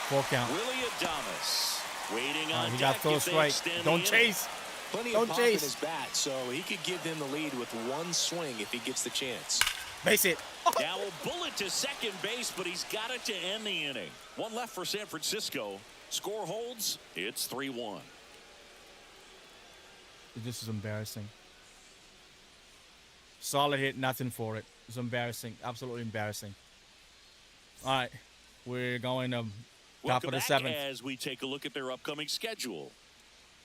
Full count. Willie Adames waiting on He got deck throw if they strike. extend Don't the inning. chase. Plenty Don't of pop in chase. his bat, so he could give them the lead with one swing if he gets the chance. Base it. Now a bullet to second base, but he's got it to end the inning. One left for San Francisco. Score holds. It's 3-1. This is embarrassing. Solid hit, nothing for it. It's embarrassing. Absolutely embarrassing. All right. We're going top Welcome of the back 7th. as we take a look at their upcoming schedule.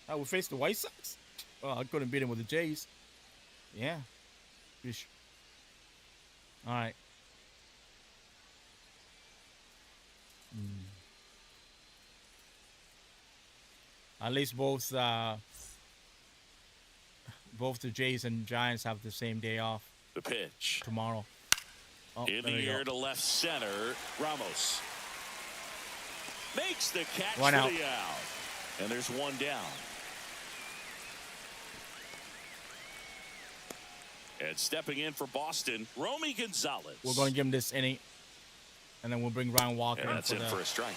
Oh, we faced the White Sox? Oh, I couldn't beat them with the Jays. Yeah. Yeesh. All right. At least both both the Jays and Giants have the same day off The pitch. tomorrow. Oh, In there the you air go. to left center. Ramos makes the catch One for out. the out. And there's one down. And stepping in for Boston, Romy Gonzalez. We're going to give him this inning, and then we'll bring Ryan Walker And in that's for in the for a strike.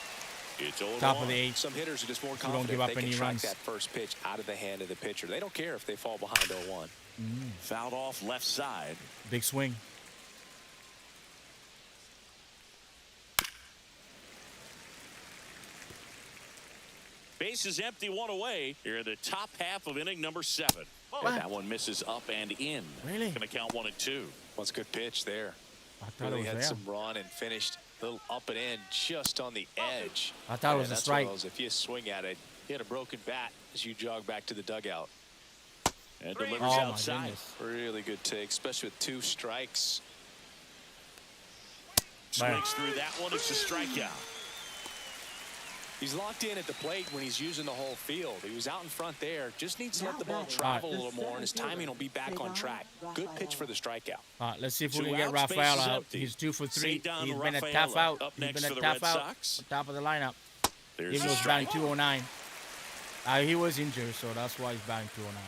It's 0-1. top of the eighth. Some hitters are just more don't confident give up they can any track runs. that first pitch out of the hand of the pitcher. They don't care if they fall behind 0-1. Fouled off left side. Big swing. Base is empty, one away. Here in the top half of inning number 7. What? And that one misses up and in. Really? Going to count 1-2. What's a good pitch there? I thought Really it was had there. some run and finished a little up and in just on the edge. I thought it Man, was a that's strike. one of those, if you swing at it, you had a broken bat as you jog back to the dugout. And delivers Oh, my outside. goodness. Really good take, especially with 2 strikes. Swings through that one. It's a strikeout. He's locked in at the plate when he's using the whole field. He was out in front there. Just needs to let the ball travel a little more, and his timing will be back on track. Good pitch for the strikeout. All right, let's see if we 2 can get outs, base Rafael is out. empty. He's 2 for 3. Cedar He's been a Rafaela tough out. up He's next been for a the tough Red out. Sox. On top of the lineup. There's He a was batting strike. 209. He was injured, so that's why he's batting 209.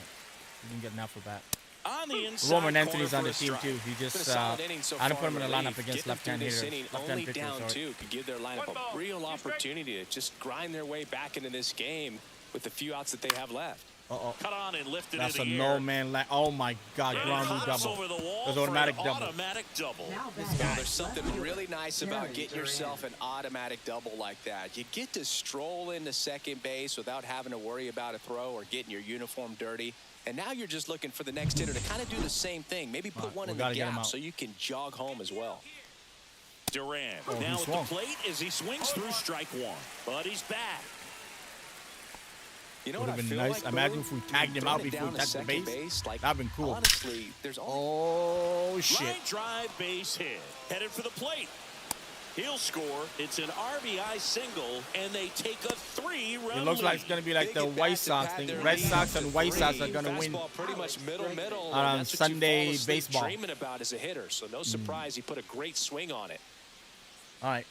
He didn't get enough for that. On the inside Roman corner Anthony's for on the a team strike. too. He It's been just a solid inning so I didn't far put him in the lineup relief. against Getting through left-hand this hitter. inning, Left-hand only pitcher, down sorry. 2 could give their lineup a real opportunity to just grind their way back into this game with the few outs that they have left. Uh-oh. Cut on and lifted That's a in the air. no-man land. Oh, my God. And Ground rule hops double. over the wall It was for an automatic double. automatic double. Now Now, batting there's something left really fielder, nice about Jerry getting Duran. yourself an automatic double like that. You get to stroll into second base without having to worry about a throw or getting your uniform dirty. And now you're just looking for the next hitter to kind of do the same thing. Maybe put Right, one we in the gotta get him gap out. so you can jog home as well. Durant Oh, he now at swung. the plate as he swings through strike 1. But he's back. You know Would've what I been feel nice. like, Imagine Boone? if we tagged him Throwing out it before down we to tagged the second base. like, That'd been cool. Honestly, there's only Oh, shit. Line drive base hit. Headed for the plate. He'll score. It's an RBI single, and they take a 3-run It looks like it's lead. going to be like They the get White back to Sox pad thing. their Red lead Sox to and White Sox are 3. going to win. Fastball pretty much middle. on And that's what you Sunday fall asleep baseball. dreaming about as a hitter. So no surprise he put a great swing on it. All right.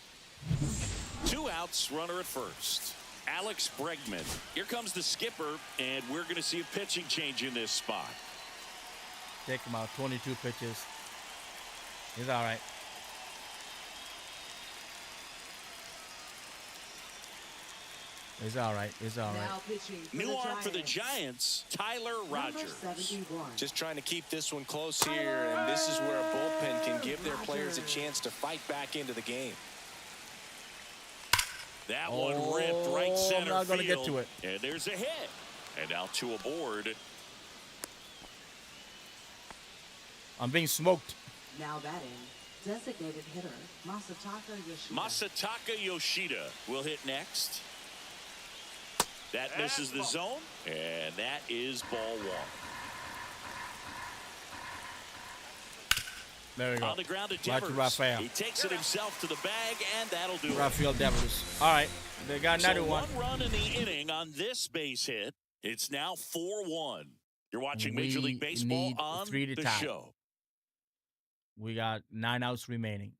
2 outs, runner at first. Alex Bregman. Here comes the skipper, and we're going to see a pitching change in this spot. Take him out. 22 pitches. He's all right. He's all right. He's all right. Now pitching for New the arm for the Giants. Giants, Tyler Number Rogers. 71. Just trying to keep this one close here, and this is where a bullpen can give their players a chance to fight back into the game. That one ripped right Oh, center I'm not gonna field. get to it. And there's a hit. And now 2 aboard. I'm being smoked. Now batting, designated hitter Masataka Yoshida. Masataka Yoshida will hit next. That misses the zone, and that is ball 1. There we go. On the ground to Back to Devers. Rafael. He takes it himself to the bag, and that'll do it. Rafael Devers. All right. They got another So one. 1 run in the inning on this base hit. It's now 4-1. You're watching Major League We Baseball need on 3 to the tie. show. We got 9 outs remaining.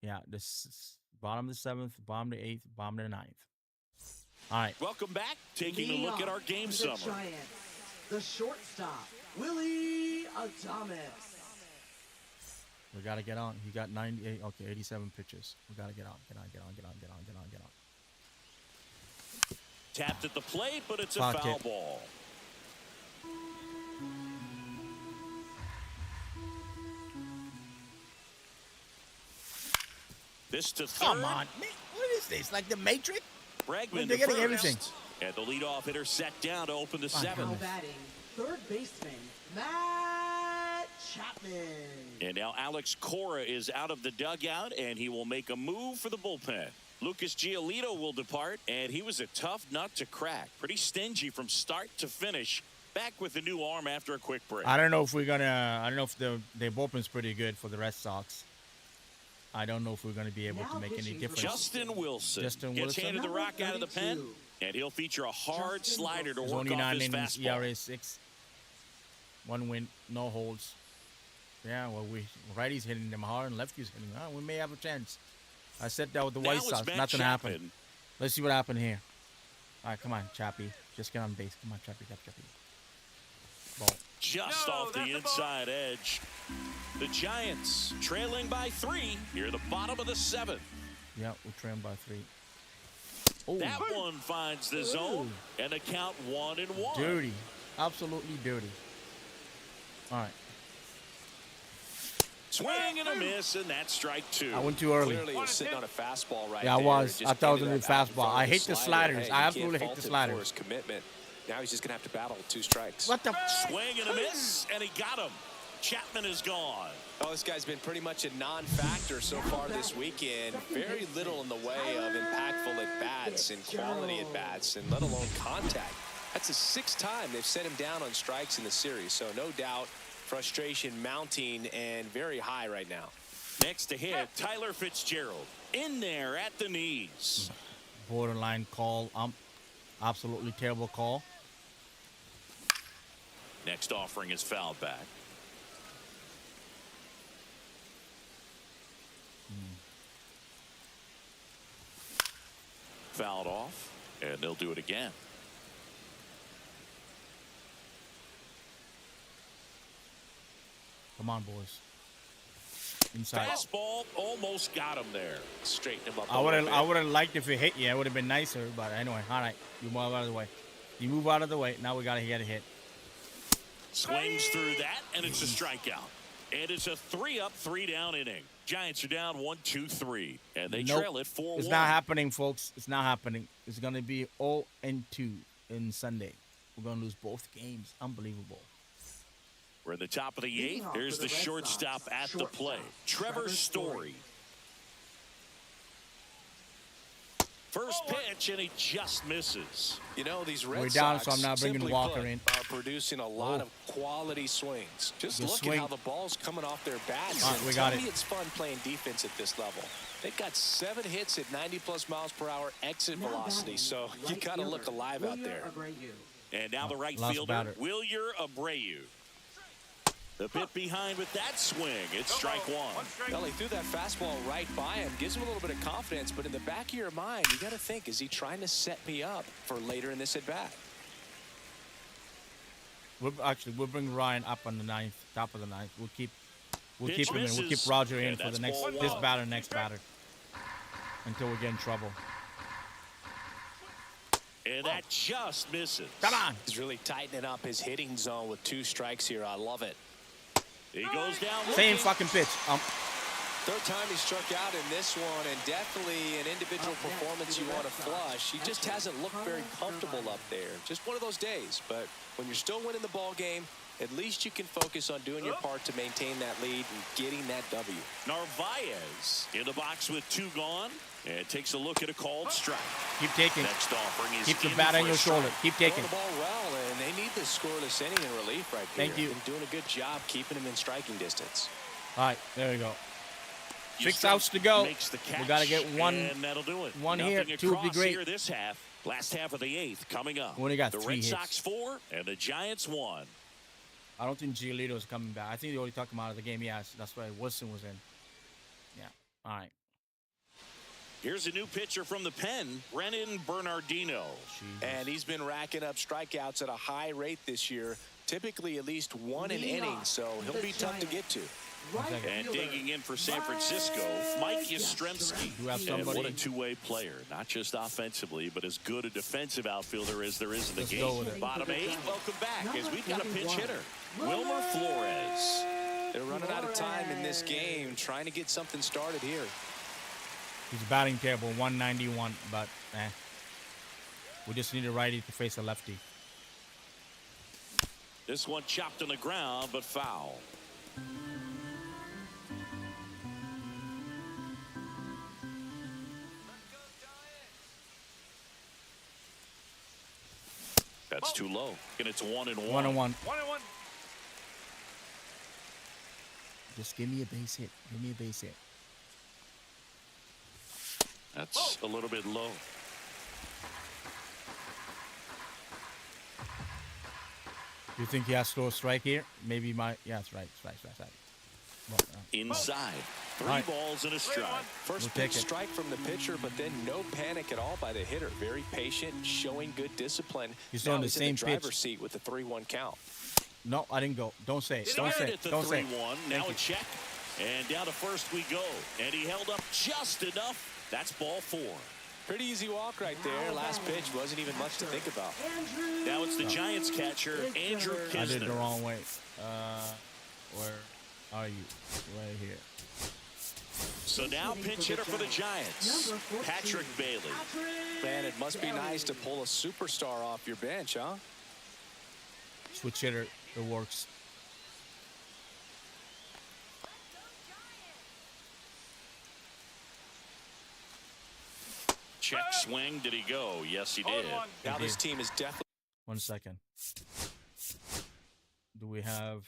Yeah, bottom of the 7th, bottom of the 8th, bottom of the 9th. All right. Welcome back. Taking a Leading look at off our game for the summary. Giants, the shortstop, Willie Adames. We got to get on. He got 98. Okay, 87 pitches. We got to get on. Get on. Tapped at the plate, but it's a Clock foul it. ball. This to third. Come on. Man, what is this? Like the Matrix? Bregman They're to getting first. everything. And the leadoff hitter set down to open the My 7th. Now goodness. batting, third baseman Matt Chapman. And now Alex Cora is out of the dugout, and he will make a move for the bullpen. Lucas Giolito will depart, and he was a tough nut to crack. Pretty stingy from start to finish. Back with the new arm after a quick break. I don't know if we're going to. I don't know if their bullpen's pretty good for the Red Sox. I don't know if we're going to be able Now to make any pitching for difference. Justin Wilson Justin gets Wilson. handed the Number rock out of the pen, 32. and he'll feature a hard Justin slider to There's work only off 9 his innings, fastball. ERA 6. 1 win, no holds. Yeah, well, righty's hitting them hard and lefty's hitting. We may have a chance. I said that with the Now White it's Sox. Matt Nothing happened. Chapman. Let's see what happened here. All right, come on, Chappie. Just get on base. Come on, Chappie. Ball. Just No, off the that's the ball. inside edge. The Giants trailing by 3 near the bottom of the 7th. Yeah, we're trailing by 3. Oh, That one finds the zone and the count 1-1. dirty. Absolutely dirty. All right. Swing and a miss, and that's strike 2. I went too early. Clearly, he was sitting on a fastball right Yeah, I there. was. Just I thought it was ended gonna up be out in fastball. front I of hate the slider. sliders. Hey, I you can't absolutely hate fault the him sliders. for his commitment. Now he's just going to have to battle 2 strikes. What the? Swing and a miss, and he got him. Chapman is gone. Oh, this guy's been pretty much a non-factor so far this weekend. Very little in the way of impactful at-bats and quality at-bats, and let alone contact. That's the 6th time they've set him down on strikes in the series. So no doubt, frustration mounting and very high right now. Next to hit, Tyler Fitzgerald. In there at the knees. Borderline call. Absolutely terrible call. Next offering is fouled back. Fouled off, and they'll do it again. Come on, boys. Inside. Fastball almost got him there. Straighten him up. I would have liked if it hit you. It would have been nicer. But anyway, all right. You move out of the way. You move out of the way. Now we got to get a hit. Swings through that, and it's a strikeout. And it's a 3-up, 3-down inning. Giants are down 1-2-3, and they Nope. trail it 4-1. It's not happening, folks. It's not happening. It's going to be 0-2 in Sunday. We're going to lose both games. Unbelievable. We're in the top of the Leading 8th. off There's for the the Red shortstop Sox. at the Shortstop, plate. Trevor Story. First pitch, and he just misses. You know, these Red We're down, Sox, so I'm not bringing simply Walker put, in. are producing a lot Oh. of quality swings. Just Good look swing. at how the ball's coming off their bats. All right, and we tell got me it. it's fun playing defense at this level. They've got 7 hits at 90-plus miles per hour exit Now velocity, batting, so you right got to look fielder, alive out Wilyer there. Abreu. And now the right Last fielder, batter. Wilyer Abreu. The bit behind with that swing. It's strike 1. Well, he threw that fastball right by him, gives him a little bit of confidence, but in the back of your mind, you got to think, is he trying to set me up for later in this at-bat? We'll bring Ryan up on the 9th, top of the 9th. We'll keep Pitch him in. We'll keep misses. Roger in And for that's the next ball this one. batter, next batter, until we get in trouble. And that just misses. Come on. He's really tightening up his hitting zone with 2 strikes here. I love it. He goes down Same looking. fucking pitch. 3rd time he struck out in this one, and definitely an individual performance you want to flush. He just hasn't looked very comfortable up there. Just one of those days. But when you're still winning the ball game, at least you can focus on doing your part to maintain that lead and getting that W. Narvaez in the box with 2 gone, and takes a look at a called strike. Keep taking. Next offering is Keep the in bat for on a your shoulder. strike. Keep Throwing taking. the ball well, and they need this scoreless inning in relief right here. Thank you. Been doing a good job keeping him in striking distance. All right, there we go. 6 Yusuf outs to go. Makes the catch, We got to get one. and that'll do it. one Nothing here, 2 would be across great. Here this half. Last half of the 8th coming up. We only got the 3 Red hits. Sox 4 and the Giants 1. I don't think Giolito is coming back. I think they already talked him out of the game. Yes, that's why Wilson was in. Yeah. All right. Here's a new pitcher from the pen, Brennan Bernardino. And he's been racking up strikeouts at a high rate this year, typically at least 1 an Leading inning, off so he'll the be tough to Giants. get to. Right And fielder, digging in for San Francisco, Mike Yastrzemski. You have And somebody- what a two-way player, not just offensively, but as good a defensive outfielder as there is in the Let's go with game. it. Bottom 8, welcome back, as we've got a pinch hitter, Wilmer Flores. They're running out of time in this game, trying to get something started here. He's batting table 191, but we just need a righty to face a lefty. This one chopped on the ground, but foul. That's too low, and it's 1-1. 1-1. 1-1. Just give me a base hit. Give me a base hit. That's a little bit low. You think he has to strike here? Maybe my strike. Well, Inside. Three All right. balls and a strike. First We'll take pitch it. strike from the pitcher, but then no panic at all by the hitter. Very patient, showing good discipline. He's Now on the he's same in the driver's pitch. seat with the 3-1 count. no, I didn't go. Don't say it. He Don't say earned it. it the Don't say it. 3-1. Now a check. And down to first we go. And he held up just enough. That's ball 4. Pretty easy walk right there. Last pitch wasn't even much to think about. Andrew. Now it's the Giants catcher, Andrew I did it the Kisner. wrong way. Where are you? Right here. So now pinch hitter for the Giants, Number 14, Patrick Bailey. Man, it must be nice to pull a superstar off your bench, huh? Switch hitter. It works. Check swing. Did he go? Yes, he did. Now this team is definitely 1 second. Do we have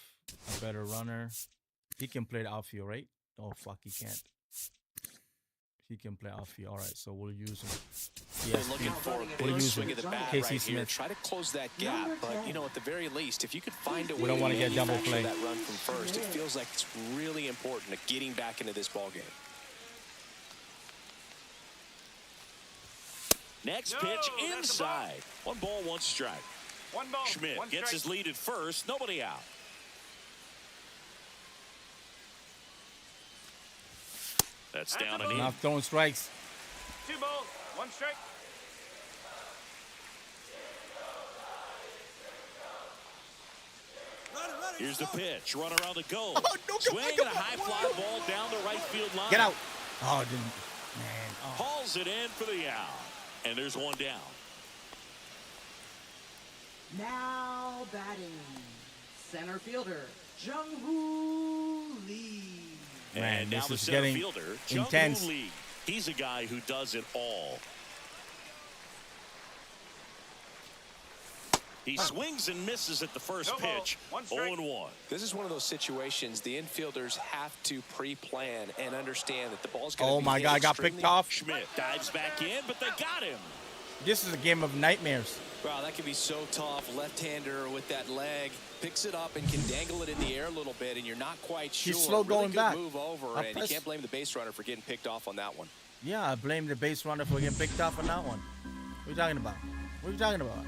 a better runner? He can play the outfield, right? Oh, fuck, he can't. He can play outfield. All right, so we'll use him. Yes, looking for a We'll big use swing him. of the bat Casey right here. Smith. Try to close that gap, but you know, at the very least, if you could find a way We don't wanna to get double manufacture play. that run from first, it feels like it's really important to getting back into this ball game. Next No, pitch that's a ball. inside. 1 ball, 1 strike. 1 ball. Schmidt 1 gets strike. his lead at first. Nobody out. That's down and in. Not throwing strikes. 2 balls. 1 strike. Here's the pitch. Runner on the go. Oh, no, Swing and a high fly ball down the right field line. Get out. Oh, it didn't. Man. Oh. Hauls it in for the out. And there's 1 down. Now batting. Center fielder, Jung-Hoo Lee. Man, And now this the is center getting fielder, intense. Jung-Hoo Lee. He's a guy who does it all. He swings and misses at the first No ball. pitch. 1 strike. 0-1. This is one of those situations the infielders have to pre-plan and understand that the ball's going to Oh be my hit God, I got extremely- picked off. Schmidt dives back in, but they got him. This is a game of nightmares. Wow, that can be so tough. Left-hander with that leg picks it up and can dangle it in the air a little bit, and you're not quite sure. He's slow Really going good back. move over, I and you press- can't blame the base runner for getting picked off on that one. Yeah, I blame the base runner for getting picked off on that one. What are you talking about? What are you talking about?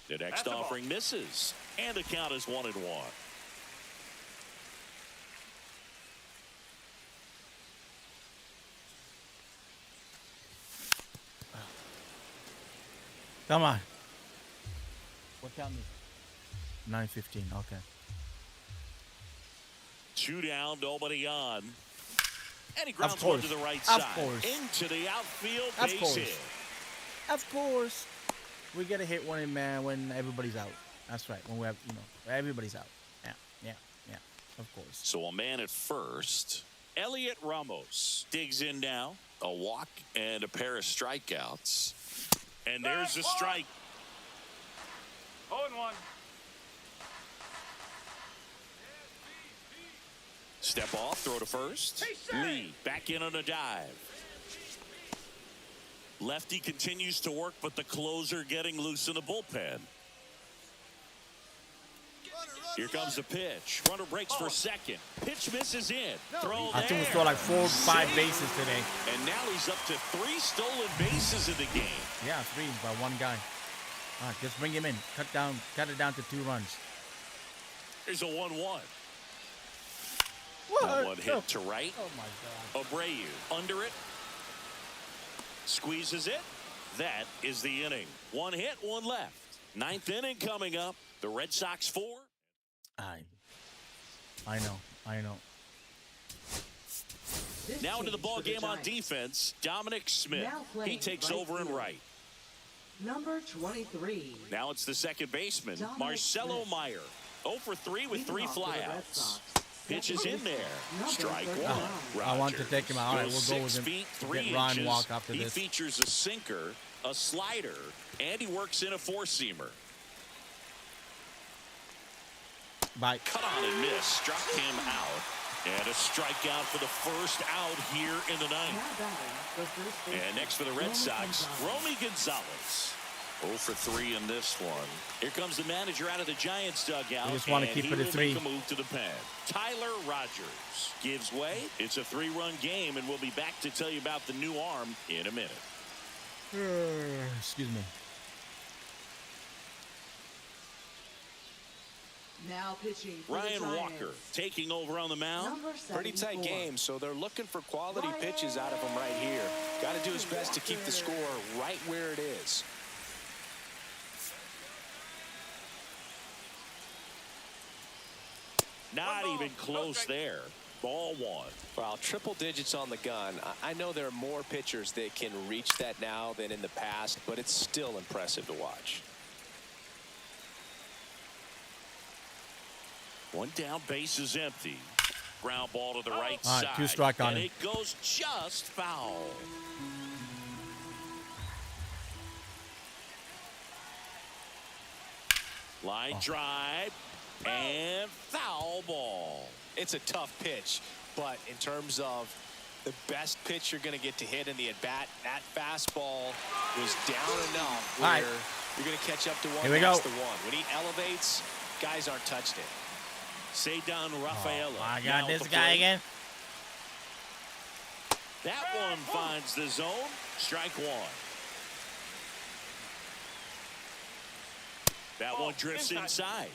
The next That's the ball. offering misses, and the count is 1-1. Come on. What time is it? 9:15. Okay. 2 down, nobody on. And he grounds course. one to the right Of side. course. Into the outfield, Of base course. hit. Of course. We get a hit when everybody's out. That's right. When we have, everybody's out. Yeah. Of course. So a man at first. Elliot Ramos digs in now. A walk and a pair of strikeouts. And there's the strike. 0-1. Step off, throw to first. Lee back in on a dive. Lefty continues to work, but the closer getting loose in the bullpen. Here comes the pitch. Runner breaks for second. Pitch misses in. Throw I think we there. saw like 4 or 5 bases today. And now he's up to 3 stolen bases in the game. Yeah, 3 by 1 guy. All right, just bring him in. Cut it down to 2 runs. Here's a 1-1. What? That one hit to right. Oh my God. Abreu under it. Squeezes it. That is the inning. 1 hit, 1 left. 9th inning coming up. The Red Sox 4. I know. This Now into the change ball for the game on Giants. defense. Dominic Smith. Now He playing takes right over and field. right. Number 23. Now it's the second baseman, Dominic Marcelo Smith. Meyer. 0 for 3 with Leading 3 off for the Red flyouts. Sox. Pitches Second in there. baseman, Strike number 1. 39. I want to take him out. All right, Goes we'll go with 6 him. feet, 3 Get Ryan inches. Walk after He this. features a sinker, a slider, and he works in a 4-seamer. Bye. Cut on and miss. Struck him out. And a strikeout for the first out here in the ninth. Now batting, the first baseman, And next for the Red Romy Sox, Gonzalez. Romy Gonzalez. 0 for 3 in this one. Here comes the manager out of the Giants dugout. We just wanna and keep he it at will 3. make a move to the pen. Tyler Rogers gives way. It's a 3-run game, and we'll be back to tell you about the new arm in a minute. Excuse me. Now pitching for Ryan the Walker Giants. taking over on the mound. Number Pretty tight 74. game, so they're looking for quality pitches out of him right here. Got to do his best to keep the score right where it is. Not even close there. Ball 1. Well, triple digits on the gun. I know there are more pitchers that can reach that now than in the past, but it's still impressive to watch. One down, base is empty. Ground ball to the right All right, side. 2 strike on and him. it goes just foul. Line drive and foul ball. It's a tough pitch, but in terms of the best pitch you're going to get to hit in the at-bat, that fastball was down enough All where right. you're going to catch up to one. Here we That's go. the one. When he elevates, guys aren't touched it. Cedar Rafaela. I now got at this the guy plate. again. That one finds the zone. Strike 1. That one drifts inside.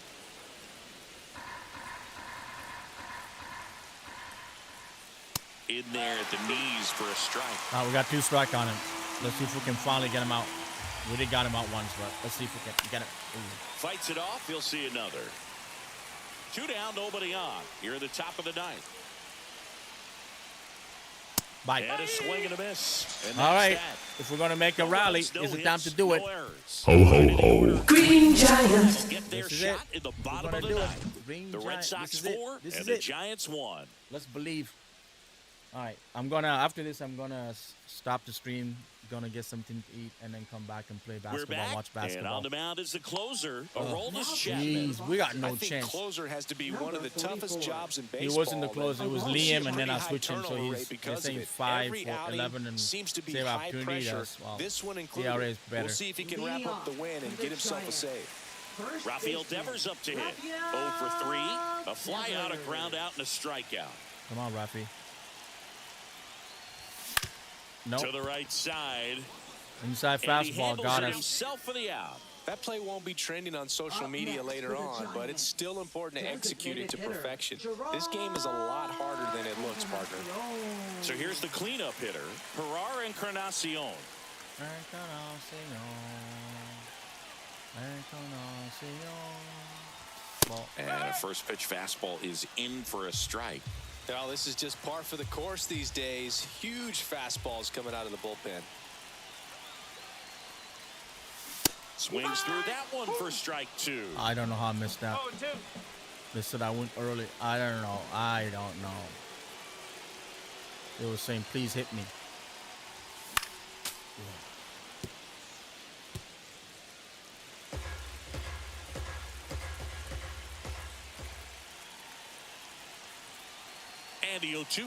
In there at the knees for a strike. We got 2 strike on him. Let's see if we can finally get him out. We did got him out once, but let's see if we can get him. Ooh. Fights it off. He'll see another. 2 down, nobody on. Here at the top of the ninth. Bye. And a swing and a miss. And All that's right. that. If we're going to make a rally, No it's hits, time to do it. no errors. Ho, ho, ho. Green Giants. Get their This is shot it. in the We're bottom gonna of the do it. ninth. Green The Red Giant. Sox This is it. 4 This and is the it. Giants 1. Let's believe. All right. After this, I'm going to stop the stream. Going to get something to eat and then come back and play We're basketball, back, watch and basketball. on the mound is the closer, Aroldis Chapman. Jeez, we got no I think chance. closer has to be one of the toughest jobs in He baseball. wasn't the closer. It was But Liam, and then pretty I high switched him. So turnover he's rate they're because of saying it. 5 Every for outing 11 and seems to be save high opportunity. pressure. That's, well, This one CRA included. is better. We'll see if he can wrap up the win and get himself a save. First Rafael baseman, Devers up to hit. Rafael 0 for 3. A fly out, a Devers. ground out, and a strikeout. Come on, Rafi. No. To the right side. Inside And he fastball handles got it us. himself for the out. That play won't be trending on social Up media next later for the on, but it's Giants. still important to execute it to Designated hitter, perfection. This game is a lot harder than it looks, partner. So here's the cleanup hitter, Herrera Encarnacion. Ball. And a first pitch fastball is in for a strike. Now, this is just par for the course these days. Huge fastballs coming out of the bullpen. Swings through that one for strike 2. I don't know how I missed that. They said I went early. I don't know. They were saying, please hit me. And the 0-2.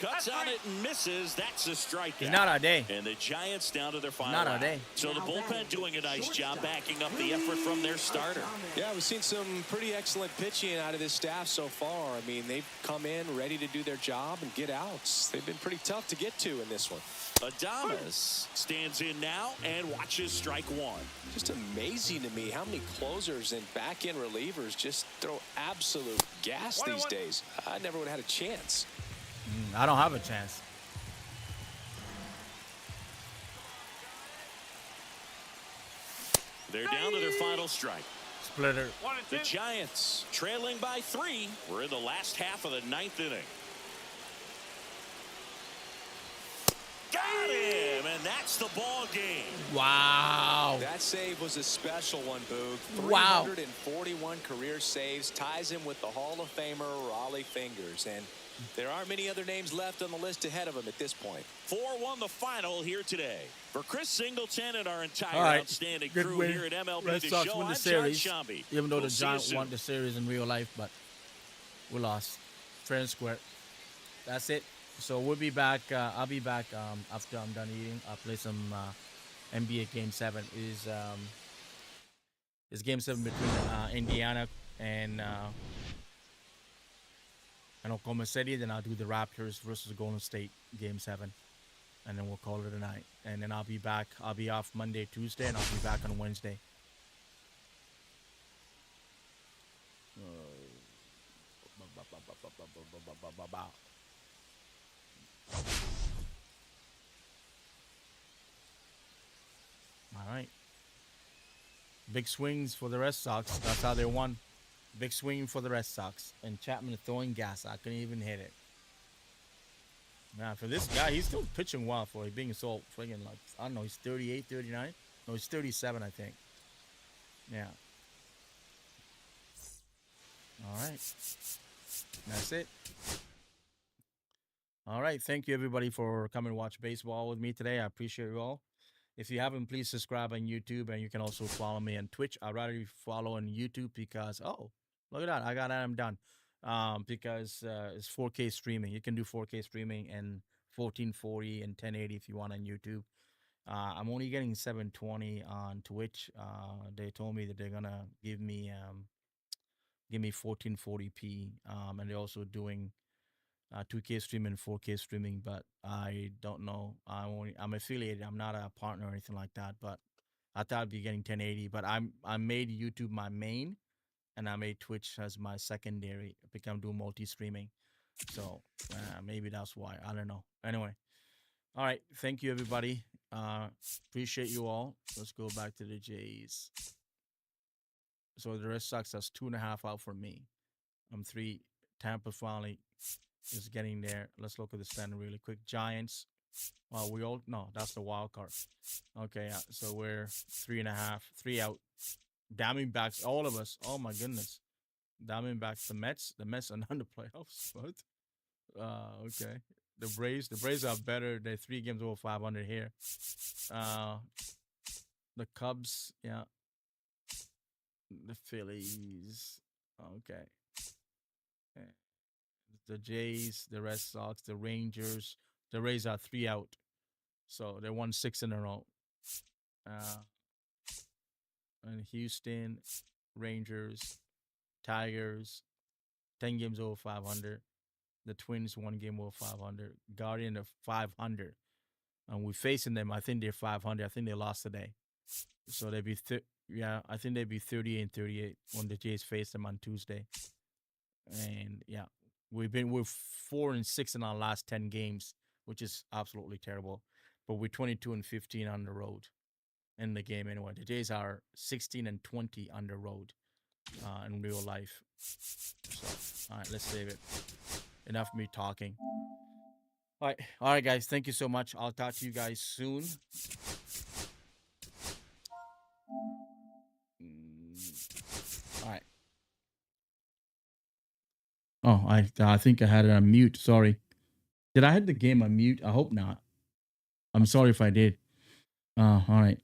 Cuts on it and misses. That's a strikeout. It's not our day. And the Giants down to their final Not our out. day. So the bullpen doing a nice job backing up the effort from their starter. Yeah, we've seen some pretty excellent pitching out of this staff so far. I mean, they've come in ready to do their job and get outs. They've been pretty tough to get to in this one. Adames stands in now and watches strike 1. Just amazing to me how many closers and back-end relievers just throw absolute gas these days. I never would have had a chance. I don't have a chance. They're down to their final strike. Splitter. The Giants trailing by 3. We're in the last half of the 9th inning. Got him, and that's the ball game. Wow. That save was a special one, Boog. Wow. 341 career saves, ties him with the Hall of Famer Raleigh Fingers. And there aren't many other names left on the list ahead of him at this point. 4-1 the final here today. For Chris Singleton and our entire All right. outstanding Good crew win. here at MLB Red The Sox Show, win the I'm series, John Shambi. even though We'll the see you Giants soon. won the series in real life, but we lost. fair and square. That's it. So we'll be back. I'll be back after I'm done eating. I'll play some NBA Game 7. Is Game 7 between Indiana and Oklahoma City. Then I'll do the Raptors versus Golden State Game 7. And then we'll call it a night. And then I'll be back. I'll be off Monday, Tuesday, and I'll be back on Wednesday. All right. Big swings for the Red Sox. That's how they won. Big swing for the Red Sox. And Chapman throwing gas. I couldn't even hit it. Now, for this guy, he's still pitching well for being so friggin' like, I don't know, he's 38, 39? No, he's 37, I think. Yeah. All right. That's it. All right. Thank you, everybody, for coming to watch baseball with me today. I appreciate you all. If you haven't, please subscribe on YouTube, and you can also follow me on Twitch. I'd rather you follow on YouTube because, oh, look at that. I got Adam done. Because it's 4K streaming. You can do 4K streaming and 1440 and 1080 if you want on YouTube. I'm only getting 720 on Twitch. They told me that they're gonna give me 1440p. And they're also doing 2K streaming and 4K streaming, but I don't know. I'm affiliated. I'm not a partner or anything like that. But I thought I'd be getting 1080. But I made YouTube my main, and I made Twitch as my secondary because I'm doing multi-streaming. So maybe that's why. I don't know. Anyway. All right. Thank you, everybody. Appreciate you all. Let's go back to the Jays. So the Red Sox, that's 2.5 out for me. I'm 3. Tampa finally is getting there. Let's look at the standing really quick. Giants. Well, no, that's the wild card. Okay, yeah. So we're 3.5, 3 out. Diamondbacks, all of us. Oh my goodness. Diamondbacks, the Mets are not in the playoffs. What? Okay. The Braves are better. They're 3 games over 500 here. The Cubs, yeah. The Phillies, okay. The Jays, the Red Sox, the Rangers. The Rays are 3 out, so they won 6 in a row. And Houston, Rangers, Tigers, 10 games over 500. The Twins, 1 game over 500. Guardian of 500. And we're facing them. I think they're 500. I think they lost today. So they'd be, I think they'd be 38 and 38 when the Jays face them on Tuesday. And yeah, we're 4 and 6 in our last 10 games, which is absolutely terrible. But we're 22 and 15 on the road in the game anyway. The Jays are 16 and 20 on the road in real life. So, all right, let's save it. Enough of me talking. All right, guys. Thank you so much. I'll talk to you guys soon. All right. Oh, I think I had it on mute. Sorry. Did I have the game on mute? I hope not. I'm sorry if I did. All right.